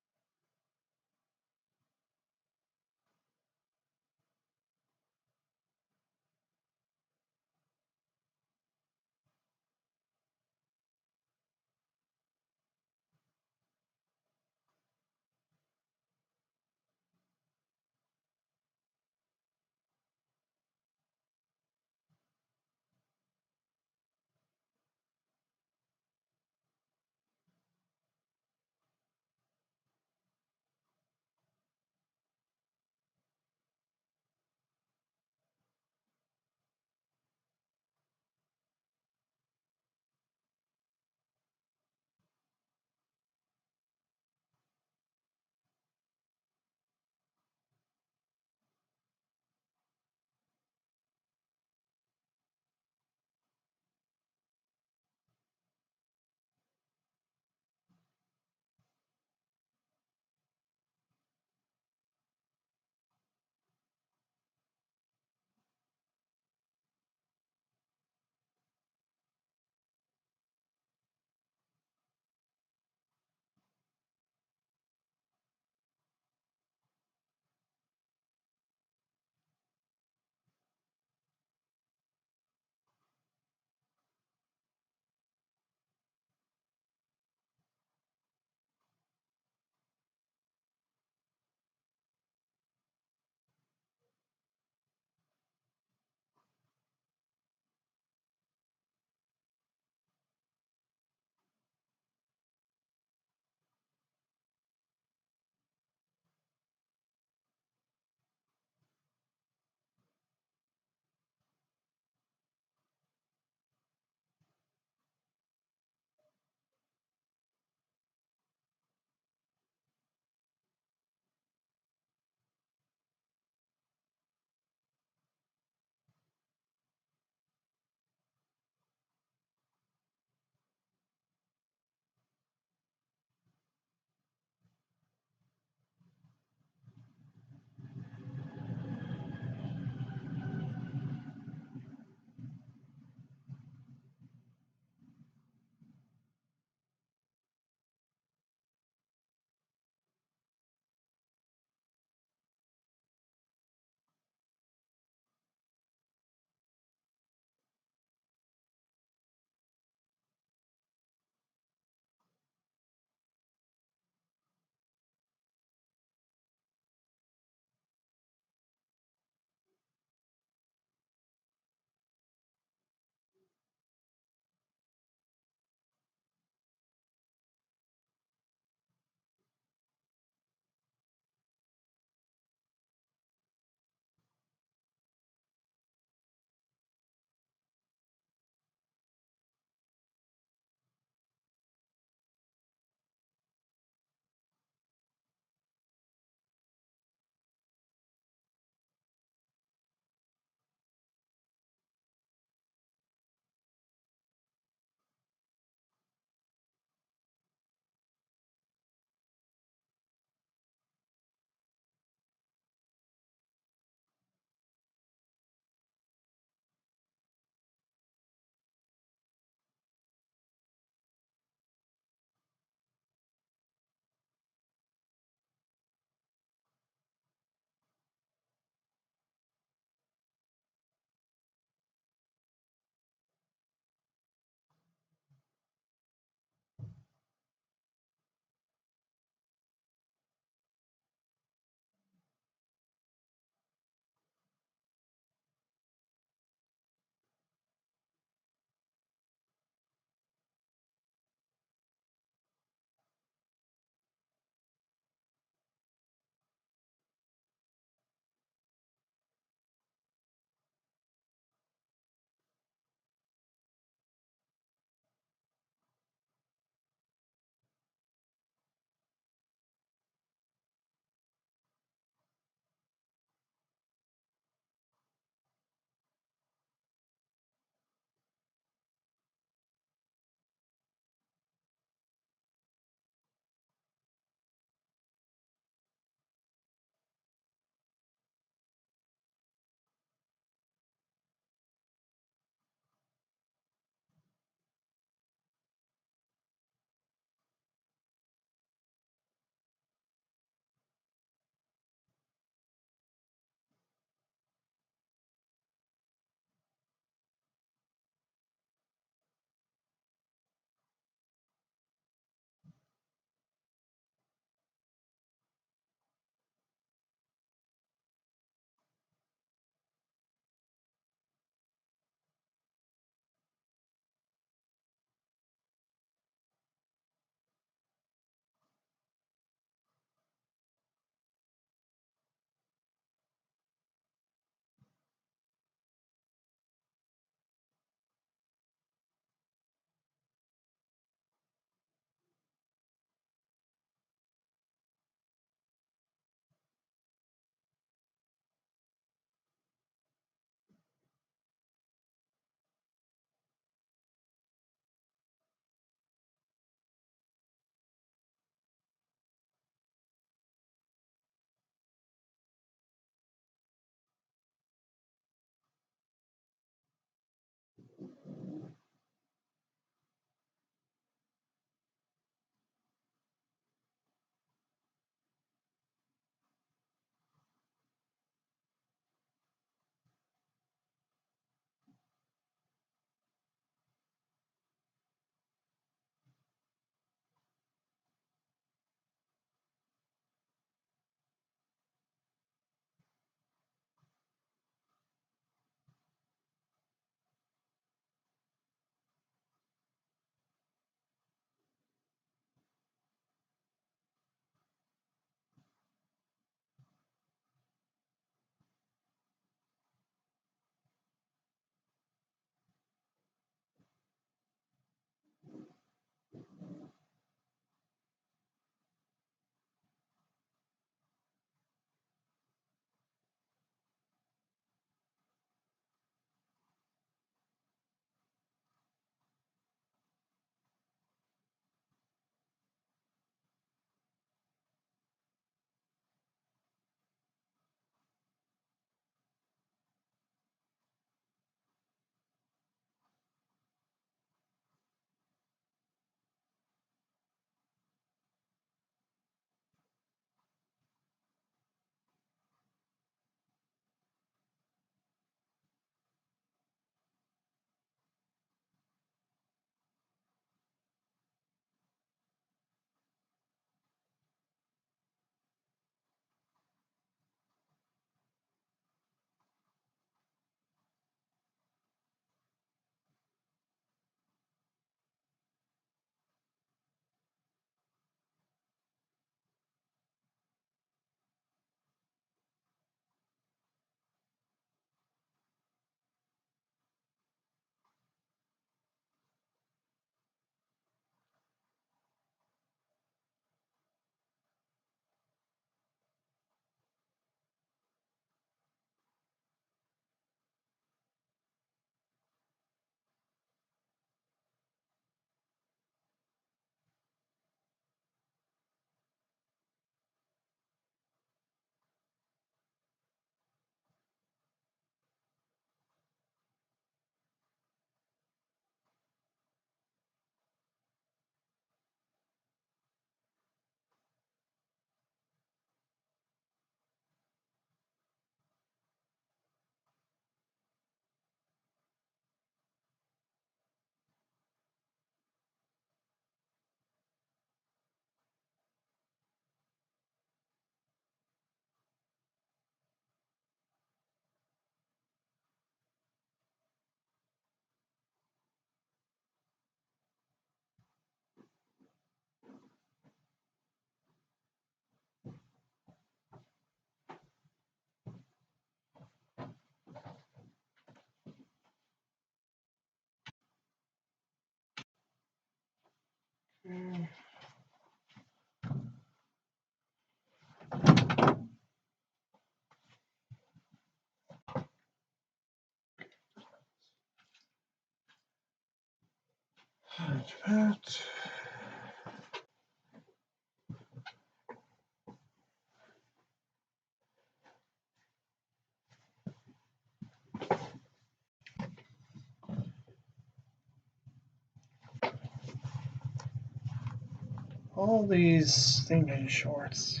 Speaker 1: All these thinking shorts.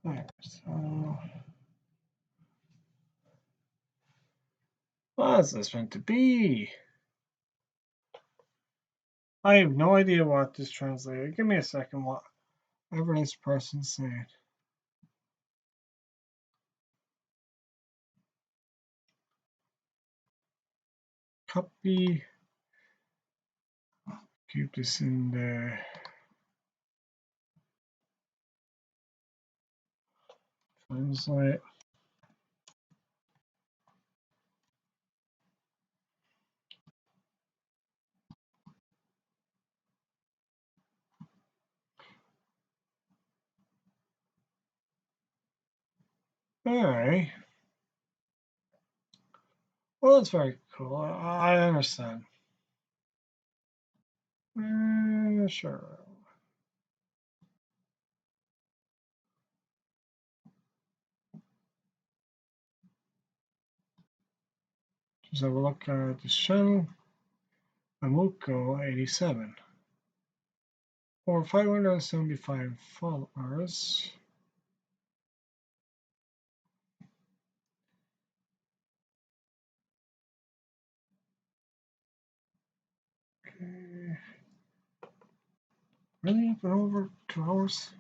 Speaker 1: Alright, so what is this meant to be? I have no idea what this translated. Give me a second. Whatever this person said. Copy. Keep this in there. Translate. Alright. Well, that's very cool. I understand. Sure. Just have a look at this channel. Amuko 87. Or 575 followers. Okay. Really? Been over 2 hours?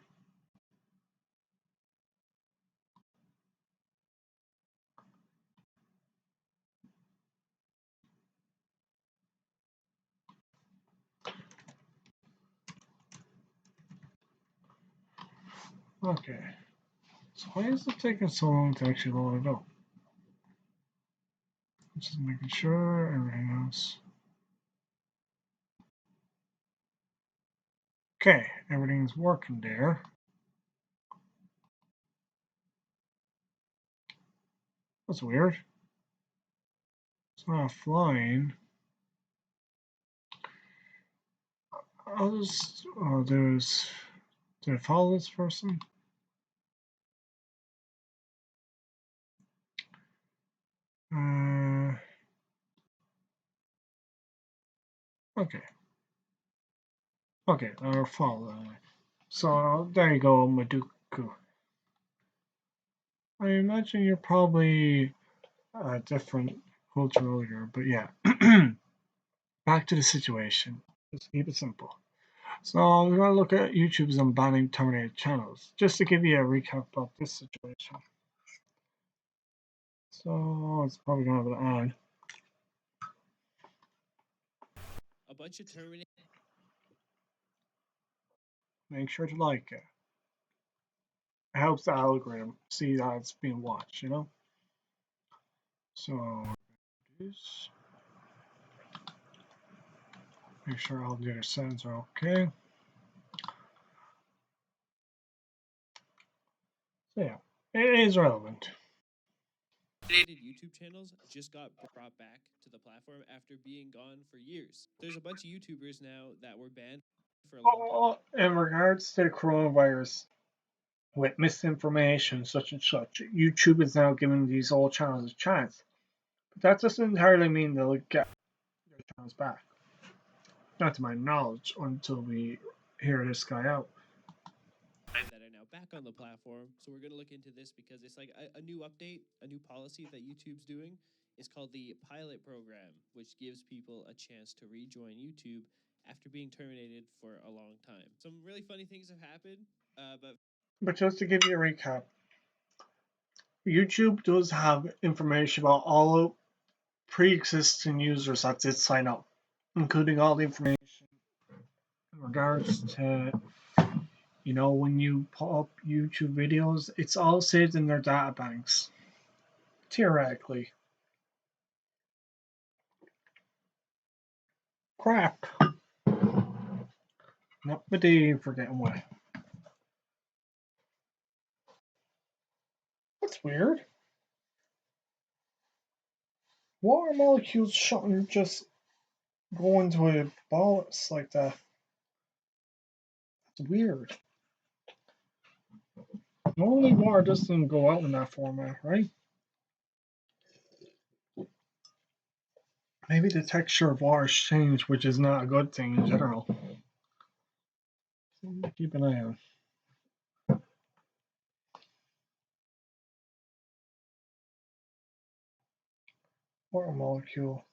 Speaker 1: Okay. So why is it taking so long to actually load it up? Just making sure everything else. Okay, everything's working there. That's weird. It's not flying. I'll just. Oh, there's. Did I follow this person? Okay. Okay, I'll follow. So there you go, Maduku. I imagine you're probably a different culture leader, but yeah. Back to the situation. Just keep it simple. So we're going to look at YouTube's unbanning terminated channels, just to give you a recap of this situation. So it's probably going to have an ad.
Speaker 3: A bunch of terminate.
Speaker 1: Make sure to like it. It helps the algorithm see that it's being watched, you know? So make sure all the other settings are okay. So yeah, it is relevant.
Speaker 3: YouTube channels just got brought back to the platform after being gone for years. There's a bunch of YouTubers now that were banned for a long time.
Speaker 1: In regards to the coronavirus, with misinformation such and such, YouTube is now giving these old channels a chance. But that doesn't entirely mean they'll get their channels back. Not to my knowledge, until we hear this guy out.
Speaker 3: That are now back on the platform. So we're going to look into this because it's like a new update, a new policy that YouTube's doing. It's called the pilot program, which gives people a chance to rejoin YouTube after being terminated for a long time. Some really funny things have happened,
Speaker 1: but just to give you a recap, YouTube does have information about all pre-existing users that did sign up, including all the information in regards to, when you pull up YouTube videos, it's all saved in their data banks, theoretically. Crap. Not my day for getting wet. That's weird. Water molecules shouldn't just go into a bolus like that. It's weird. Normally water doesn't go out in that format, right? Maybe the texture of water has changed, which is not a good thing in general. Keep an eye on. Water molecule.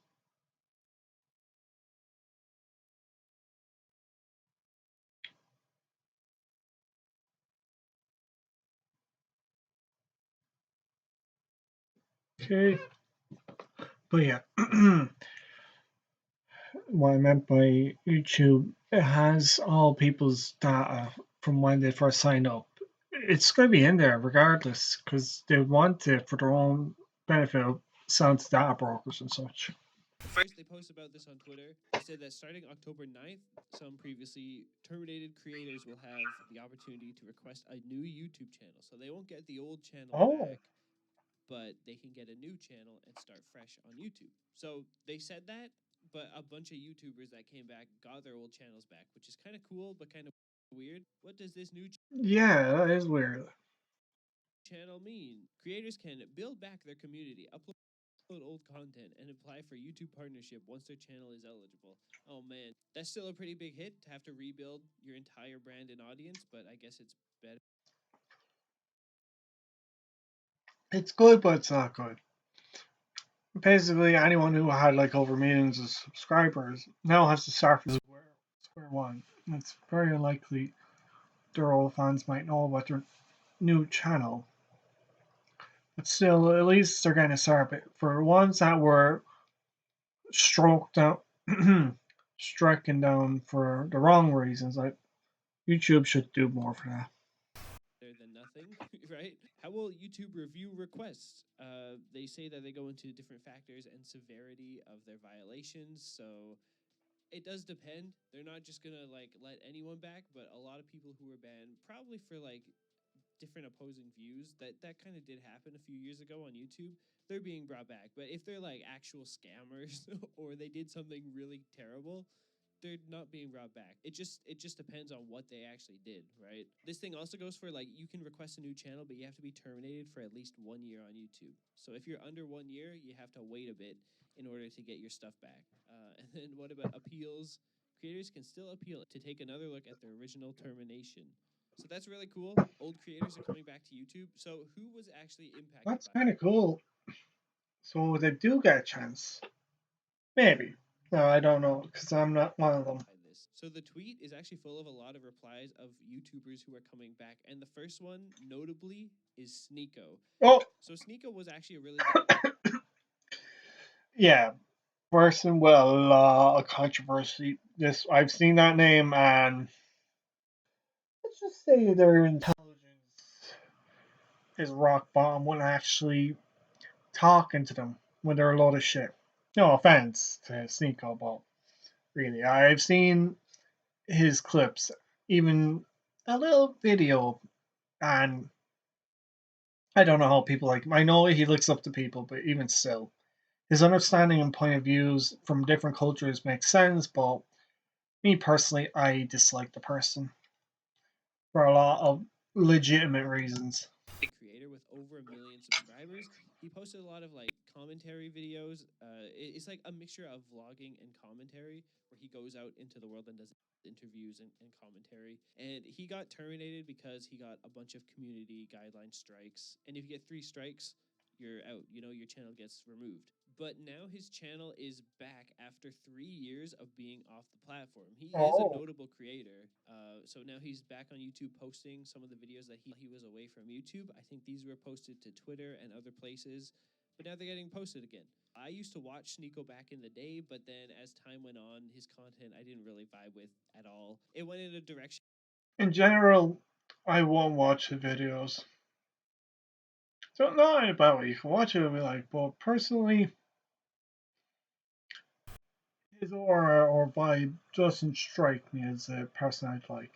Speaker 1: Okay. But yeah, what I meant by YouTube, it has all people's data from when they first signed up. It's going to be in there regardless because they want it for their own benefit of selling to data brokers and such.
Speaker 3: First, they posted about this on Twitter. They said that starting October 9th, some previously terminated creators will have the opportunity to request a new YouTube channel. So they won't get the old channel
Speaker 1: Oh.
Speaker 3: back, but they can get a new channel and start fresh on YouTube. So they said that, but a bunch of YouTubers that came back got their old channels back, which is kind of cool, but kind of weird. What does this new
Speaker 1: Yeah, that is weird.
Speaker 3: channel mean? Creators can build back their community, upload old content, and apply for YouTube partnership once their channel is eligible. Oh man, that's still a pretty big hit to have to rebuild your entire brand and audience, but I guess it's better.
Speaker 1: It's good, but it's not good. Basically, anyone who had like over millions of subscribers now has to start from square one. It's very unlikely their old fans might know about their new channel. But still, at least they're going to start it. For ones that were stroked out, stricken down for the wrong reasons, like YouTube should do more for that.
Speaker 3: Than nothing, right? How will YouTube review requests? They say that they go into different factors and severity of their violations. So it does depend. They're not just gonna like let anyone back, but a lot of people who were banned probably for like different opposing views. That kind of did happen a few years ago on YouTube. They're being brought back. But if they're like actual scammers or they did something really terrible, they're not being brought back. It just depends on what they actually did, right? This thing also goes for like you can request a new channel, but you have to be terminated for at least 1 year on YouTube. So if you're under 1 year, you have to wait a bit in order to get your stuff back. And then what about appeals? Creators can still appeal to take another look at their original termination. So that's really cool. Old creators are coming back to YouTube. So who was actually impacted
Speaker 1: That's
Speaker 3: by
Speaker 1: kind of cool. So they do get a chance. Maybe. No, I don't know because I'm not one of them.
Speaker 3: this? So the tweet is actually full of a lot of replies of YouTubers who are coming back, and the first one, notably, is Sneeko.
Speaker 1: Oh,
Speaker 3: So Sneeko was actually a really
Speaker 1: yeah. Person with a lot of controversy. This I've seen that name, and let's just say their intelligence is rock bottom when actually talking to them when they're a load of shit. No offense to Sneeko, but really, I've seen his clips, even a little video, and I don't know how people like him. I know he looks up to people, but even still, his understanding and point of views from different cultures makes sense. But me personally, I dislike the person for a lot of legitimate reasons.
Speaker 3: creator with over 1 million subscribers. He posted a lot of like commentary videos. It's like a mixture of vlogging and commentary where he goes out into the world and does interviews and commentary. And he got terminated because he got a bunch of community guideline strikes. And if you get 3 strikes, you're out. You know, your channel gets removed. But now his channel is back after 3 years of being off the platform. He is a
Speaker 1: Oh,
Speaker 3: notable creator. So now he's back on YouTube posting some of the videos that he was away from YouTube. I think these were posted to Twitter and other places, but now they're getting posted again. I used to watch Sneeko back in the day, but then as time went on, his content I didn't really vibe with at all. It went in a direction.
Speaker 1: in general, I won't watch the videos. So not about it. You can watch it and be like, well, personally, His aura or vibe doesn't strike me as a person I'd like.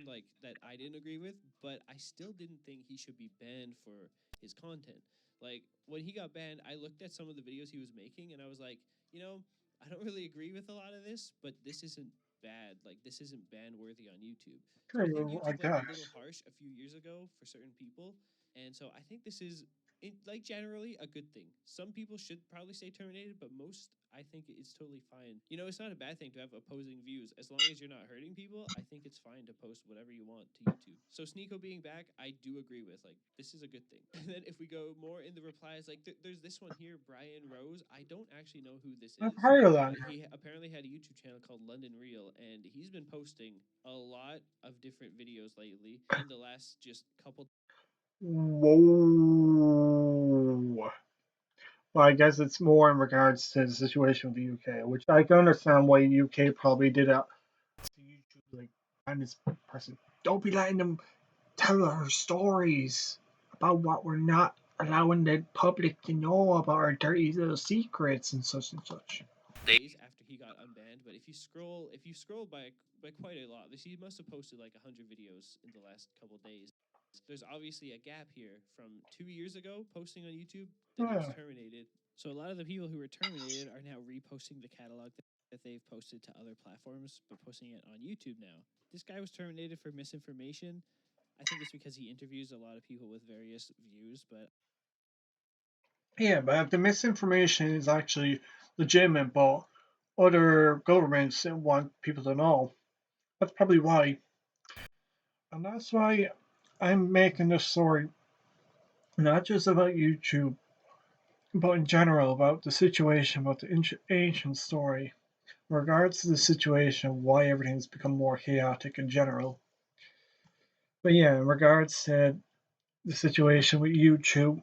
Speaker 3: Like that I didn't agree with, but I still didn't think he should be banned for his content. Like when he got banned, I looked at some of the videos he was making and I was like, you know, I don't really agree with a lot of this, but this isn't bad. Like this isn't ban worthy on YouTube. So I think
Speaker 1: True, I
Speaker 3: YouTube went a little
Speaker 1: guess.
Speaker 3: harsh a few years ago for certain people, and so I think this is like generally a good thing. Some people should probably stay terminated, but most I think it's totally fine. You know, it's not a bad thing to have opposing views as long as you're not hurting people. I think it's fine to post whatever you want to YouTube. So Sneeko being back, I do agree with. Like, this is a good thing. And then if we go more in the replies, like there's this one here, Brian Rose. I don't actually know who this
Speaker 1: I've
Speaker 3: is,
Speaker 1: heard of that.
Speaker 3: but he apparently had a YouTube channel called London Real, and he's been posting a lot of different videos lately in the last just couple.
Speaker 1: Whoa. Well, I guess it's more in regards to the situation with the UK, which I can understand why the UK probably did that to YouTube, like, and this person. Don't be letting them tell our stories about what we're not allowing the public to know about our dirty little secrets and such and such.
Speaker 3: Days after he got unbanned, but if you scroll by quite a lot, he must have posted like 100 videos in the last couple days. There's obviously a gap here from 2 years ago posting on YouTube. Then he was
Speaker 1: Yeah.
Speaker 3: terminated. So a lot of the people who were terminated are now reposting the catalog that they've posted to other platforms, but posting it on YouTube now. This guy was terminated for misinformation. I think it's because he interviews a lot of people with various views, but
Speaker 1: Yeah, but if the misinformation is actually legitimate, but other governments want people to know, that's probably why. And that's why I'm making this story not just about YouTube, but in general about the situation, about the ancient story, in regards to the situation, why everything's become more chaotic in general. But yeah, in regards to the situation with YouTube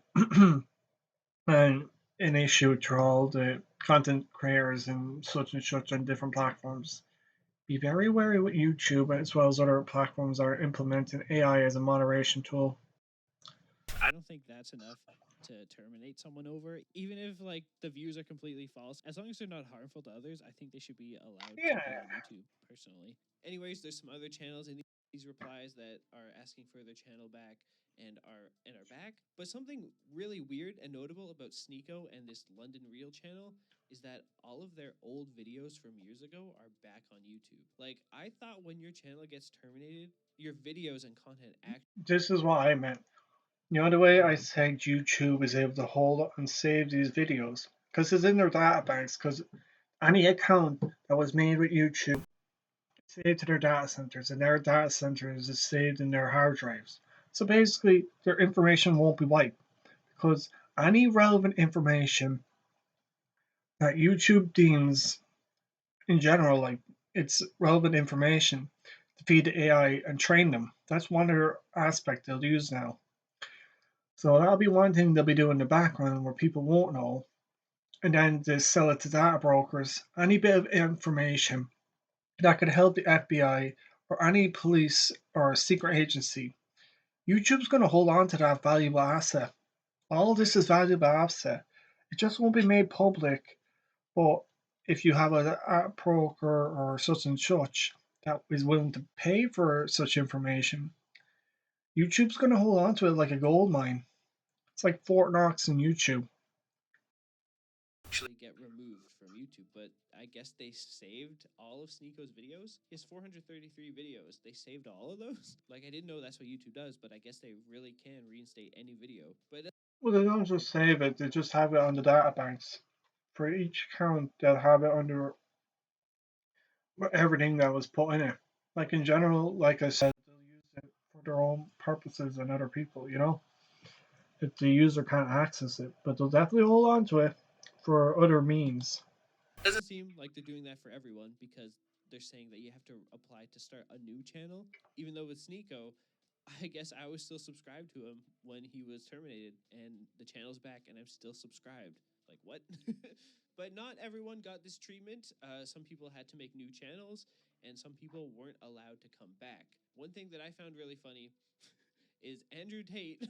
Speaker 1: and an issue to all the content creators and such on different platforms, be very wary with YouTube as well as other platforms are implementing AI as a moderation tool.
Speaker 3: I don't think that's enough to terminate someone over, even if like the views are completely false. As long as they're not harmful to others, I think they should be allowed to
Speaker 1: Yeah,
Speaker 3: be on YouTube. Personally, anyways, there's some other channels in these replies that are asking for their channel back and are back. But something really weird and notable about Sneeko and this London Real channel is that all of their old videos from years ago are back on YouTube. Like I thought when your channel gets terminated, your videos and content
Speaker 1: this is what I meant. The only way I think YouTube is able to hold and save these videos because it's in their databanks. Because any account that was made with YouTube is saved to their data centers, and their data centers is saved in their hard drives. So basically, their information won't be wiped because any relevant information that YouTube deems in general, like it's relevant information to feed the AI and train them. That's one other aspect they'll use now. So that'll be one thing they'll be doing in the background where people won't know. And then they sell it to data brokers. Any bit of information that could help the FBI or any police or secret agency, YouTube's going to hold on to that valuable asset. All this is valuable asset. It just won't be made public. But if you have a broker or such and such that is willing to pay for such information, YouTube's going to hold on to it like a gold mine. It's like Fort Knox and YouTube.
Speaker 3: actually get removed from YouTube, but I guess they saved all of Sneeko's videos. He has 433 videos. They saved all of those? Like, I didn't know that's what YouTube does, but I guess they really can reinstate any video. But
Speaker 1: Well, they don't just save it, they just have it on the databanks. For each account, they'll have it under everything that was put in it. Like in general, like I said, they'll use it for their own purposes and other people, you know? If the user can't access it, but they'll definitely hold on to it for other means.
Speaker 3: it doesn't seem like they're doing that for everyone because they're saying that you have to apply to start a new channel. Even though with Sneeko, I guess I was still subscribed to him when he was terminated, and the channel's back, and I'm still subscribed. Like, what? But not everyone got this treatment. Some people had to make new channels, and some people weren't allowed to come back. One thing that I found really funny is Andrew Tate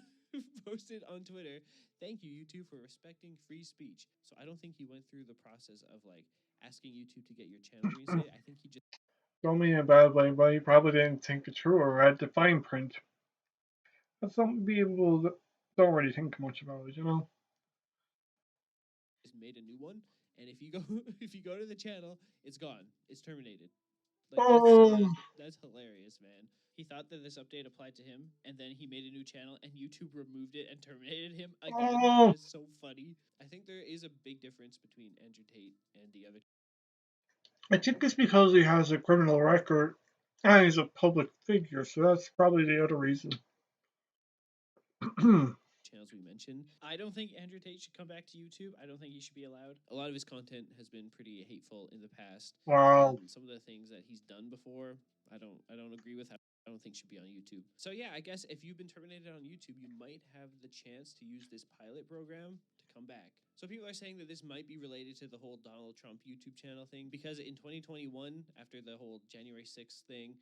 Speaker 3: posted on Twitter, "Thank you, YouTube, for respecting free speech." So I don't think he went through the process of like asking YouTube to get your channel reinstated. I think he just
Speaker 1: Don't mean in a bad way, but he probably didn't think it through or read the fine print. That's some people that don't really think much about it, you know?
Speaker 3: made a new one, and if you go if you go to the channel, it's gone. It's terminated. Like
Speaker 1: Oh,
Speaker 3: that's hilarious, man. He thought that this update applied to him, and then he made a new channel, and YouTube removed it and terminated him again.
Speaker 1: oh.
Speaker 3: That is so funny. I think there is a big difference between Andrew Tate and the other
Speaker 1: I think it's because he has a criminal record and he's a public figure, so that's probably the other reason.
Speaker 3: channels we mentioned. I don't think Andrew Tate should come back to YouTube. I don't think he should be allowed. A lot of his content has been pretty hateful in the past.
Speaker 1: Wow.
Speaker 3: Some of the things that he's done before, I don't agree with. I don't think should be on YouTube. So yeah, I guess if you've been terminated on YouTube, you might have the chance to use this pilot program to come back. So people are saying that this might be related to the whole Donald Trump YouTube channel thing, because in 2021, after the whole January 6th thing,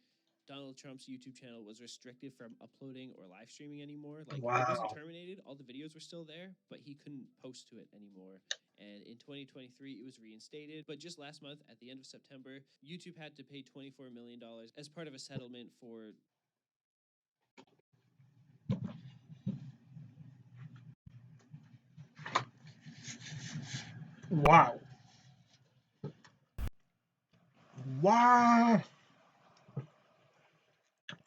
Speaker 3: Donald Trump's YouTube channel was restricted from uploading or live streaming anymore. Like it wasn't
Speaker 1: Wow.
Speaker 3: terminated, all the videos were still there, but he couldn't post to it anymore. And in 2023, it was reinstated. But just last month, at the end of September, YouTube had to pay $24 million as part of a settlement for
Speaker 1: Wow. Wow.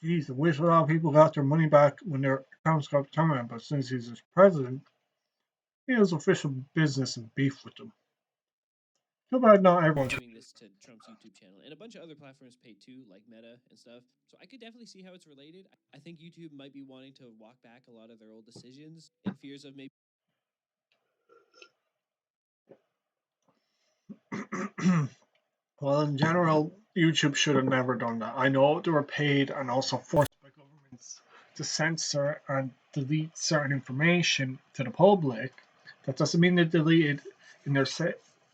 Speaker 1: Jeez, I wish a lot of people got their money back when their accounts got terminated, but since he's the president, he has official business and beef with them. Too bad not everyone.
Speaker 3: doing this to Trump's YouTube channel. And a bunch of other platforms paid too, like Meta and stuff. So I could definitely see how it's related. I think YouTube might be wanting to walk back a lot of their old decisions in fears of maybe
Speaker 1: Well, in general, YouTube should have never done that. I know they were paid and also forced by governments to censor and delete certain information to the public. That doesn't mean they delete it in their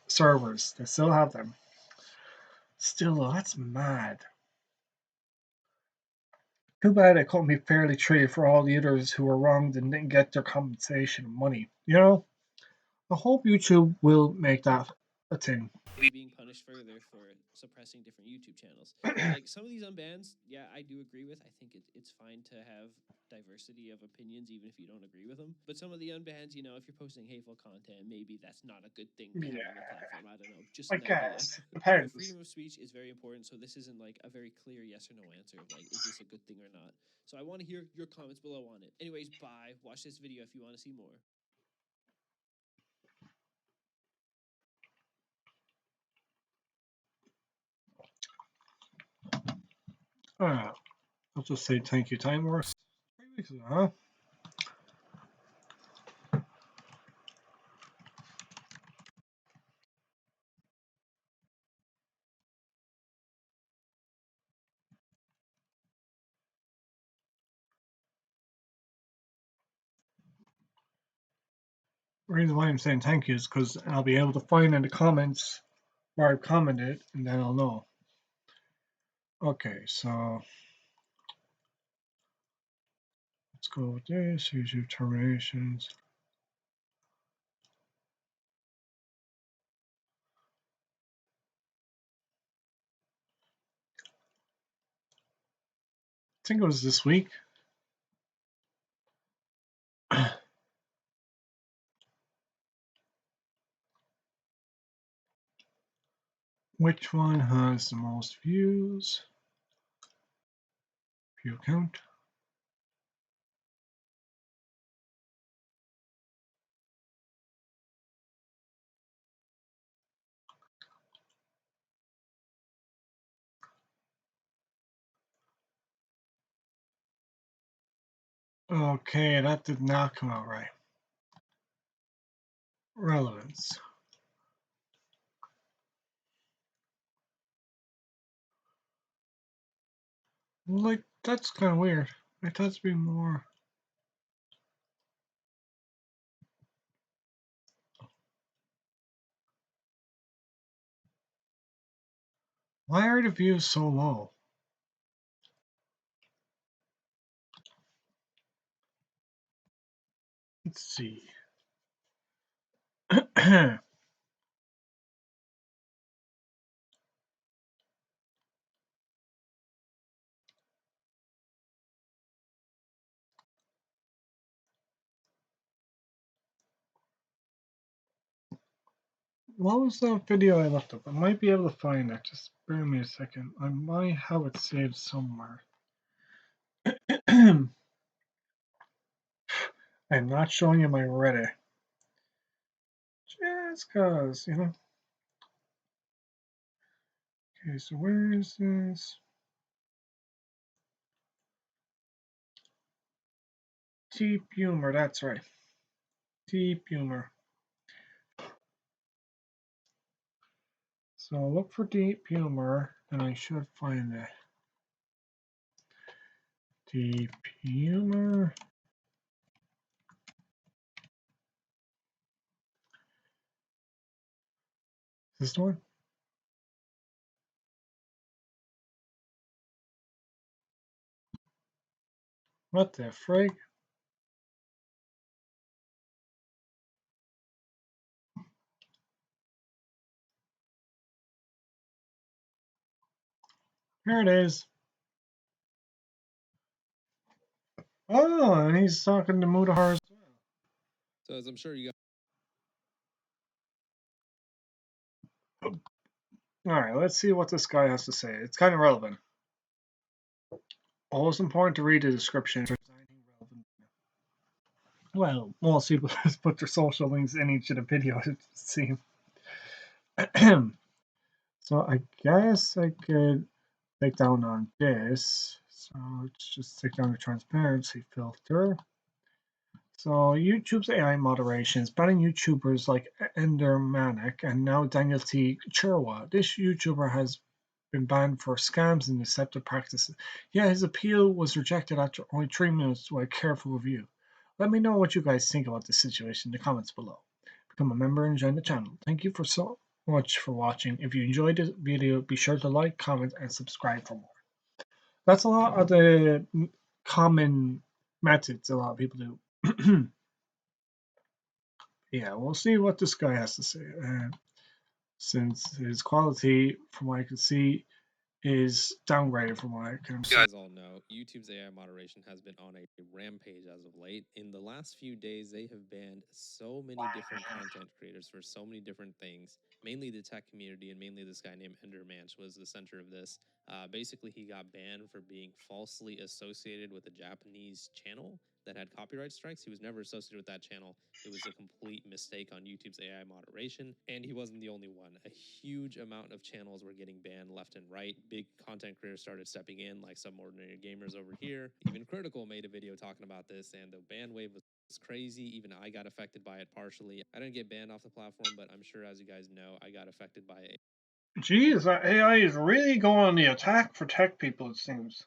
Speaker 1: servers. They still have them. Still, though, that's mad. Too bad it couldn't be fairly treated for all the others who were wronged and didn't get their compensation and money. You know, I hope YouTube will make that a thing.
Speaker 3: being punished further for suppressing different YouTube channels. Like some of these unbans, yeah, I do agree with. I think it's fine to have diversity of opinions, even if you don't agree with them. But some of the unbans, you know, if you're posting hateful content, maybe that's not a good thing to have on the platform. I don't know. Just
Speaker 1: I
Speaker 3: an idea.
Speaker 1: guess.
Speaker 3: But
Speaker 1: Depends.
Speaker 3: freedom of speech is very important, so this isn't like a very clear yes or no answer of like, is this a good thing or not? So I want to hear your comments below on it. Anyways, bye. Watch this video if you want to see more.
Speaker 1: I'll just say thank you, Time Wars. 3 weeks ago, huh? The reason why I'm saying thank you is because I'll be able to find in the comments where I've commented, and then I'll know. Okay, so let's go with this. Use your terminations. I think it was this week. Which one has the most views? View count. Okay, that did not come out right. Relevance. Like, that's kind of weird. I thought it'd be more. Why are the views so low? Let's see. What was that video I left up? I might be able to find it. Just bear me a second. I might have it saved somewhere. I'm not showing you my Reddit. Just cause, you know. Okay, so where is this? Deep humor, that's right. Deep humor. So look for deep humor, and I should find it. Deep humor. This one? What the frig? Here it is. Oh, and he's talking to Mudahar as well.
Speaker 3: So as I'm sure you
Speaker 1: Alright, let's see what this guy has to say. It's kind of relevant. Always important to read the description. Well, most people just put their social links in each of the videos, it seems. So I guess I could click down on this. So let's just take down the transparency filter. So YouTube's AI moderation is banning YouTubers like Ender Manic and now Daniel T. Chirwa. This YouTuber has been banned for scams and deceptive practices. Yeah, his appeal was rejected after only 3 minutes to a careful review. Let me know what you guys think about this situation in the comments below. Become a member and join the channel. Thank you for so much for watching. If you enjoyed this video, be sure to like, comment, and subscribe for more. That's a lot of the common methods a lot of people do. Yeah, we'll see what this guy has to say. Since his quality, from what I can see, is downgraded from what I can see.
Speaker 3: guys all know, YouTube's AI moderation has been on a rampage as of late. In the last few days, they have banned so many different content creators for so many different things, mainly the tech community, and mainly this guy named Ender Manch was the center of this. Basically, he got banned for being falsely associated with a Japanese channel that had copyright strikes. He was never associated with that channel. It was a complete mistake on YouTube's AI moderation, and he wasn't the only one. A huge amount of channels were getting banned left and right. Big content creators started stepping in, like Some Ordinary Gamers over here. Even Critical made a video talking about this, and the ban wave was crazy. Even I got affected by it partially. I didn't get banned off the platform, but I'm sure, as you guys know, I got affected by it.
Speaker 1: Geez, that AI is really going on the attack for tech people, it seems.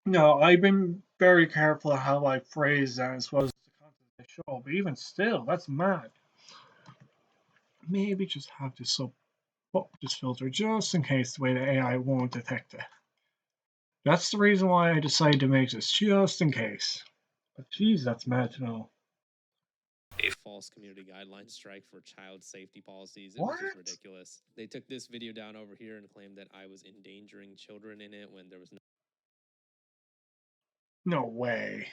Speaker 1: No, I've been very careful how I phrase that as well as the content I show, but even still, that's mad. Maybe just have this up this filter just in case the way the AI won't detect it. That's the reason why I decided to make this, just in case. But geez, that's mad to know.
Speaker 3: A false community guideline strike for child safety policies. It
Speaker 1: What?
Speaker 3: was just ridiculous. They took this video down over here and claimed that I was endangering children in it when there was
Speaker 1: No way.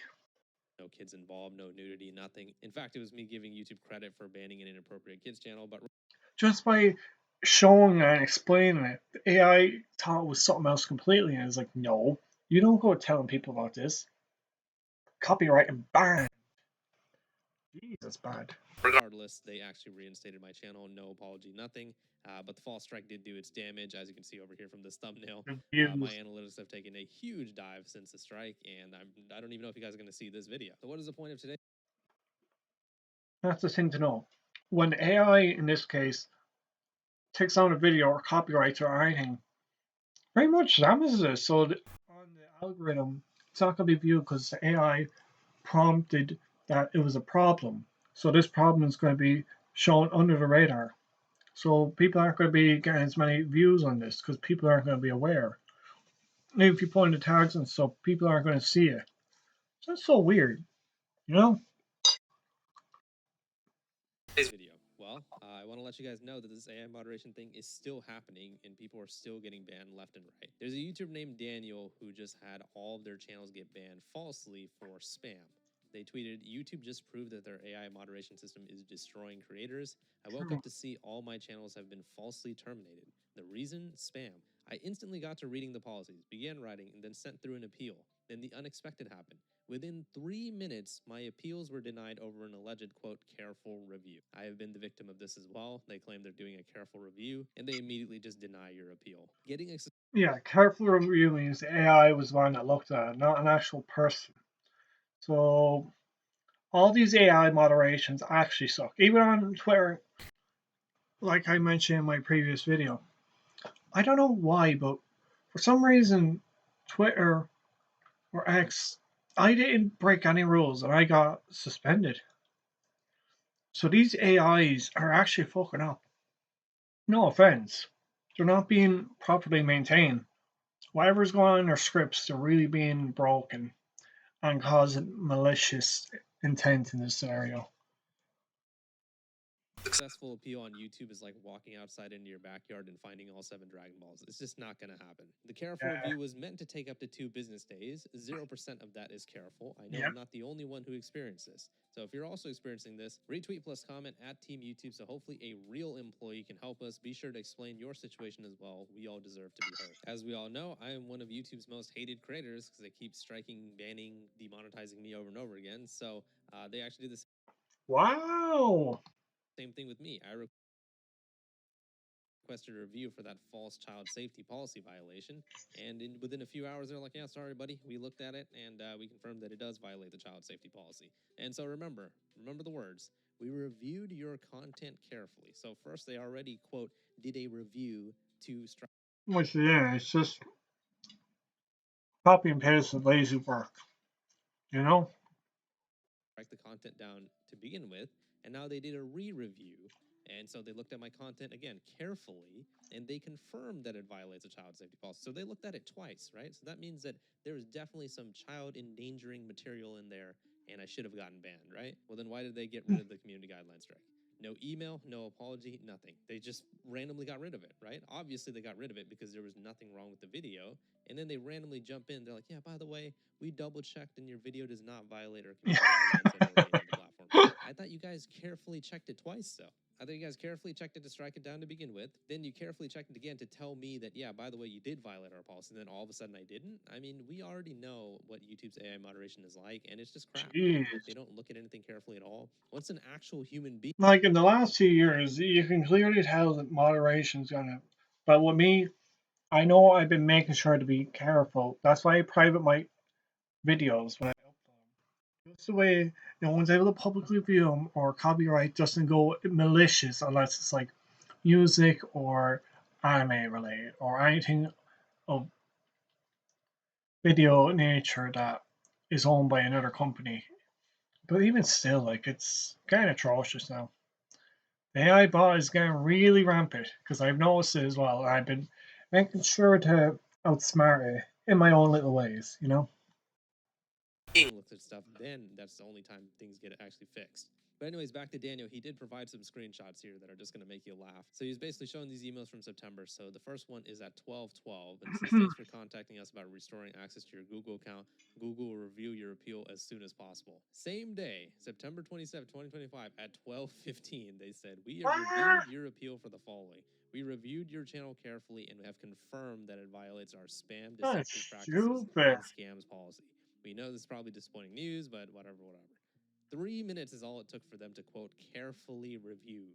Speaker 3: no kids involved, no nudity, nothing. In fact, it was me giving YouTube credit for banning an inappropriate kids channel, but
Speaker 1: Just by showing it and explaining it, the AI thought it was something else completely, and it's like, no, you don't go telling people about this. Copyright and ban. Jeez, that's bad.
Speaker 3: regardless, they actually reinstated my channel. No apology, nothing. But the false strike did do its damage, as you can see over here from this thumbnail. My analytics have taken a huge dive since the strike, and I don't even know if you guys are going to see this video. So what is the point of today?
Speaker 1: That's the thing to know. When AI, in this case, takes down a video or copyrights or anything, very much damages it. So on the algorithm, it's not going to be viewed because the AI prompted that it was a problem. So this problem is going to be shown under the radar. So people aren't going to be getting as many views on this because people aren't going to be aware. If you put in the tags and stuff, people aren't going to see it. So that's so weird. You know?
Speaker 3: Video. Well, I want to let you guys know that this AI moderation thing is still happening and people are still getting banned left and right. There's a YouTuber named Daniel who just had all of their channels get banned falsely for spam. They tweeted, YouTube just proved that their AI moderation system is destroying creators. I woke up to see all my channels have been falsely terminated. The reason? Spam. I instantly got to reading the policies, began writing, and then sent through an appeal. Then the unexpected happened. Within 3 minutes, my appeals were denied over an alleged, quote, careful review. I have been the victim of this as well. They claim they're doing a careful review, and they immediately just deny your appeal.
Speaker 1: Yeah, careful review means the AI was one that looked at it, not an actual person. So all these AI moderations actually suck. Even on Twitter, like I mentioned in my previous video. I don't know why, but for some reason, Twitter or X, I didn't break any rules and I got suspended. So these AIs are actually fucking up. No offense. They're not being properly maintained. Whatever's going on in their scripts, they're really being broken and causing malicious intent in this scenario.
Speaker 3: Successful appeal on YouTube is like walking outside into your backyard and finding all 7 Dragon Balls. It's just not going to happen. The careful review was meant to take up to 2 business days. 0% of that is careful. I know I'm not the only one who experienced this. So if you're also experiencing this, retweet plus comment at Team YouTube so hopefully a real employee can help us. Be sure to explain your situation as well. We all deserve to be heard. As we all know, I am one of YouTube's most hated creators because they keep striking, banning, demonetizing me over and over again. So they actually do this.
Speaker 1: Wow.
Speaker 3: Same thing with me. I requested a review for that false child safety policy violation, and within a few hours they're like, yeah, sorry buddy, we looked at it and we confirmed that it does violate the child safety policy. And so remember the words, we reviewed your content carefully. So first they already, quote, did a review to strike.
Speaker 1: Which, yeah, it's just copy and paste of lazy work, you know?
Speaker 3: The content down to begin with, and now they did a re-review, and so they looked at my content again carefully, and they confirmed that it violates a child safety policy. So they looked at it twice, right? So that means that there is definitely some child endangering material in there, and I should have gotten banned, right? Well, then why did they get rid of the community guidelines strike? No email, no apology, nothing. They just randomly got rid of it, right? Obviously, they got rid of it because there was nothing wrong with the video. And then they randomly jump in. They're like, yeah, by the way, we double checked and your video does not violate our community guidelines that are already on the platform. I thought you guys carefully checked it twice, though. I thought you guys carefully checked it to strike it down to begin with. Then you carefully checked it again to tell me that, yeah, by the way, you did violate our policy. And then all of a sudden I didn't. I mean, we already know what YouTube's AI moderation is like, and it's just crap. Like, they don't look at anything carefully at all. Once an actual human being.
Speaker 1: Like in the last 2 years, you can clearly tell that moderation's gonna. But with me, I know I've been making sure to be careful. That's why I private my videos when I upload them. Just the way no one's able to publicly view them or copyright doesn't go malicious unless it's like music or anime related or anything of video nature that is owned by another company. But even still, like it's kind of atrocious now. The AI bot is getting really rampant because I've noticed it as well. I've been making sure to outsmart it in my own little ways, you know?
Speaker 3: Looks at stuff, then that's the only time things get actually fixed. But anyways, back to Daniel. He did provide some screenshots here that are just going to make you laugh. So he's basically showing these emails from September. So the first one is at 12:12, and it says, thanks for contacting us about restoring access to your Google account. Google will review your appeal as soon as possible. Same day, September 27, 2025, at 12:15, they said, we have reviewed your appeal for the following. We reviewed your channel carefully and have confirmed that it violates our spam, deceptive practices, and scams policy. We know this is probably disappointing news, but whatever. 3 minutes is all it took for them to, quote, carefully review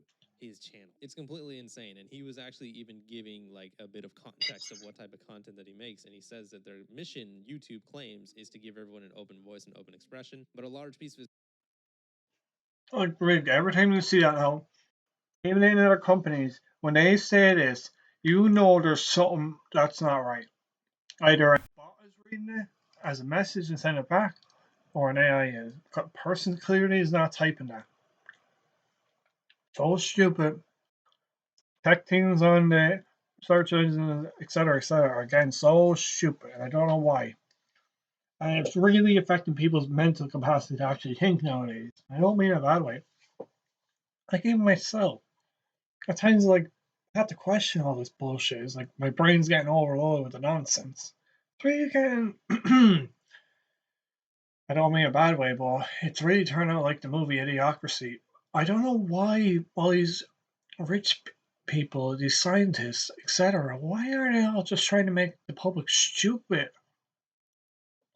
Speaker 3: his channel. It's completely insane. And he was actually even giving like a bit of context of what type of content that he makes. And he says that their mission, YouTube claims, is to give everyone an open voice and open expression. But a large piece of his.
Speaker 1: Like, Rick, every time you see that now, even in other companies, when they say this, you know there's something that's not right. Either a bot is reading it as a message and sending it back, or an AI is. Person clearly is not typing that. So stupid. Tech things on the search engines, etc., etc., are again so stupid, and I don't know why. And it's really affecting people's mental capacity to actually think nowadays. I don't mean it that way. Like even myself, at times like I have to question all this bullshit. It's like my brain's getting overloaded with the nonsense. So you can I don't mean it a bad way, but it's really turned out like the movie Idiocracy. I don't know why all these rich people, these scientists, etc., why are they all just trying to make the public stupid?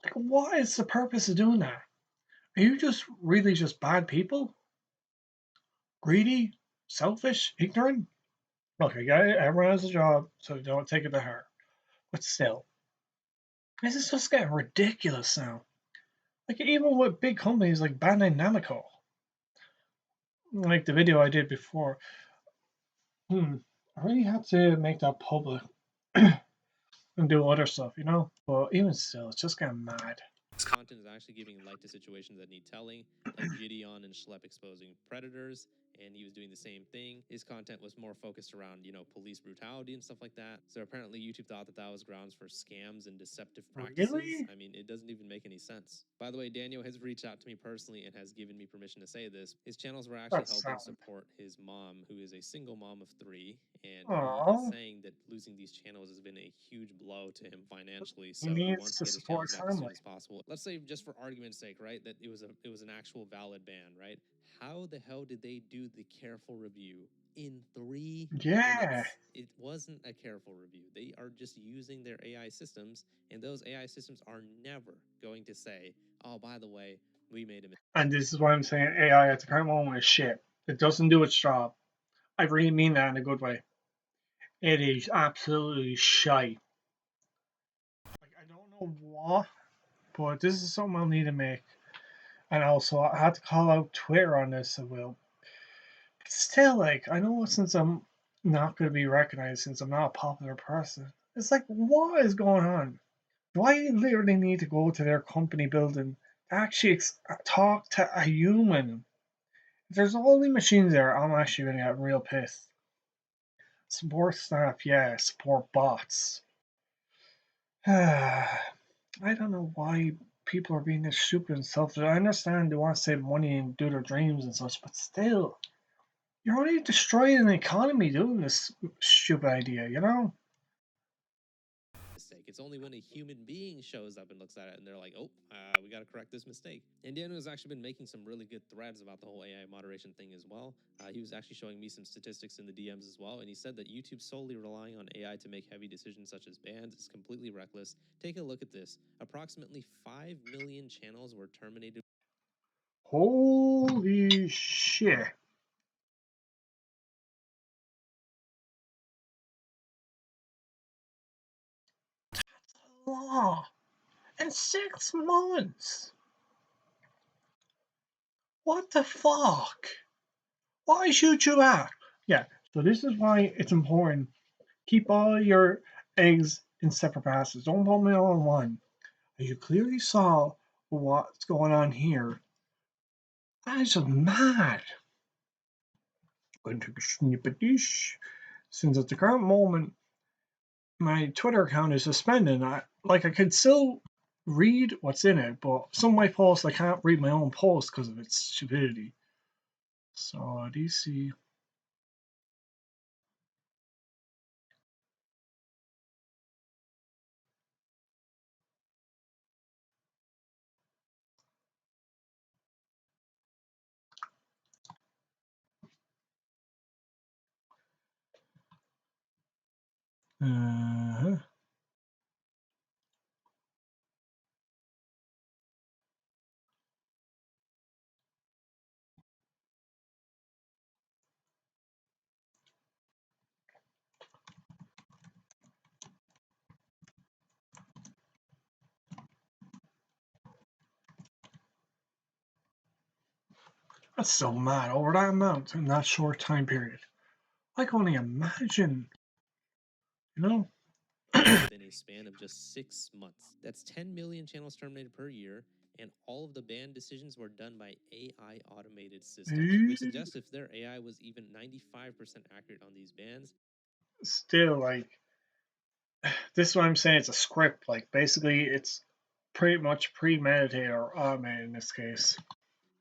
Speaker 1: Like, what is the purpose of doing that? Are you just really just bad people? Greedy? Selfish? Ignorant? Okay, everyone has a job, so don't take it to heart. But still, this is just getting ridiculous now. Like, even with big companies like Bandai Namco, like the video I did before, I really had to make that public and do other stuff, you know? But even still, it's just getting mad.
Speaker 3: Content is actually giving light to situations that need telling, like Gideon and Schlepp exposing predators, and he was doing the same thing. His content was more focused around, police brutality and stuff like that. So apparently YouTube thought that that was grounds for scams and deceptive practices.
Speaker 1: Really?
Speaker 3: I mean, it doesn't even make any sense. By the way, Daniel has reached out to me personally and has given me permission to say this. His channels were actually
Speaker 1: That's
Speaker 3: helping
Speaker 1: sad.
Speaker 3: support his mom, who is a single mom of 3, and he is
Speaker 1: Aww.
Speaker 3: saying that losing these channels has been a huge blow to him financially.
Speaker 1: He
Speaker 3: So he
Speaker 1: needs
Speaker 3: wants
Speaker 1: to
Speaker 3: to get his
Speaker 1: support
Speaker 3: channels
Speaker 1: his
Speaker 3: back as soon
Speaker 1: family.
Speaker 3: as possible. Let's say, just for argument's sake, right, that it was an actual valid ban, right? How the hell did they do the careful review in 3
Speaker 1: Yeah.
Speaker 3: minutes? It wasn't a careful review. They are just using their AI systems, and those AI systems are never going to say, oh, by the way, we made a mistake.
Speaker 1: And this is why I'm saying AI at the current moment is shit. It doesn't do its job. I really mean that in a good way. It is absolutely shite. Like, I don't know what, but this is something I'll need to make. And also, I had to call out Twitter on this, I will. But still, like, I know since I'm not going to be recognized, since I'm not a popular person, it's like, what is going on? Do I literally need to go to their company building to actually talk to a human? If there's only machines there, I'm actually going to get real pissed. Support staff, yeah. Support bots. I don't know why people are being this stupid and selfish. I understand they want to save money and do their dreams and such, but still, you're only destroying an economy doing this stupid idea, you know?
Speaker 3: It's only when a human being shows up and looks at it and they're like, oh, we got to correct this mistake. And Daniel has actually been making some really good threads about the whole AI moderation thing as well. He was actually showing me some statistics in the DMs as well, and he said that YouTube solely relying on AI to make heavy decisions such as bans is completely reckless. Take a look at this. Approximately 5 million channels were terminated.
Speaker 1: Holy shit. That's a lot. In 6 months. What the fuck? Why is YouTube at? Yeah, so this is why it's important. Keep all your eggs in separate baskets. Don't put them all in one. As you clearly saw what's going on here, that is just mad. Going to take a snippet dish. Since at the current moment my Twitter account is suspended, I could still read what's in it, but some of my posts I can't read my own posts because of its stupidity. So DC. That's so mad over that amount in that short time period. I can only imagine, you know?
Speaker 3: Within a span of just 6 months. That's 10 million channels terminated per year, and all of the ban decisions were done by AI automated systems, which suggests if their AI was even 95% accurate on these bans.
Speaker 1: Still, like, this is what I'm saying. It's a script. Like, basically, it's pretty much premeditated or automated in this case.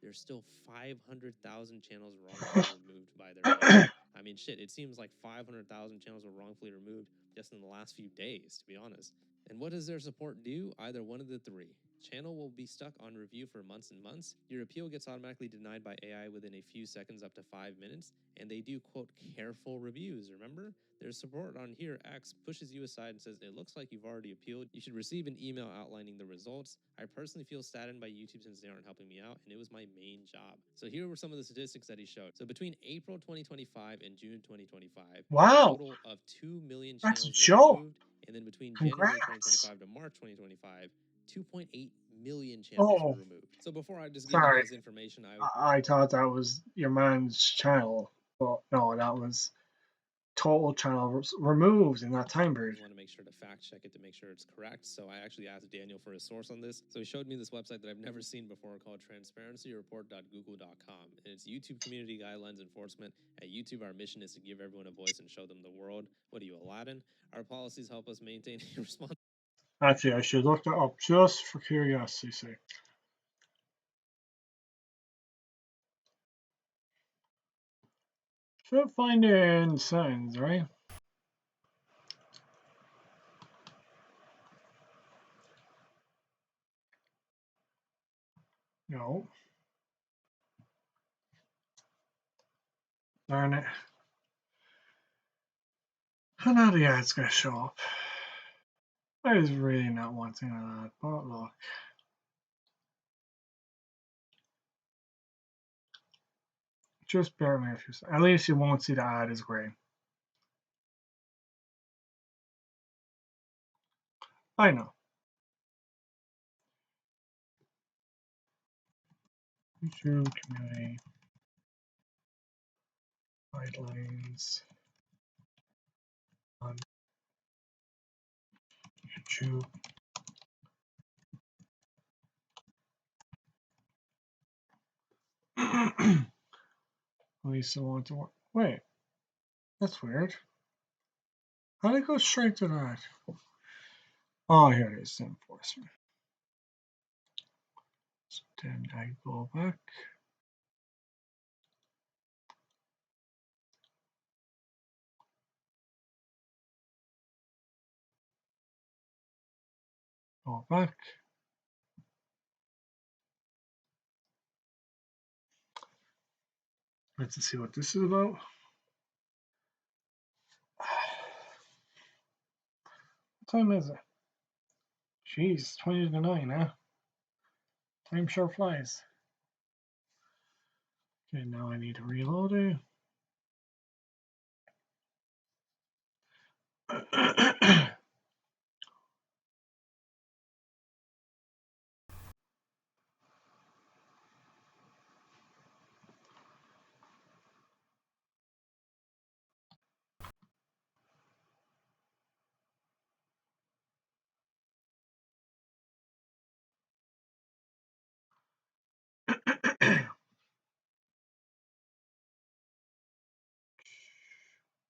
Speaker 3: There's still 500,000 channels wrongfully removed by their own. I mean, shit, it seems like 500,000 channels were wrongfully removed just in the last few days, to be honest. And what does their support do? Either one of the three. Channel will be stuck on review for months and months. Your appeal gets automatically denied by AI within a few seconds up to 5 minutes. And they do, quote, careful reviews, remember? Their support on here X pushes you aside and says, it looks like you've already appealed. You should receive an email outlining the results. I personally feel saddened by YouTube since they aren't helping me out, and it was my main job. So here were some of the statistics that he showed. So between April 2025 and June 2025,
Speaker 1: Wow.
Speaker 3: a total of 2 million
Speaker 1: That's
Speaker 3: channels
Speaker 1: a
Speaker 3: were
Speaker 1: show.
Speaker 3: removed. And then between January
Speaker 1: Congrats.
Speaker 3: 2025 to March 2025, 2.8 million channels were removed. So before I just give you
Speaker 1: Sorry.
Speaker 3: guys information,
Speaker 1: I thought that was your man's channel. But no, that was total channel removed in that time period.
Speaker 3: I want to make sure to fact check it to make sure it's correct. So I actually asked Daniel for a source on this. So he showed me this website that I've never seen before called transparencyreport.google.com. And it's YouTube community guidelines enforcement. At YouTube, our mission is to give everyone a voice and show them the world. What are you, Aladdin? Our policies help us maintain a response.
Speaker 1: Actually, I should look that up just for curiosity's sake. Should find it in settings, right? No. Darn it. And now the ad's gonna show up. I was really not wanting that, but look. Just bear with me a few seconds. At least you won't see the ad is grey. I know. YouTube community guidelines on YouTube. At least I want to work. Wait, that's weird. How did it go straight to that? Oh, here it is, enforcement. So then I go back. Go back. Let's see what this is about. What time is it? Jeez, 20 to 9 now. Time sure flies. Okay, now I need to reload it.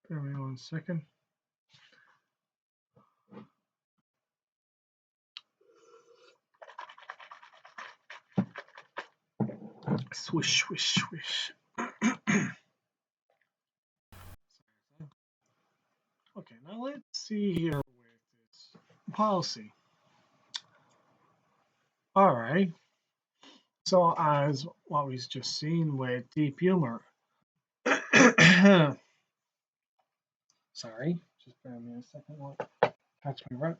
Speaker 1: Give me 1 second. Swish, swish, swish. Okay, now let's see here with this policy. All right. So as what we've just seen with deep humor. Sorry, just bear with me a second. Catch me right.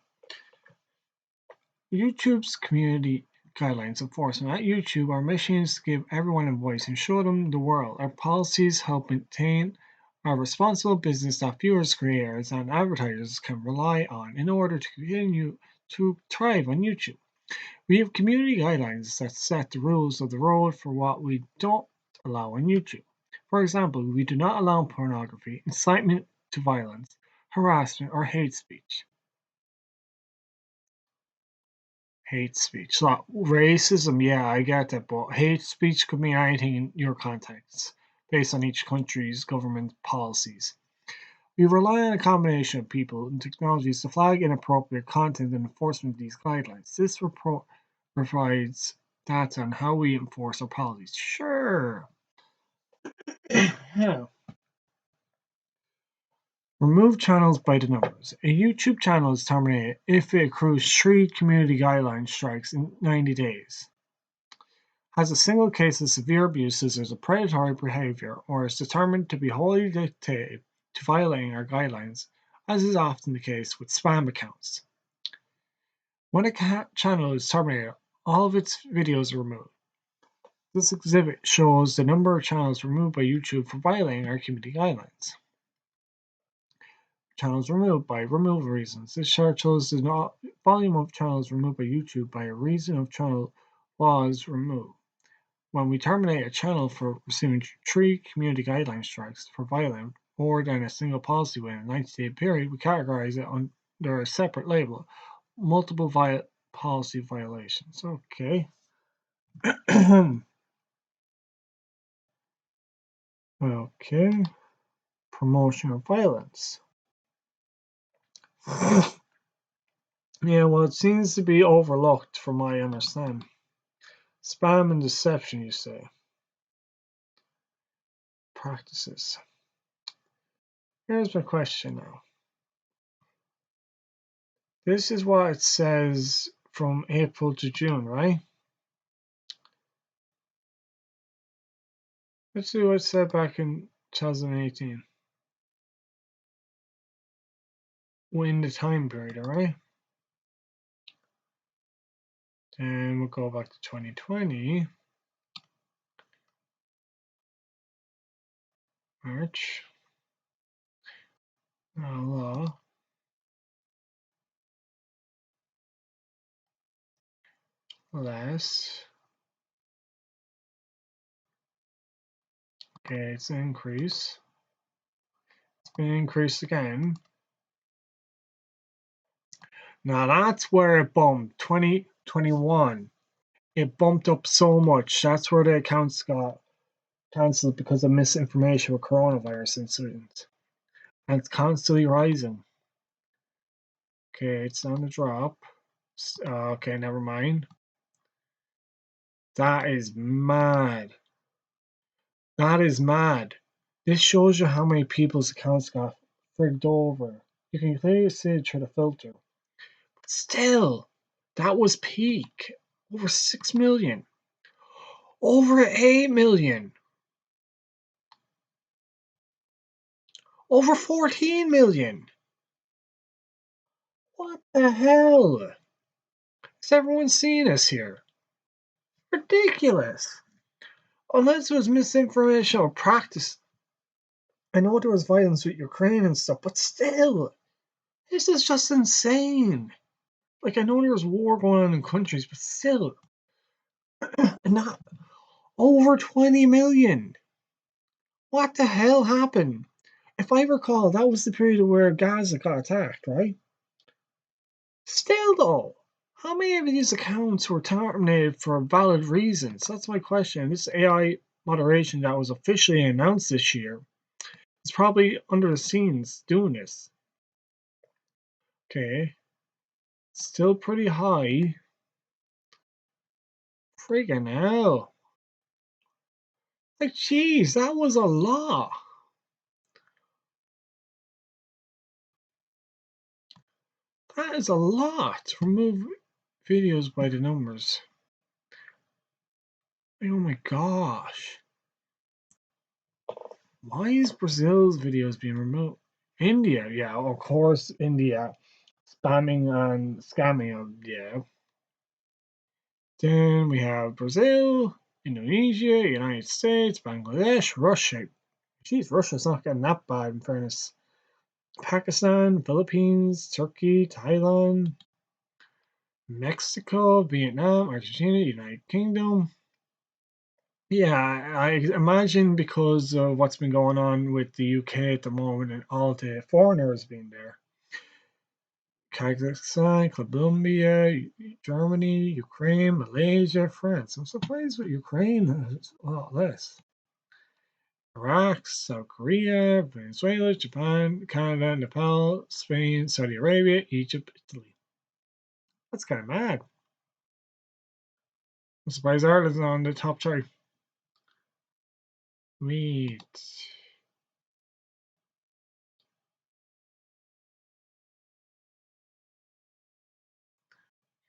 Speaker 1: YouTube's community guidelines enforcement. At YouTube, our mission is to give everyone a voice and show them the world. Our policies help maintain a responsible business that viewers, creators, and advertisers can rely on in order to continue to thrive on YouTube. We have community guidelines that set the rules of the road for what we don't allow on YouTube. For example, we do not allow pornography, incitement to violence, harassment, or hate speech. Hate speech. So racism, yeah, I get that, but hate speech could mean anything in your context, based on each country's government policies. We rely on a combination of people and technologies to flag inappropriate content and enforcement of these guidelines. This report provides data on how we enforce our policies. Sure. Remove channels by the numbers. A YouTube channel is terminated if it accrues 3 community guideline strikes in 90 days, has a single case of severe abuse as a predatory behavior, or is determined to be wholly dedicated to violating our guidelines, as is often the case with spam accounts. When a channel is terminated, all of its videos are removed. This exhibit shows the number of channels removed by YouTube for violating our community guidelines. Channels removed by removal reasons. This chart shows the volume of channels removed by YouTube by a reason of channel was removed. When we terminate a channel for receiving 3 community guideline strikes for violating more than a single policy within a 90-day period, we categorize it under a separate label, multiple policy violations. Okay. Okay. Promotion of violence. Yeah, well, it seems to be overlooked from my understanding. Spam and deception, you say. Practices. Here's my question now. This is what it says from April to June, right? Let's see what it said back in 2018. In the time period, alright? Then we'll go back to 2020. March. Law. Less. Okay, it's an increase. It's been increased again. Now that's where it bumped. 2021. It bumped up so much. That's where the accounts got cancelled because of misinformation with coronavirus incidents. And it's constantly rising. Okay, it's on the drop. Okay, never mind. That is mad. That is mad. This shows you how many people's accounts got frigged over. You can clearly see it through the filter. But still, that was peak. Over 6 million. Over 8 million. Over 14 million. What the hell? Has everyone seen this here? Ridiculous. Unless it was misinformation or practice. I know there was violence with Ukraine and stuff, but still, this is just insane. Like, I know there's war going on in countries, but still, not over 20 million. What the hell happened? If I recall, that was the period where Gaza got attacked, right? Still, though, how many of these accounts were terminated for valid reasons? That's my question. This AI moderation that was officially announced this year is probably under the scenes doing this. Okay. Still pretty high. Friggin' hell. Like, geez, that was a lot. That is a lot. Remove videos by the numbers. Oh my gosh. Why is Brazil's videos being removed? India, yeah, of course, India. Spamming and scamming, yeah. Then we have Brazil, Indonesia, United States, Bangladesh, Russia. Geez, Russia's not getting that bad in fairness. Pakistan, Philippines, Turkey, Thailand, Mexico, Vietnam, Argentina, United Kingdom. Yeah, I imagine because of what's been going on with the UK at the moment and all the foreigners being there. Kazakhstan, Colombia, Germany, Ukraine, Malaysia, France. I'm surprised with Ukraine a lot less. Iraq, South Korea, Venezuela, Japan, Canada, Nepal, Spain, Saudi Arabia, Egypt, Italy. That's kind of mad. I'm surprised Ireland's not on the top three. Wait.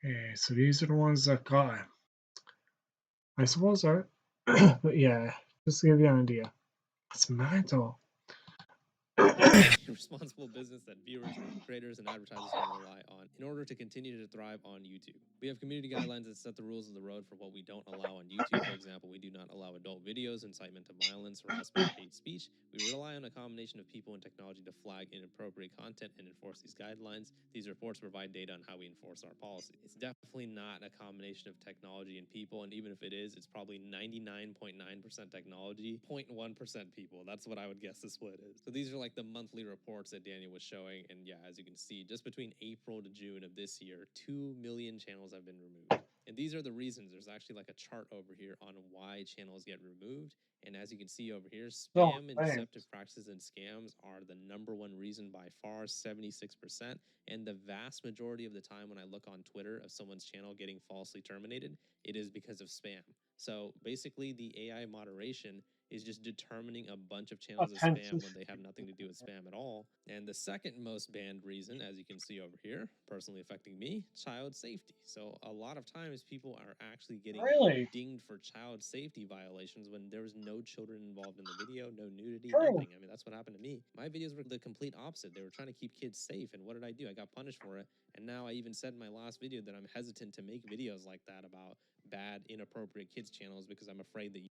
Speaker 1: Okay, so these are the ones that got it. I suppose are, but yeah, just to give you an idea. That's mad though.
Speaker 3: Responsible business that viewers, creators, and advertisers can rely on in order to continue to thrive on YouTube. We have community guidelines that set the rules of the road for what we don't allow on YouTube. For example, we do not allow adult videos, incitement to violence, harassment, or hate speech. We rely on a combination of people and technology to flag inappropriate content and enforce these guidelines. These reports provide data on how we enforce our policy. It's definitely not a combination of technology and people, and even if it is, it's probably 99.9% technology, 0.1% people. That's what I would guess the split is. So these are like the monthly reports that Daniel was showing, and yeah, as you can see, just between April to June of this year, 2 million channels have been removed. And these are the reasons. There's actually like a chart over here on why channels get removed. And as you can see over here, spam and deceptive practices and scams are the #1 reason by far, 76%. And the vast majority of the time when I look on Twitter of someone's channel getting falsely terminated, it is because of spam. So basically, the AI moderation is just determining a bunch of channels as spam when they have nothing to do with spam at all. And the second most banned reason, as you can see over here, personally affecting me, child safety. So a lot of times people are actually getting dinged for child safety violations when there was no children involved in the video, no nudity, nothing. I mean, that's what happened to me. My videos were the complete opposite. They were trying to keep kids safe, and what did I do? I got punished for it. And now I even said in my last video that I'm hesitant to make videos like that about bad, inappropriate kids channels because I'm afraid that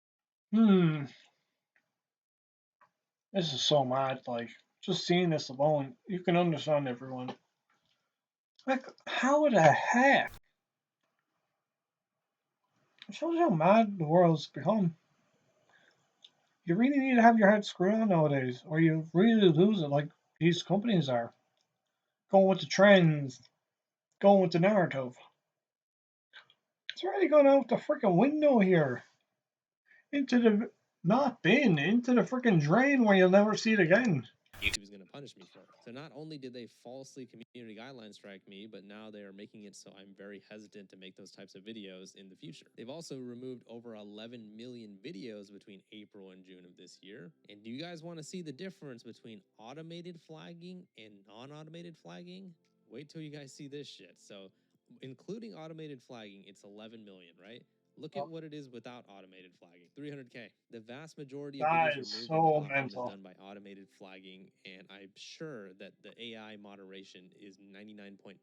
Speaker 1: This is so mad. Like, just seeing this alone, you can understand everyone. Like, how the heck? It shows how mad the world's become. You really need to have your head screwed on nowadays, or you really lose it like these companies are. Going with the trends, going with the narrative. It's really going out the freaking window here. Into the, not bin, into the freaking drain where you'll never see it again.
Speaker 3: YouTube is going to punish me for it. So not only did they falsely community guideline strike me, but now they are making it so I'm very hesitant to make those types of videos in the future. They've also removed over 11 million videos between April and June of this year. And do you guys want to see the difference between automated flagging and non-automated flagging? Wait till you guys see this shit. So including automated flagging, it's 11 million, right? Look at what it is without automated flagging. 300K. The vast majority of videos removed on the platform is done by automated flagging, and I'm sure that the AI moderation is 99.9%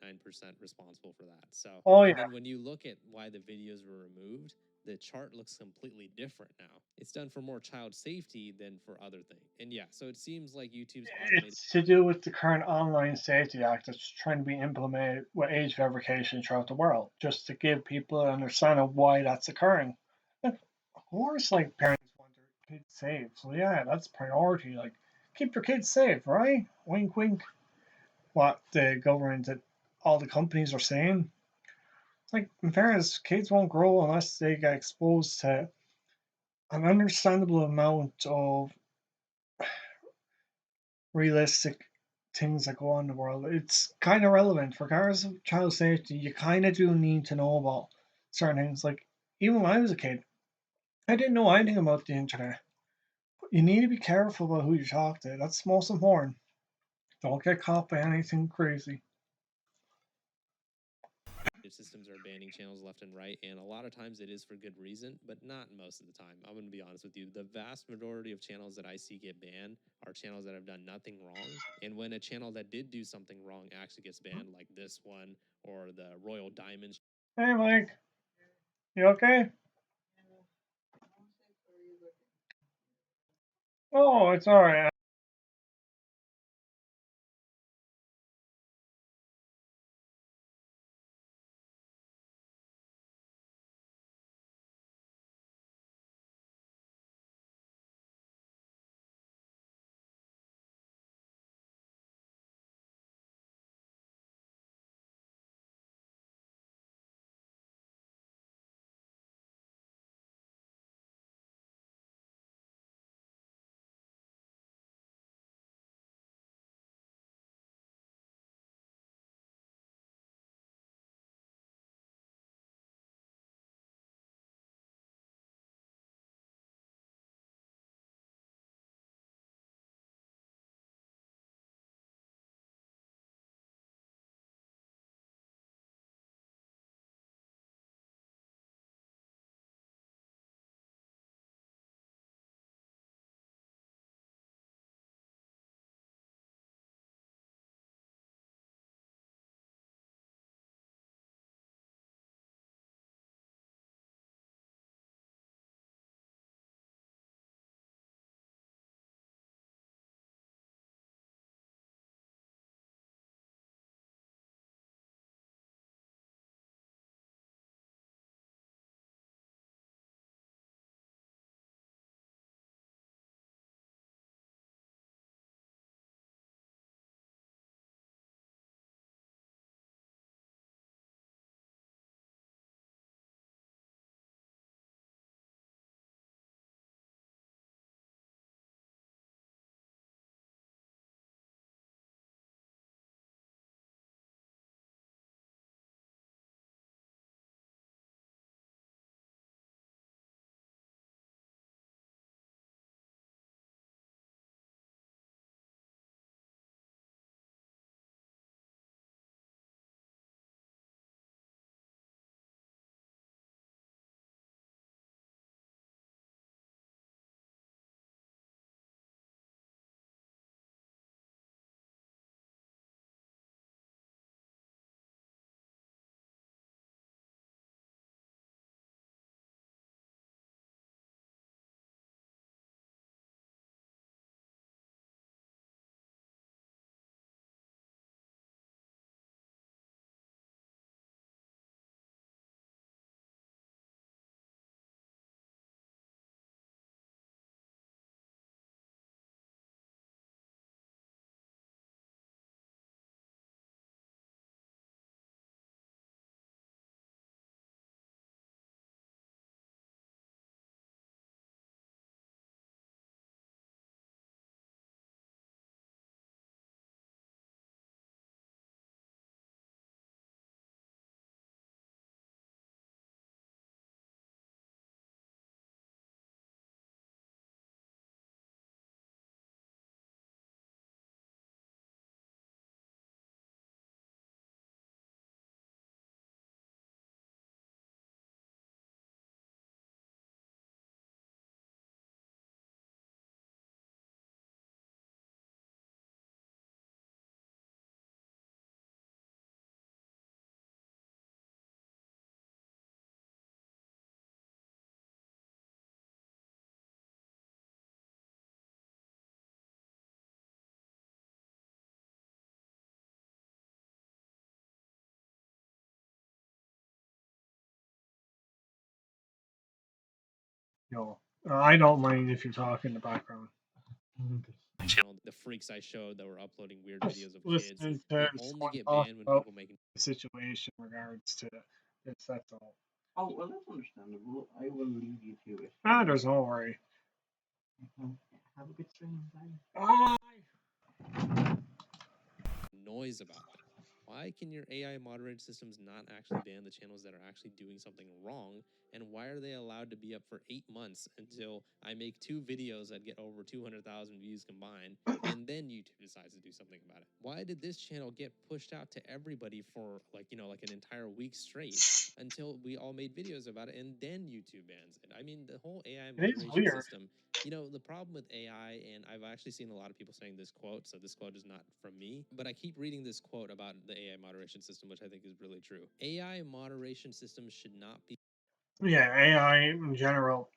Speaker 3: responsible for that. So, and then when you look at why the videos were removed, the chart looks completely different now. It's done for more child safety than for other things. And yeah, so it seems like YouTube's automated.
Speaker 1: It's to do with the current Online Safety Act that's trying to be implemented with age verification throughout the world, just to give people an understanding of why that's occurring. Like, of course, like parents want their kids safe, so yeah, that's priority. Like, keep your kids safe, right? Wink, wink. What the government, all the companies are saying. Like, in fairness, kids won't grow unless they get exposed to an understandable amount of realistic things that go on in the world. It's kind of relevant. Regardless of child safety, you kind of do need to know about certain things. Like, even when I was a kid, I didn't know anything about the internet. But you need to be careful about who you talk to. That's most important. Don't get caught by anything crazy.
Speaker 3: Systems are banning channels left and right, and a lot of times it is for good reason, but not most of the time. I'm going to be honest with you. The vast majority of channels that I see get banned are channels that have done nothing wrong, and when a channel that did do something wrong actually gets banned, like this one or the Royal Diamonds.
Speaker 1: Hey, Mike. You okay? Oh, it's all right. No, I don't mind if you talk in the background.
Speaker 3: Channel, the freaks I showed that were uploading weird
Speaker 1: Just
Speaker 3: videos of kids,
Speaker 1: listening to
Speaker 3: they only
Speaker 1: someone
Speaker 3: get
Speaker 1: talk
Speaker 3: banned when
Speaker 1: about
Speaker 3: people make.
Speaker 1: the situation in regards to this. That's all.
Speaker 4: Oh, well, that's understandable. I will leave you to it.
Speaker 1: There's no worry.
Speaker 4: Have a good stream. Bye.
Speaker 1: Bye.
Speaker 3: Noise about them. Why can your AI moderated systems not actually ban the channels that are actually doing something wrong? And why are they allowed to be up for 8 months until I make 2 videos that get over 200,000 views combined, and then YouTube decides to do something about it? Why did this channel get pushed out to everybody for like an entire week straight until we all made videos about it, and then YouTube bans it? I mean, the whole AI moderation
Speaker 1: weird.
Speaker 3: system. The problem with AI, and I've actually seen a lot of people saying this quote, so this quote is not from me, but I keep reading this quote about the AI moderation system, which I think is really true. AI moderation systems should not be.
Speaker 1: Yeah, AI in general,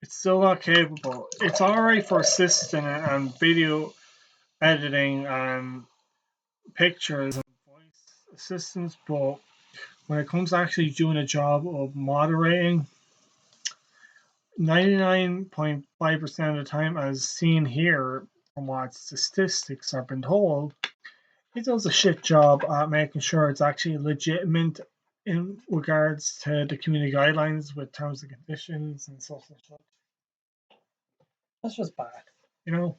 Speaker 1: it's still not capable. It's alright for assisting and video editing and pictures and voice assistants, but when it comes to actually doing a job of moderating, 99.5% of the time, as seen here from what statistics have been told, it does a shit job at making sure it's actually legitimate in regards to the community guidelines with terms and conditions and such and such. That's just bad, you know?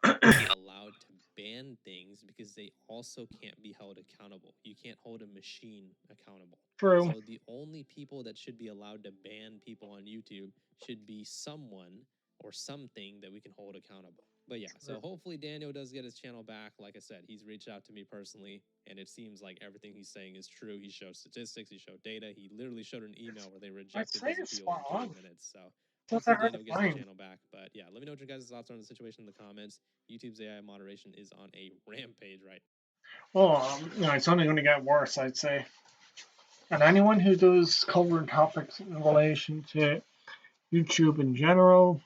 Speaker 3: Allowed to ban things because they also can't be held accountable. You can't hold a machine accountable.
Speaker 1: True.
Speaker 3: So the only people that should be allowed to ban people on YouTube should be someone or something that we can hold accountable. But yeah, so hopefully Daniel does get his channel back. Like I said, he's reached out to me personally, and it seems like everything he's saying is true. He showed statistics, he showed data, he literally showed an email where they rejected his appeal in 20 minutes. So hopefully Daniel gets his channel back. But yeah, let me know what your guys' thoughts are on the situation in the comments. YouTube's AI moderation is on a rampage right now.
Speaker 1: Well, it's only going to get worse, I'd say. And anyone who does covering topics in relation to YouTube in general,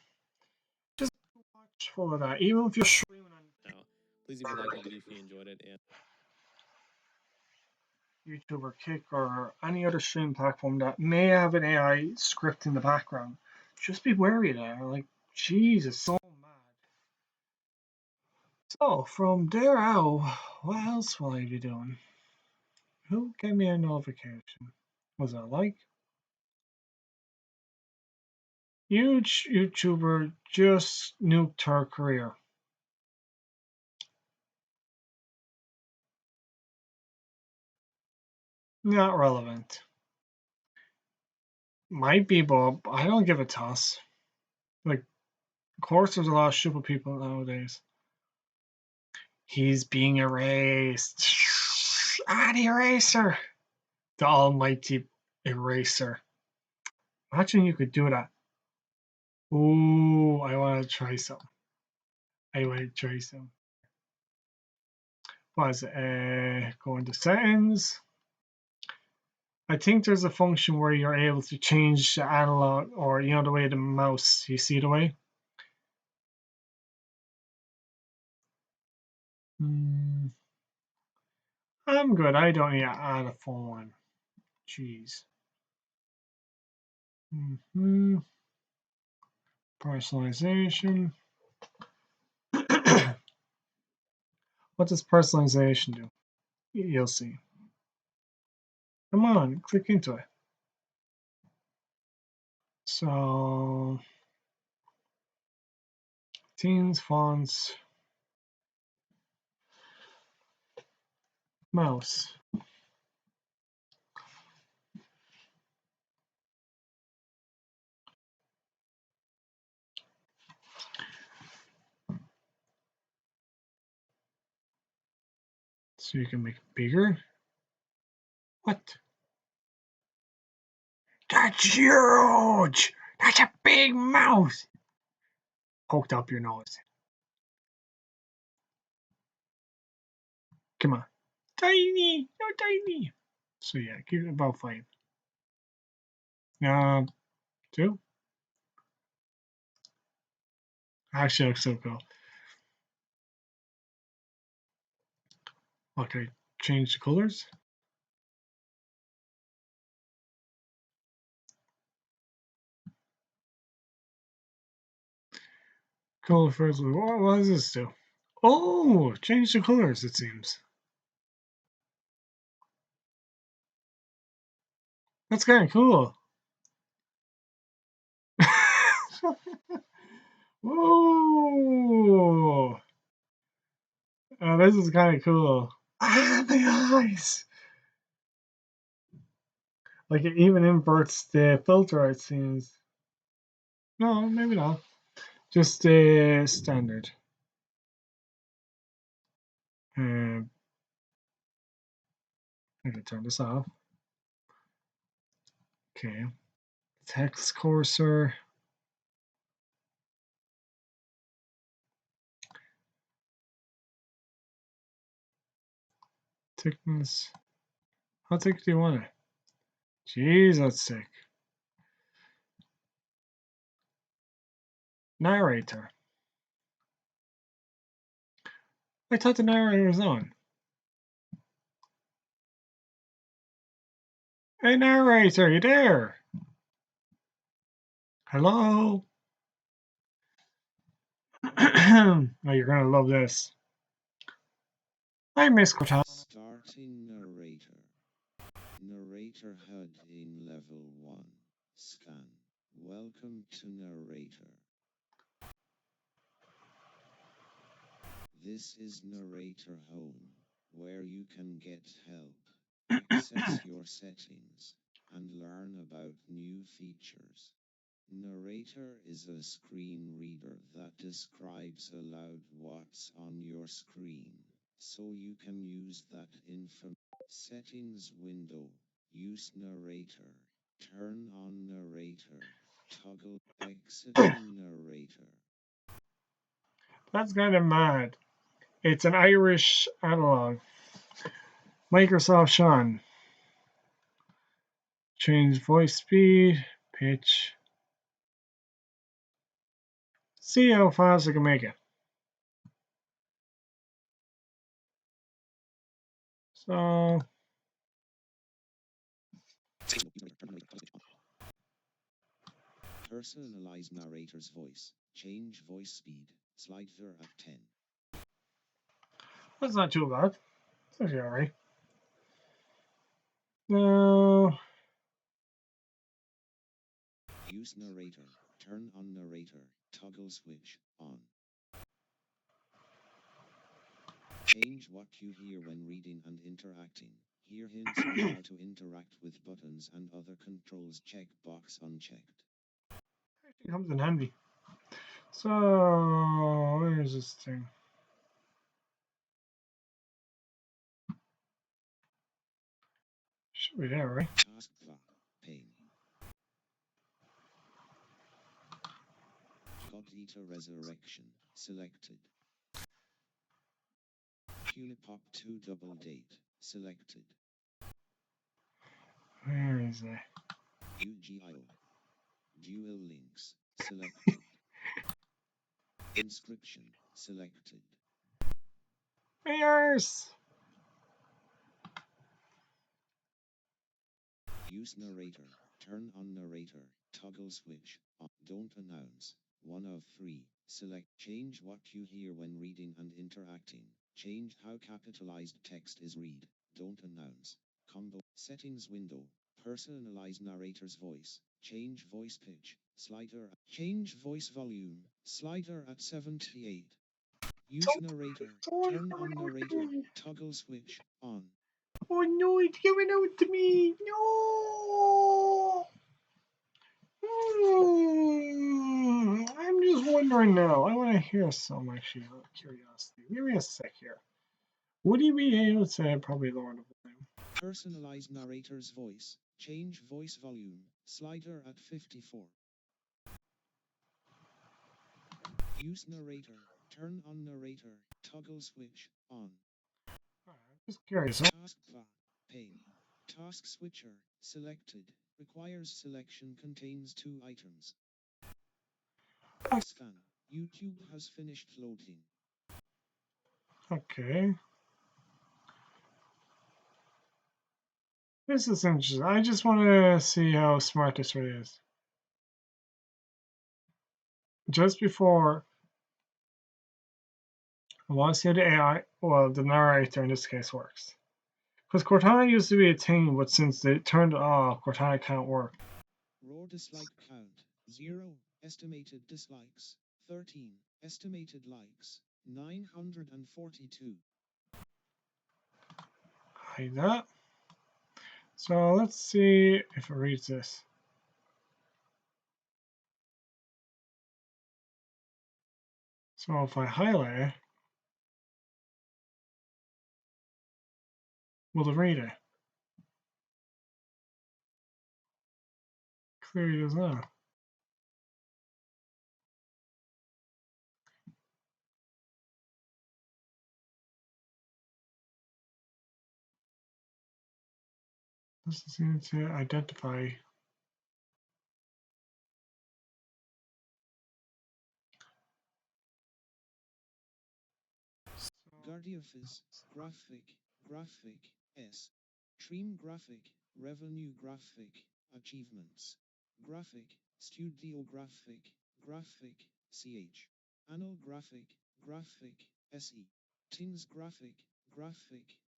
Speaker 1: just watch for that. Even if you're streaming on
Speaker 3: Now, please leave a like on the video if you enjoyed it. And
Speaker 1: YouTube or Kick or any other stream platform that may have an AI script in the background, just be wary there. Like, Jesus, so mad. So, from there out, what else will I be doing? Who gave me a notification? Was it a like? Huge YouTuber just nuked her career. Not relevant. Might be, but I don't give a toss. Like, of course, there's a lot of stupid people nowadays. He's being erased. The eraser. The almighty eraser. Imagine you could do that. Ooh, I want to try some. What is it? Go into settings. I think there's a function where you're able to change the analog, or the way the mouse. You see the way? I'm good. I don't need to add a phone one. Jeez. Personalization. What does personalization do? You'll see. Come on, click into it. So, teens, fonts, mouse. So you can make it bigger. What? That's huge! That's a big mouse! Poked up your nose. Come on. Tiny! So tiny! So yeah, give it about 5. 2? Actually looks so cool. Okay, change the colors. Color first. What does this do? Oh, change the colors, it seems. That's kind of cool. Whoa! Oh, this is kind of cool. Ah, my eyes! Like it even inverts the filter, it seems. No, maybe not. Just standard. I can turn this off. Okay. Text cursor. Thickness. How thick do you want it? Jeez, that's thick. Narrator. I thought the narrator was on. Hey, narrator, you there? Hello? Oh, you're gonna love this. I miss Cortana.
Speaker 5: Starting narrator. Narrator HUD in level 1. Scan. Welcome to narrator. This is narrator home, where you can get help, access your settings, and learn about new features. Narrator is a screen reader that describes aloud what's on your screen, so you can use that info. Settings window. Use narrator. Turn on narrator. Toggle exiting narrator.
Speaker 1: That's kind of mad. It's an Irish analog. Microsoft Sean. Change voice speed, pitch. See how fast I can make it. So
Speaker 5: Personalize narrator's voice. Change voice speed. Slider at 10.
Speaker 1: that's not too bad. It's actually alright. No.
Speaker 5: Use narrator. Turn on narrator. Toggle switch on. Change what you hear when reading and interacting. Hear hints on how to interact with buttons and other controls. Check box unchecked.
Speaker 1: It comes in handy. So where's this thing? Should be there, right?
Speaker 5: Taskbar pane. God Eater Resurrection selected. Tulipop 2 double date selected.
Speaker 1: Where is it?
Speaker 5: UGIO. Dual links selected. Inscription selected.
Speaker 1: Fingers.
Speaker 5: Use narrator. Turn on narrator. Toggle switch on. Don't announce. 1 of 3. Select. Change what you hear when reading and interacting. Change how capitalized text is read. Don't announce. Combo. Settings window. Personalize narrator's voice. Change voice pitch. Slider. Change voice volume. Slider at 78. Use narrator. Turn on narrator. Toggle switch on.
Speaker 1: Oh no, it's giving out to me. No. I'm just wondering now. I want to hear some actually out of curiosity. Give me a sec here. Would he be able to probably lower the volume?
Speaker 5: Personalize narrator's voice. Change voice volume. Slider at 54. Use narrator. Turn on narrator. Toggle switch on.
Speaker 1: Just curious.
Speaker 5: Taskbar pane. Task switcher selected. Requires selection. Contains 2 items. Scan. YouTube has finished loading.
Speaker 1: Okay. This is interesting. I just want to see how smart this really is. Just before I want to see how the AI, well, the narrator in this case works. Because Cortana used to be a thing, but since they turned it off, Cortana can't work.
Speaker 5: Raw dislike count 0. Estimated dislikes 13. Estimated likes 942.
Speaker 1: Like that. So let's see if it reads this. So if I highlight it, will it read it? Clearly does not. Doesn't seem to identify.
Speaker 5: Guardiafis, graphic, S. Stream graphic, revenue graphic, achievements. Graphic, studio graphic, CH. Anal graphic, SE. Tins graphic,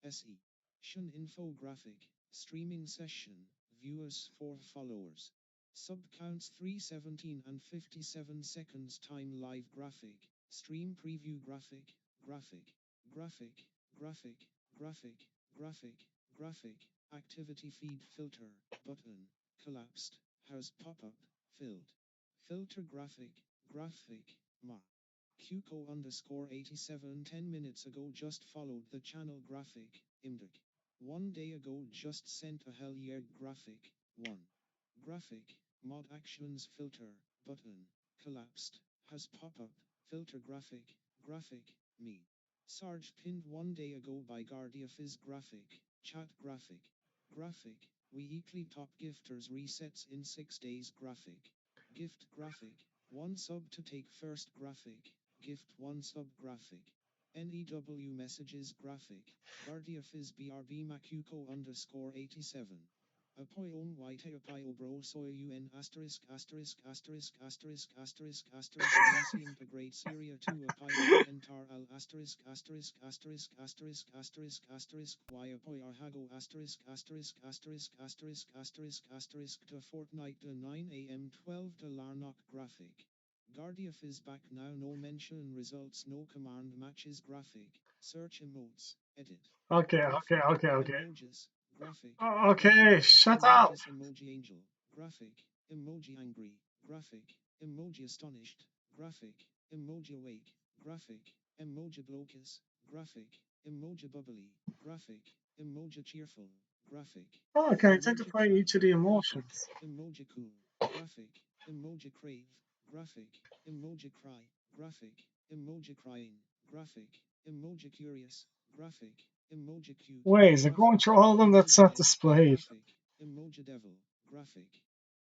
Speaker 5: SE. Shun infographic, streaming session, viewers 4 followers. Sub counts 317 and 57 seconds time live graphic, stream preview graphic, activity feed filter, button, collapsed, house pop-up, filled. Filter graphic, ma. Qco underscore 87 10 minutes ago just followed the channel graphic, imdic. 1 day ago just sent a hell yeah graphic, 1. Graphic, mod actions filter, button, collapsed, has pop-up, filter graphic, me. Sarge pinned 1 day ago by Guardiafis graphic, chat graphic, weekly top gifters resets in 6 days graphic, gift graphic, 1 sub to take first graphic, gift 1 sub graphic, NEW messages graphic, Guardiafis BRB Makuko underscore 87. Apoyon white apio bro soy un asterisk DC integrate Syria 2 apio entar al asterisk y apoy arhago asterisk to Fortnite to 9 am 12 to Larnock graphic. Guardiaf is back now, no mention results, no command matches graphic, search emotes, edit.
Speaker 1: Okay.
Speaker 5: Emojis, graphic.
Speaker 1: Okay, shut up.
Speaker 5: Emojis, emoji angel, graphic. Emoji angry, graphic. Emoji astonished, graphic. Emoji awake, graphic. Emoji blocus, graphic. Emoji bubbly, graphic. Emoji cheerful, graphic.
Speaker 1: Oh, I can
Speaker 5: Emoji
Speaker 1: identify
Speaker 5: proud,
Speaker 1: each of the
Speaker 5: graphic.
Speaker 1: emotions.
Speaker 5: Emoji cool, graphic. Emoji crave, graphic. Emoji cry, graphic. Emoji crying, graphic. Emoji curious, graphic. Emoji cute.
Speaker 1: Wait, is it going through all of them that's not displayed?
Speaker 5: Graphic. Emoji devil. Graphic.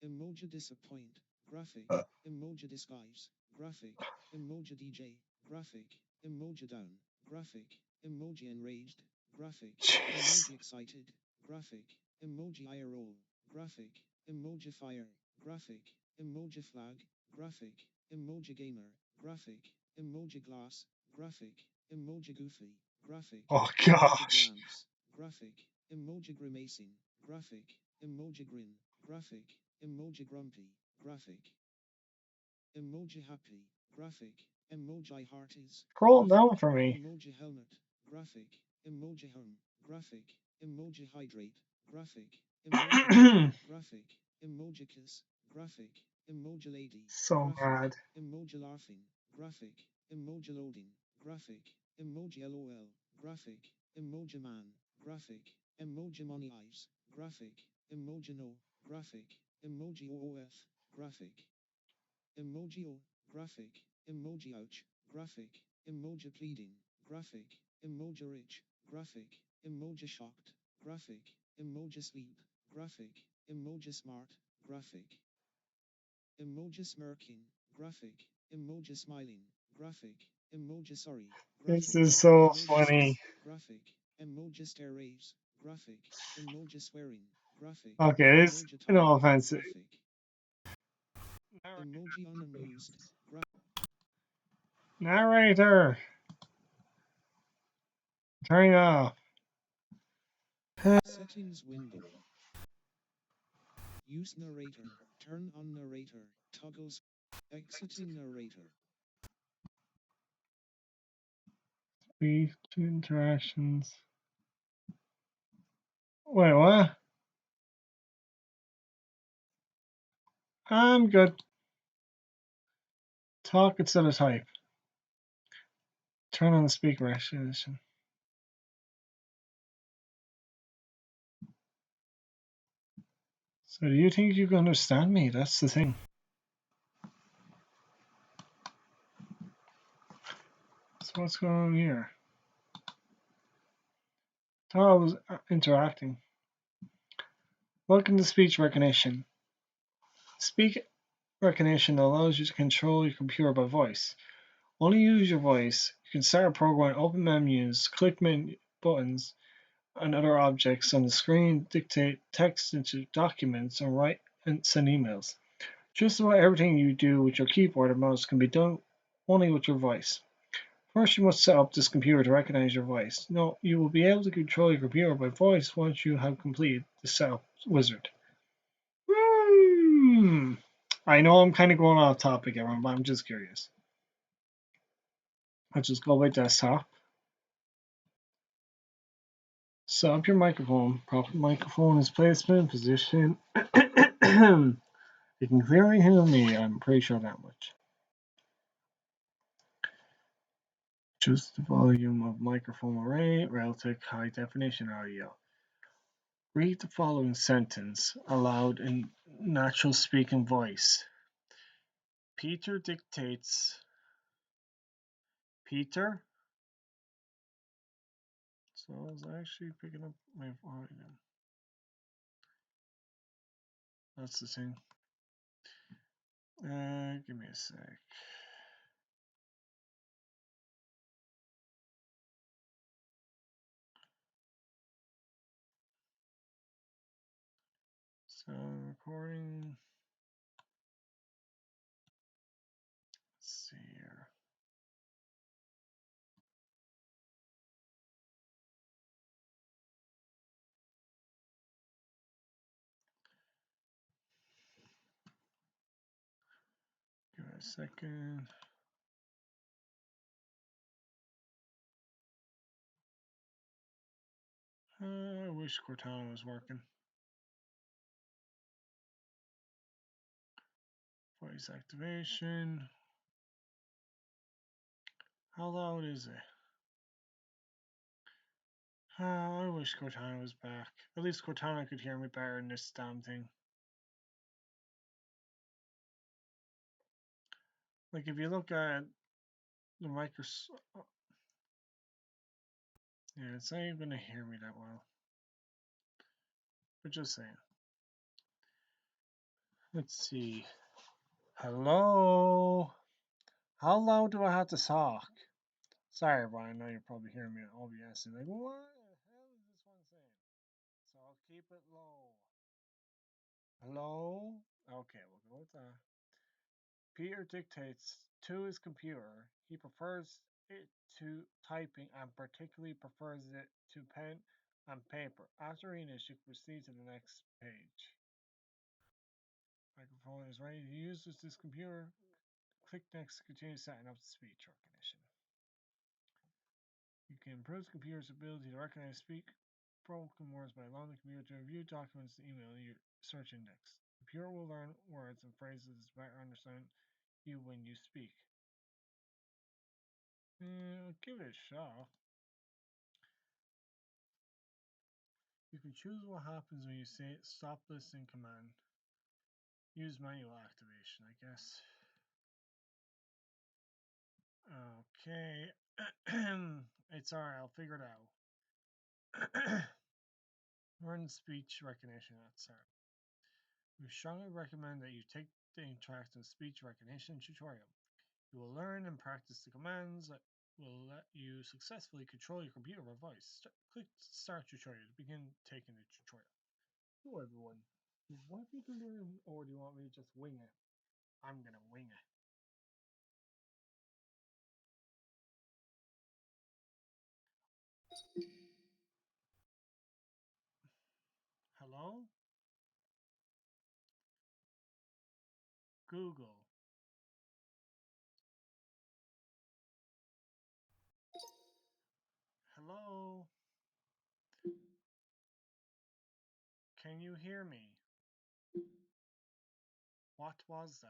Speaker 5: Emoji disappoint. Graphic. Emoji disguise. Graphic. Emoji DJ. Graphic. Emoji down. Graphic. Emoji enraged. Graphic.
Speaker 1: Jeez.
Speaker 5: Emoji excited. Graphic. Emoji eye roll. Graphic. Emoji fire. Graphic. Emoji flag. Graphic. Emoji gamer. Graphic. Emoji glass. Graphic. Emoji goofy. Graphic.
Speaker 1: Oh
Speaker 5: Emoji
Speaker 1: gosh.
Speaker 5: glance. Graphic. Emoji grimacing. Graphic. Emoji grin. Graphic. Emoji grumpy. Graphic. Emoji happy. Graphic. Emoji hearties.
Speaker 1: Scroll down for me.
Speaker 5: Emoji helmet. Graphic. Emoji hum. Graphic. Emoji hydrate. Graphic. Emoji graphic. Emoji kiss. Graphic. Emoji lady.
Speaker 1: So
Speaker 5: Graphic.
Speaker 1: bad.
Speaker 5: Emoji laughing. Graphic. Emoji loading. Graphic. Emoji LOL. Graphic. Emoji man. Graphic. Emoji money eyes. Graphic. Emoji no. Graphic. Emoji OOF. Graphic. Emoji O. Graphic. Emoji ouch. Graphic. Emoji pleading. Graphic. Emoji rich. Graphic. Emoji shocked. Graphic. Emoji sleep. Graphic. Emoji smart. Graphic. Emoji smirking. Graphic. Emoji smiling. Graphic. Emoji sorry. Graphic.
Speaker 1: This is so
Speaker 5: Emoji
Speaker 1: funny.
Speaker 5: graphic. Emoji stare raves. Graphic. Emoji swearing. Graphic.
Speaker 1: Okay, this,
Speaker 5: Emoji
Speaker 1: no
Speaker 5: time.
Speaker 1: offense.
Speaker 5: Graphic. Emoji unamused.
Speaker 1: Narrator. Turn it off.
Speaker 5: Settings window. Use narrator. Turn on narrator. Toggles. Exiting narrator.
Speaker 1: Speech interactions. Wait, what? I'm good. Talk instead of type. Turn on the speaker recognition. So do you think you can understand me? That's the thing. So what's going on here? Thought I was interacting. Welcome to speech recognition. Speech recognition allows you to control your computer by voice. Only use your voice. You can start a program, open menus, click buttons and other objects on the screen, dictate text into documents, and write and send emails. Just about everything you do with your keyboard and mouse can be done only with your voice. First, you must set up this computer to recognize your voice. No, you will be able to control your computer by voice once you have completed the setup wizard. I know I'm kind of going off topic, everyone, but I'm just curious. I'll just go by desktop. Set up your microphone. Proper microphone is placement, position. You can clearly hear me, I'm pretty sure that much. Choose the volume of microphone array, relative high definition audio. Read the following sentence aloud in natural speaking voice. Peter dictates. Peter? So I was actually picking up my volume. That's the thing. Give me a sec. So recording. Let's see here. Give me a second. I wish Cortana was working. Voice activation. How loud is it? I wish Cortana was back. At least Cortana could hear me better in this damn thing. Like if you look at the Microsoft, yeah, it's not even gonna hear me that well. But just saying. Let's see. Hello. How loud do I have to talk? Sorry, Brian. I know you're probably hearing me at OBS and like, what the hell is this one saying? So I'll keep it low. Hello. Okay, we'll go with that. Peter dictates to his computer. He prefers it to typing and particularly prefers it to pen and paper. After reading this, you can proceed to the next page. Microphone is ready to use this computer. Click next to continue setting up speech recognition. You can improve the computer's ability to recognize speak broken words by allowing the computer to review documents and email your search index. The computer will learn words and phrases to better understand you when you speak. Give it a shot. You can choose what happens when you say stop listening command. Use manual activation, I guess. Okay. It's alright, I'll figure it out. Learn speech recognition at start. We strongly recommend that you take the interactive speech recognition tutorial. You will learn and practice the commands that will let you successfully control your computer by voice. Click Start Tutorial to begin taking the tutorial. Hello everyone. Do you want me to learn or do you want me to just wing it? I'm gonna wing it. Hello? Google. Hello? Can you hear me? What was that?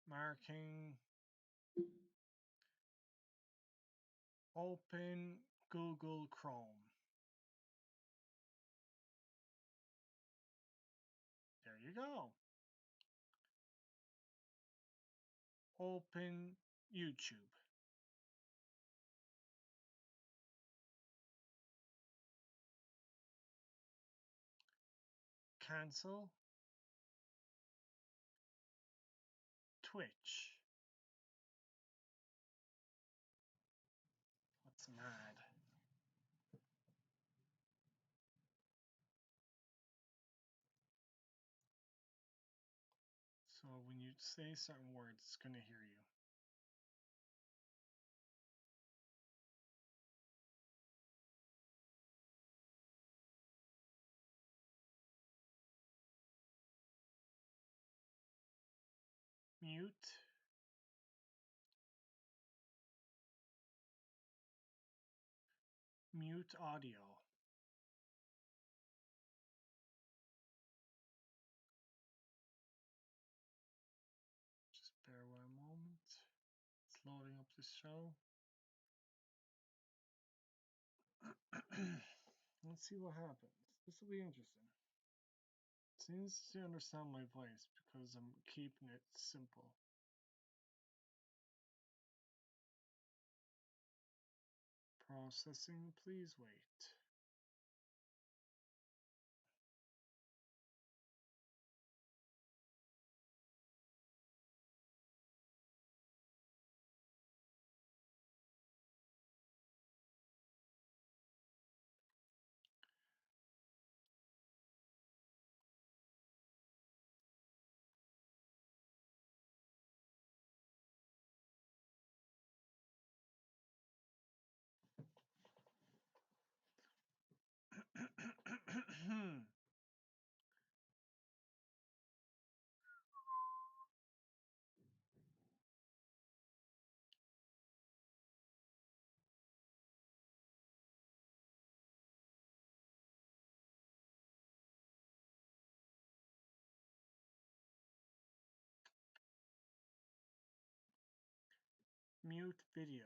Speaker 1: Marking. Open Google Chrome. There you go. Open YouTube. Cancel. Twitch. What's mad? So when you say certain words, it's going to hear you. Mute. Mute audio. Just bear with a moment. It's loading up this show. Let's see what happens. This will be interesting. Seems to understand my voice because I'm keeping it simple. Processing, please wait. Mute video.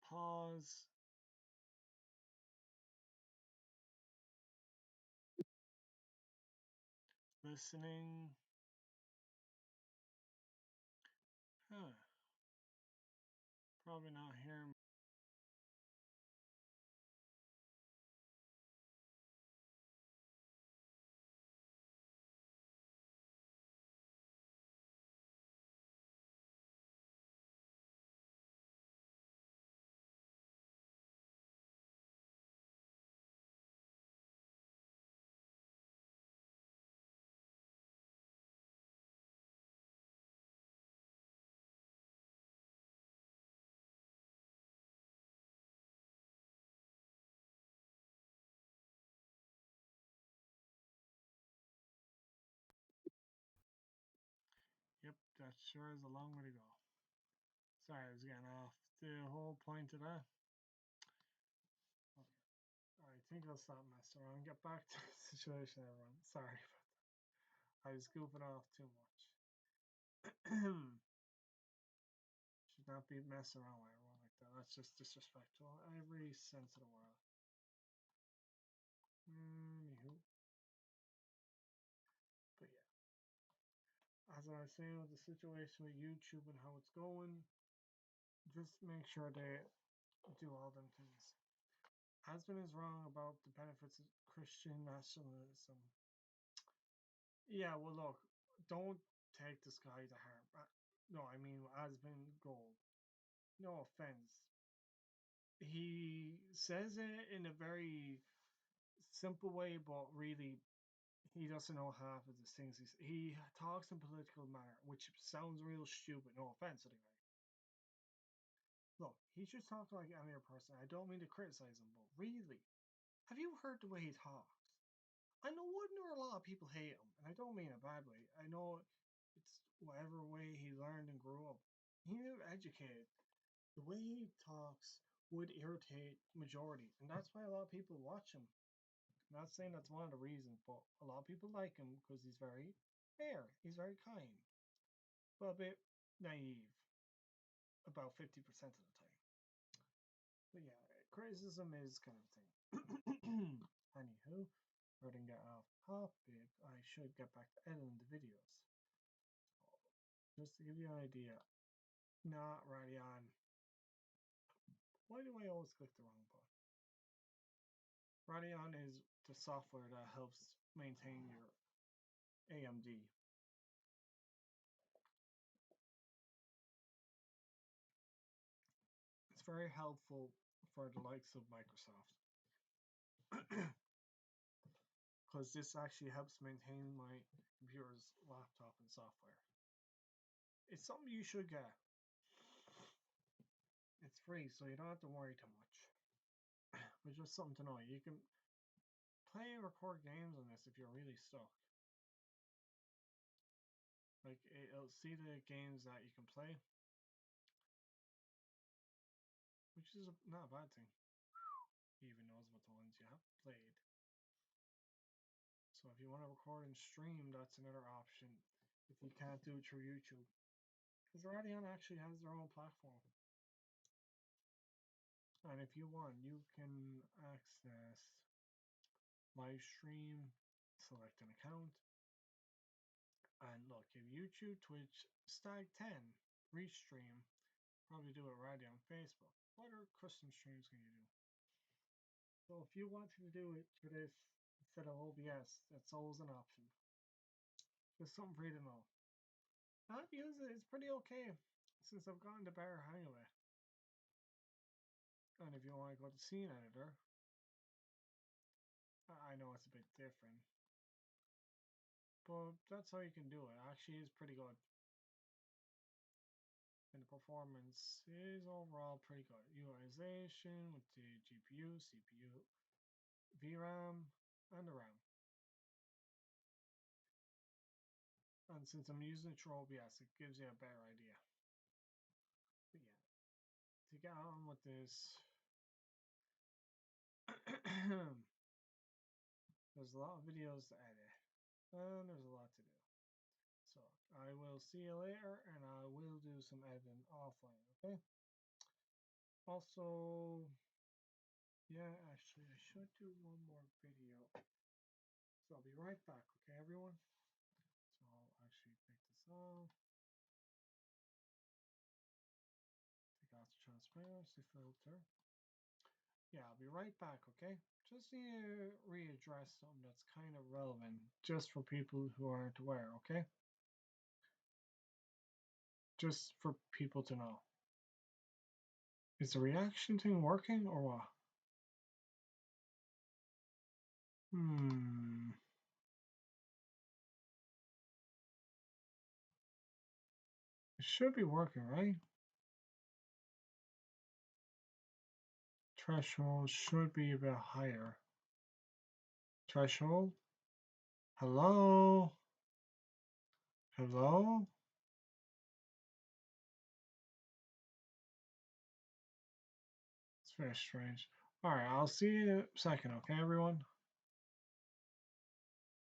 Speaker 1: Pause. Listening. Huh. Probably not hearing. Yep, that sure is a long way to go. Sorry, I was getting off the whole point of that. Okay. Alright, I think I'll stop messing around. Get back to the situation, everyone. Sorry about that. I was goofing off too much. Should not be messing around with everyone like that. That's just disrespectful. Every sense of the world. Anywho. But yeah. As I was saying with the situation with YouTube and how it's going, just make sure they do all them things. Husband is wrong about the benefits of Christian nationalism. Yeah, well, look, don't take this guy to heart. No, I mean, Husband Gold. No offense. He says it in a very simple way, but really, he doesn't know half of the things he talks in political manner, which sounds real stupid. No offense to the guy. Look, he's just talking like any other person. I don't mean to criticize him, but really, have you heard the way he talks? I know a lot of people hate him, and I don't mean a bad way. I know it's whatever way he learned and grew up. He's educated. The way he talks would irritate majority, and that's why a lot of people watch him. I'm not saying that's one of the reasons, but a lot of people like him because he's very fair. He's very kind, but a bit naive about 50% of the time. But yeah, criticism is kind of a thing. Anywho, rather than get off topic, I should get back to editing the videos. Just to give you an idea, not Radeon. Why do I always click the wrong button? Radeon is the software that helps maintain your AMD. It's very helpful for the likes of Microsoft. Because this actually helps maintain my computer's laptop and software. It's something you should get. It's free, so you don't have to worry too much. But just something to know. You can play and record games on this if you're really stuck. Like, it'll see the games that you can play, which is not a bad thing. It even knows what the ones you have played. So if you want to record and stream, that's another option if you can't do it through YouTube. Because Radeon actually has their own platform. And if you want, you can access live stream, select an account, and look, if YouTube, Twitch, Stag10, Restream, probably do it right on Facebook. What other custom streams can you do? So if you wanted to do it for this instead of OBS, that's always an option. Just something for you to know. I've used it, it's pretty okay since I've gotten the better hang of it. And if you want to go to scene editor, I know it's a bit different, but that's how you can do it. Actually, is pretty good. And the performance is overall pretty good. Utilization with the GPU, CPU, VRAM, and the RAM. And since I'm using it through OBS, it gives you a better idea. But yeah, to get on with this, there's a lot of videos to edit, and there's a lot to do. So I will see you later, and I will do some editing offline, okay? Also, yeah, actually, I should do one more video. So I'll be right back, okay, everyone? So I'll actually take this off. Take out the transparency filter. Yeah, I'll be right back, okay? Just need to readdress something that's kind of relevant just for people who aren't aware, okay? Just for people to know. Is the reaction thing working or what? It should be working, right? Threshold should be a bit higher. Threshold? Hello? Hello? It's very strange. Alright, I'll see you in a second, okay, everyone?